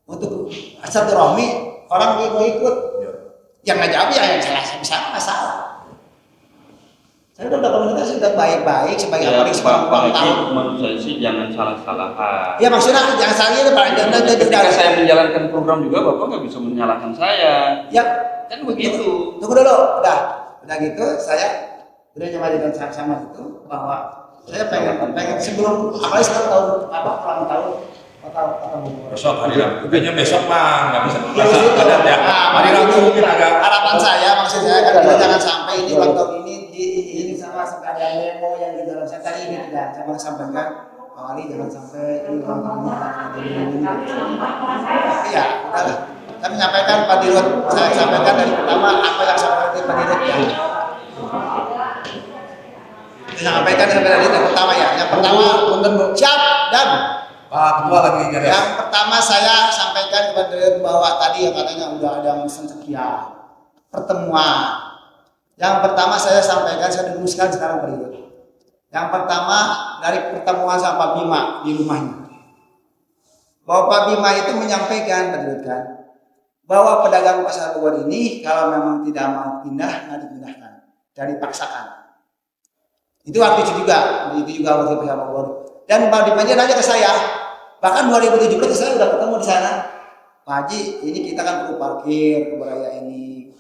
Speaker 2: untuk satu romi orang mau ikut. Yang nggak jawab ya yang salah bisa nggak salah. Saya udah komunikasi udah baik-baik sebagai
Speaker 6: Ya,
Speaker 2: apalagi sebagai
Speaker 6: Pak Haji,
Speaker 2: tahun.
Speaker 6: menurut saya sih jangan salah-salahan.
Speaker 2: Ya maksudnya jangan salah itu Pak.
Speaker 6: Ketika saya menjalankan program juga, Bapak nggak bisa menyalahkan saya.
Speaker 2: Ya
Speaker 6: Kan begitu.
Speaker 2: tunggu dulu, udah gitu saya udah nyamarin sama itu bahwa saya pengen sebelum apalagi sekarang tahun ulang tahun
Speaker 1: Besok hari Rabu. Kayaknya besok mah nggak bisa.
Speaker 2: Ya, begitu.
Speaker 1: Padat ya. Hari Rabu mungkin agak.
Speaker 2: harapan saya maksud saya kan kita jangan sampai ini ulang tahun ini sama ada demo yang di dalam saya tadi ini tidak saya mau sampaikan Pak Wali jangan sampai ini ulang tahunnya tapi ya udahlah saya menyampaikan Pak Dirut, saya sampaikan dari pertama apa yang saya sampaikan Pak Dirut ya. Saya sampaikan dari pertama ya. Yang pertama siap dan
Speaker 1: Pak Ketua lagi jadi.
Speaker 2: yang pertama saya sampaikan kepada Dirut bahwa tadi yang katanya udah ada mesen sekian pertemuan. Yang pertama saya sampaikan, saya rumuskan sekarang Pak Dirut. Yang pertama dari pertemuan sama Pak Bima di rumahnya. Bahwa Pak Bima itu menyampaikan Pak Dirut kan, bahwa pedagang pasar Bogor ini kalau memang tidak mau pindah, nggak dipindahkan, dan dipaksakan. Itu waktu itu juga waktu pasar Bogor. Dan Pak Bima nanya ke saya, bahkan 2017 saya sudah ketemu di sana. Pak Haji, ini kita kan perlu parkir ke Raya ini.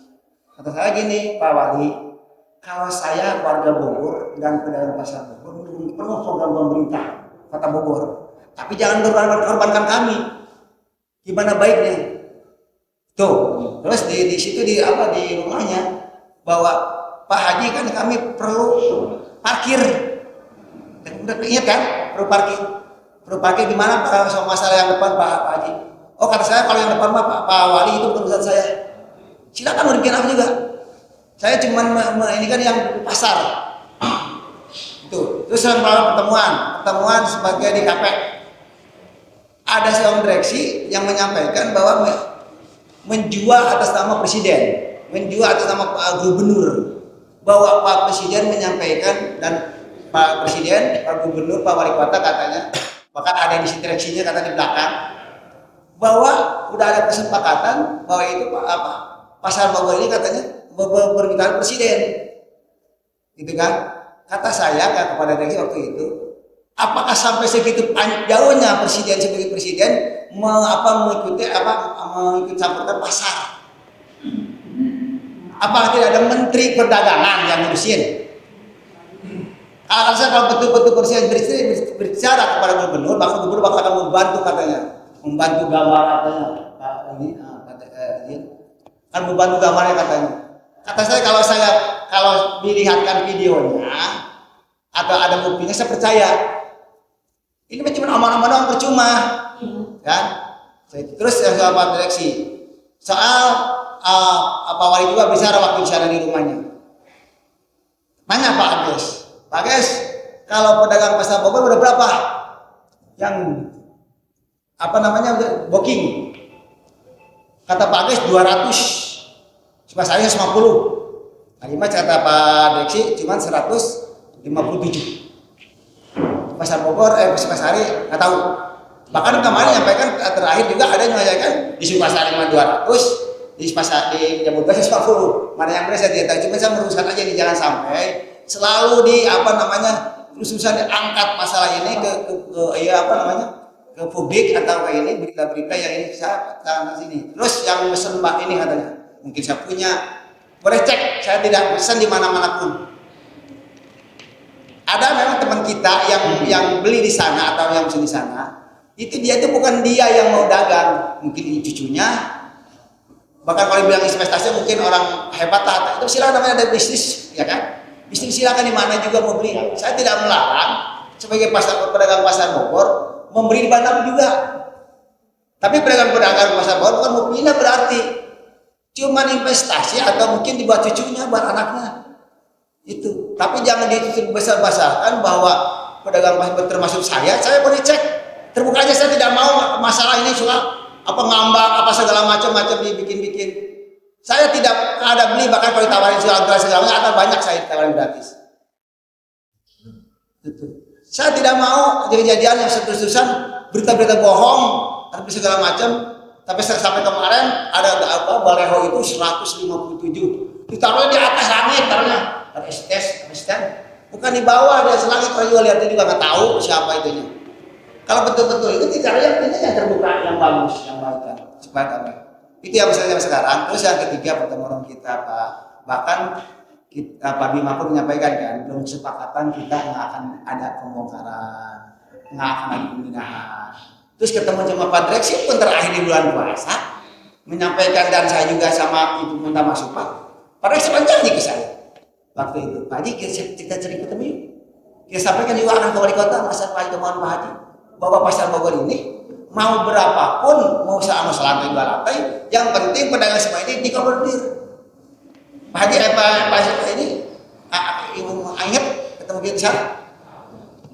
Speaker 2: Kata saya gini, Pak Wali, kalau saya warga Bogor dan pedagang pasar Bogor perlu program pemerintah Kota Bogor, tapi jangan korbankan kami. Gimana baiknya? Tuh, terus di situ di rumahnya bahwa Pak Haji kan kami perlu parkir. Udah ingat kan? Perlu parkir di mana soal masalah yang depan Pak Haji? Oh kata saya kalau yang depan Pak Wali itu bukan urusan saya. Silakan mau dibikin apa juga. Saya cuma ini kan yang pasar. Itu. Terus setelah pertemuan sebagai di KP. Ada seorang direksi yang menyampaikan bahwa menjual atas nama presiden, menjual atas nama Pak Gubernur, bahwa Pak Presiden menyampaikan dan Pak Presiden, Pak Gubernur, Pak Wali Kota katanya, bahkan ada di direksinya kata di belakang, bahwa udah ada kesepakatan bahwa itu pasar Bogor ini katanya berbicara presiden, gitu kan? Kata saya kepada direksi waktu itu, apakah sampai segitu jauhnya presiden sebagai presiden mengikuti campurkan pasar? Apakah tidak ada menteri perdagangan yang ngurusin? Kalau betul-betul presiden berbicara kepada gubernur, maka gubernur bakal membantu katanya, membantu gambar katanya, kan membantu gambarnya katanya. Kata saya kalau dilihatkan videonya atau ada buktinya saya percaya. Ini cuma omongan-omongan percuma, kan? Terus soal Pak Direksi, soal Pak Wali juga bicara waktu bicara di rumahnya. Nanya Pak Ges, kalau pedagang pasar Bogor udah berapa yang booking? Kata Pak Ges 200, cuma saya 50. Tadi mah kata Pak Direksi cuma 157. Pasar Bogor, Sukasari nggak tahu. Bahkan kemarin nyampaikan terakhir juga ada yang menanyakan di Sukasari 200, di pasar di Jabodetabek 50. Mana yang benar saya tidak tahu. Cuma saya meluruskan aja nih, jangan sampai selalu di khususnya diangkat masalah ini ke publik atau kayak ini berita-berita yang ini saya tangan sini. Terus yang mesen Mbak ini katanya, mungkin saya punya
Speaker 11: Boleh cek, saya tidak pesan di mana-mana pun. Ada memang teman kita yang beli di sana atau yang pesan di sana, itu dia itu bukan dia yang mau dagang, mungkin ini cucunya. Bahkan kalau bilang investasi mungkin orang hebat lah, itu silakan, namanya ada bisnis, ya kan? Bisnis silakan di mana juga mau beli. Saya tidak melarang sebagai pedagang pasar Bogor membeli di Batam juga. Tapi pedagang-pedagang pasar Bogor bukan mau pindah berarti. Cuman investasi atau mungkin dibuat cucunya, buat anaknya. Itu. Tapi jangan ditutup besar-besarkan bahwa pedagang pasar termasuk saya boleh cek. Terbuka aja, saya tidak mau masalah ini soal apa ngambang, apa segala macam-macam dibikin-bikin. Saya tidak ada beli, bahkan kalau ditawarin segala macam, ada banyak saya ditawarin gratis. Itu. Saya tidak mau kejadian yang terus-terusan berita-berita bohong, tapi segala macam. Tapi sampai kemarin ada baleho itu 157, ditaruhnya di atas langit, taruhnya ada asisten, bukan di bawah, di atas langit. Kalau juga lihatnya juga nggak tahu siapa itunya. Kalau betul-betul itu tidak yang terbuka, yang bagus, yang baik kan, supaya kami. Itu yang saya sekarang. Terus yang ketiga pertemuan kita Pak, bahkan kita Pak Bima pun menyampaikan kan, belum kesepakatan kita nggak akan ada pembongkaran, nggak akan ada pemindahan. Terus ketemu sama Pak Direksi pun terakhir di bulan puasa menyampaikan, dan saya juga sama Ibu minta masuk Pak. Pak Direksi janji ke saya waktu itu, Pak Haji kita cari ketemu yuk. Kita sampaikan juga akan ke wali kota, masa Pak Haji mohon Pak Haji bahwa pasar Bogor ini mau berapapun, mau sama selantai 2 lantai, yang penting pedagang semua ini dikomodir. Pak Haji Pak ini Ibu ingat ketemu kita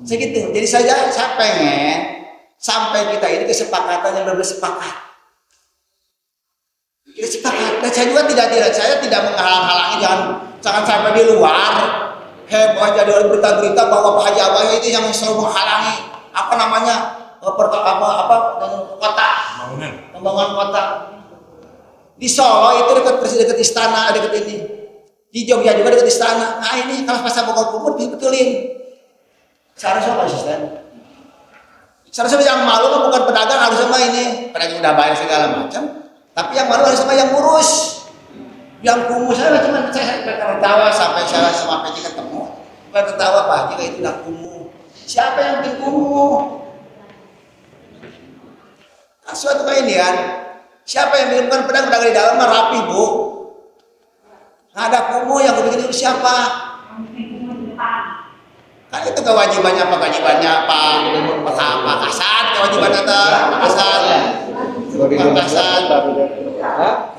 Speaker 11: segitu. Jadi saya pengen sampai kita ini kesepakatan yang bersepakat. Kita sepakat. Dan saya juga saya tidak menghalang-halangi, jangan sampai di luar heboh jadi berita-berita bahwa Pak Haji Abah itu yang selalu menghalangi kota, pembangunan kota. Di Solo itu dekat istana, dekat ini. Di Jogja juga dekat istana. Nah ini kalau pasar Bogor Kumur dibetulin. Seharusnya konsisten. Seharusnya yang malu kan bukan pedagang, harus sama ini pedagang udah bayar segala macam, tapi yang malu harus sama yang ngurus, yang kumuh. Saya cuma saya ketawa sampai saya sama PJ ketemu, bukan ketawa Pak Haji itu udah kumuh. Siapa yang bikin kumuh? Nah, suatu kayak ini kan, siapa yang bikin? Bukan pedagang di dalam mah rapi Bu. Nggak ada kumuh, yang bikin itu siapa? Kan itu kewajibannya Pak Kasat, kewajibannya Pak Kasat,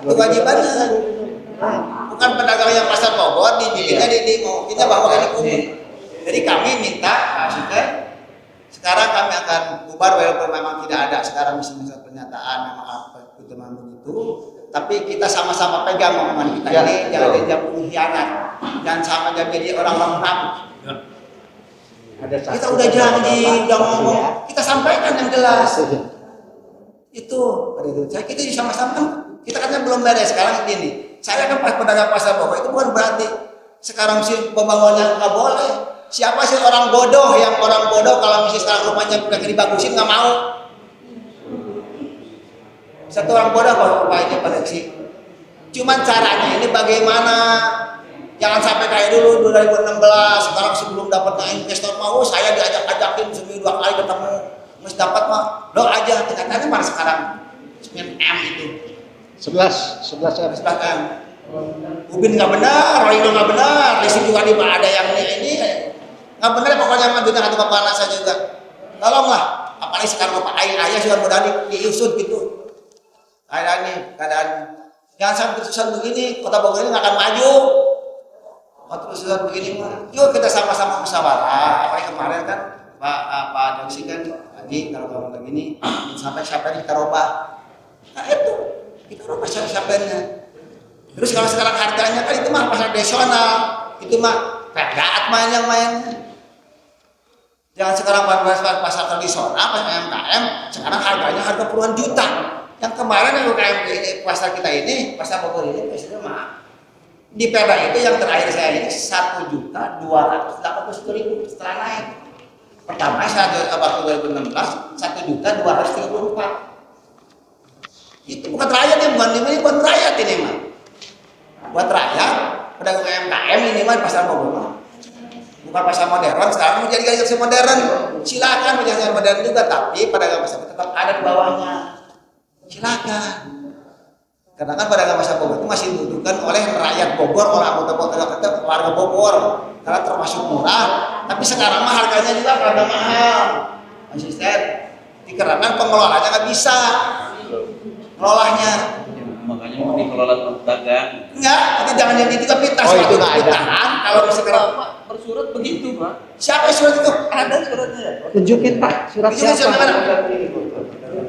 Speaker 11: itu kewajibannya. Bukan pedagang yang pasar Bogor dibikinnya mungkinnya bahwa ini kumuh. Jadi kami minta maksudnya sekarang kami akan bubar walaupun memang tidak ada sekarang misalnya pernyataan memang apa itu memang begitu. Tapi kita sama-sama pegang omongan kita ini, jangan jadi pengkhianat, jangan sama jadi orang-orang munafik. Kita udah janji, udah ngomong, kita sampaikan yang jelas. Itu, kita sama-sama, kita katanya belum beres. Sekarang gini, saya kan pedagang pasar Bogor itu bukan berarti sekarang si pembangunannya nggak boleh. Siapa sih orang bodoh kalau misalnya sekarang rumahnya udah dibagusin nggak mau? Satu orang bodoh kalau Pak ini pada sih. Cuman caranya ini bagaimana? Jangan sampai kayak dulu 2016, sekarang sebelum dapat investor mau saya diajak-ajakin seminggu 2 kali ketemu, mesti dapat mah lo aja, katanya mana sekarang 9 M itu 11 M. Ubin nggak benar, Roino nggak benar, Resi juga ada yang ini nggak benar, pokoknya mah duitnya satu kepala saya juga. Tolonglah, apalagi sekarang Bapak Ayah sudah mudah diusut gitu. Keadaan jangan sampai terus begini, kota Bogor ini nggak akan maju. Terus begini, yuk kita sama-sama musyawarah. Apalagi kemarin kan Pak Direksi kan Haji kalau ngomong begini sampai siapa kita robah. Nah itu kita robah siapa-siapanya. Terus kalau sekarang harganya kan itu mah pasar tradisional, itu mah pegat main yang mainnya. Jangan sekarang pasar tradisional, pasar UMKM, sekarang harganya harga puluhan juta. Yang kemarin yang UMKM ini pasar kita ini, pasar Bogor ini biasanya mah di Perda itu yang terakhir saya ini 1.281.000 setelah naik. Pertama saya waktu 2016 1.234.000. Itu bukan rakyat yang bukan rakyat ini mah. buat rakyat, pedagang UMKM ini mah pasar Bogor. Bukan pasar modern, sekarang mau jadi pasar modern. Silakan menjadi modern juga, tapi pedagang pasar tetap ada di bawahnya. Silakan. Karena kan pedagang pasar Bogor itu masih dibutuhkan oleh rakyat Bogor, orang anggota warga Bogor, karena termasuk murah. Tapi sekarang mah harganya juga rada mahal, asisten. Dikarenakan pengelolanya nggak bisa, ngelolanya.
Speaker 6: Makanya mau dikelola pedagang.
Speaker 11: Enggak, itu jangan jadi itu fitnah.
Speaker 9: Oh, itu nggak ada.
Speaker 11: Kalau sekarang
Speaker 6: Bersurat begitu, Pak.
Speaker 11: siapa yang surat itu?
Speaker 6: Ada suratnya.
Speaker 3: Tunjukin Pak, surat
Speaker 11: Itu surat
Speaker 3: siapa?
Speaker 11: mana?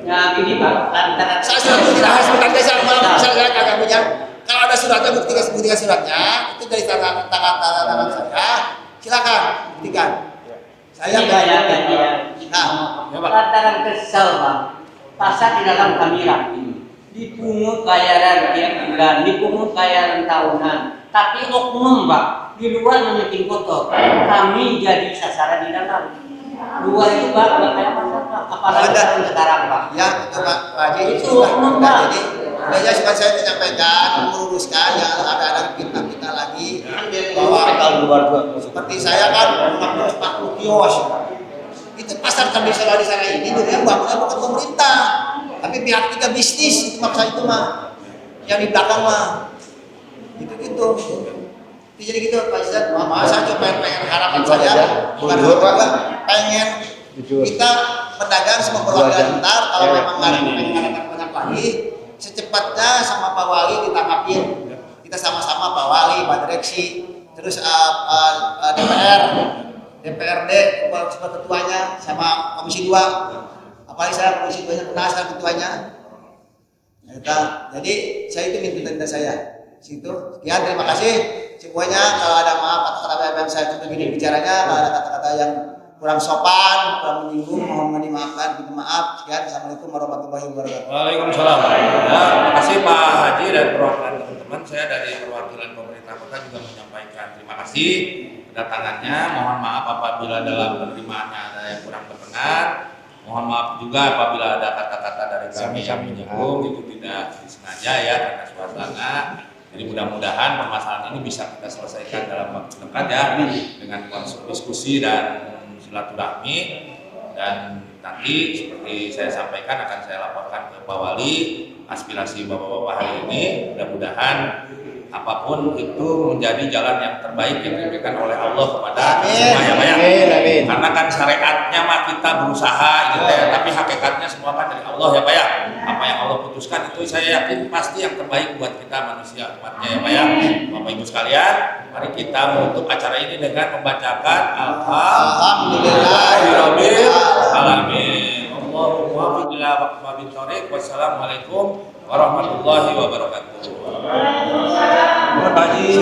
Speaker 7: Ya ini Pak, lantaran
Speaker 11: Saya surat itu tidak harus bertanya saya malam saya kagak punya. Kalau ada suratnya buktikan suratnya itu dari tangan saya. Silakan buktikan. Saya
Speaker 7: tidak ya, ya.
Speaker 11: Nah,
Speaker 7: Lantaran kesal Pak, pasar di dalam kami rapi, dipungut bayaran tiap bulan, dipungut bayaran tahunan, tapi oknum Pak, di luar memiliki kotor, kami jadi sasaran di dalam. Luar itu Pak, kayak pasar Pak, apalagi tahun sekarang Pak.
Speaker 11: ya itu Pak Haji
Speaker 7: Itu oknum Pak.
Speaker 11: jadi meja supaya saya menyampaikan meluruskan yang ada fitnah lagi bahwa seperti saya kan 40 kios. Itu pasar tradisional di sana ini dulu yang bangunnya bukan pemerintah, tapi pihak ketiga bisnis itu maksa itu mah, yang di belakang mah, gitu. Jadi gitu Pak Ustadz, saya cuma pengen harapan saya, bukan harapan, pengen kita pedagang semua perwakilan ntar kalau memang pengen banyak lagi, secepatnya sama Pak Wali ditangkapin, kita sama-sama Pak Wali, Pak Direksi, terus DPR, DPRD sebagai ketuanya sama Komisi 2, apalagi saya Komisi 2 nya pernah saya ketuanya. Jadi saya itu minta saya situ. Sekian, terima kasih semuanya. Kalau ada maaf kata-kata yang saya sudah gini bicaranya, kalau ada kata-kata yang kurang sopan, kurang menyinggung, mohon dimaafkan, minta maaf. Sekian, assalamualaikum warahmatullahi wabarakatuh.
Speaker 1: Waalaikumsalam. Ya, terima kasih Pak Haji dan perwakilan teman-teman. Saya dari perwakilan pemerintah kota juga menyampaikan terima kasih kedatangannya. Mohon maaf apabila dalam penerimaannya ada yang kurang berkenan. Mohon maaf juga apabila ada kata-kata dari kami yang menyinggung, itu tidak disengaja ya karena suasana. Jadi mudah-mudahan permasalahan ini bisa kita selesaikan dalam waktu dekat ya dengan diskusi dan silaturahmi, dan nanti seperti saya sampaikan akan saya laporkan ke Pak Wali aspirasi bapak-bapak hari ini. Mudah-mudahan apapun itu menjadi jalan yang terbaik yang diberikan oleh Allah kepada semua ya Pak ya. Karena kan syariatnya mah kita berusaha gitu ya, tapi hakikatnya semua kan dari Allah ya Pak ya. Apa yang Allah putuskan itu saya yakin pasti yang terbaik buat kita manusia umatnya ya Pak ya. Bapak Ibu sekalian, mari kita menutup acara ini dengan membacakan Alhamdulillahirabbil alamin. Allahumma ila waqfabit thoriq. Wassalamualaikum warahmatullahi wabarakatuh. Terima kasih.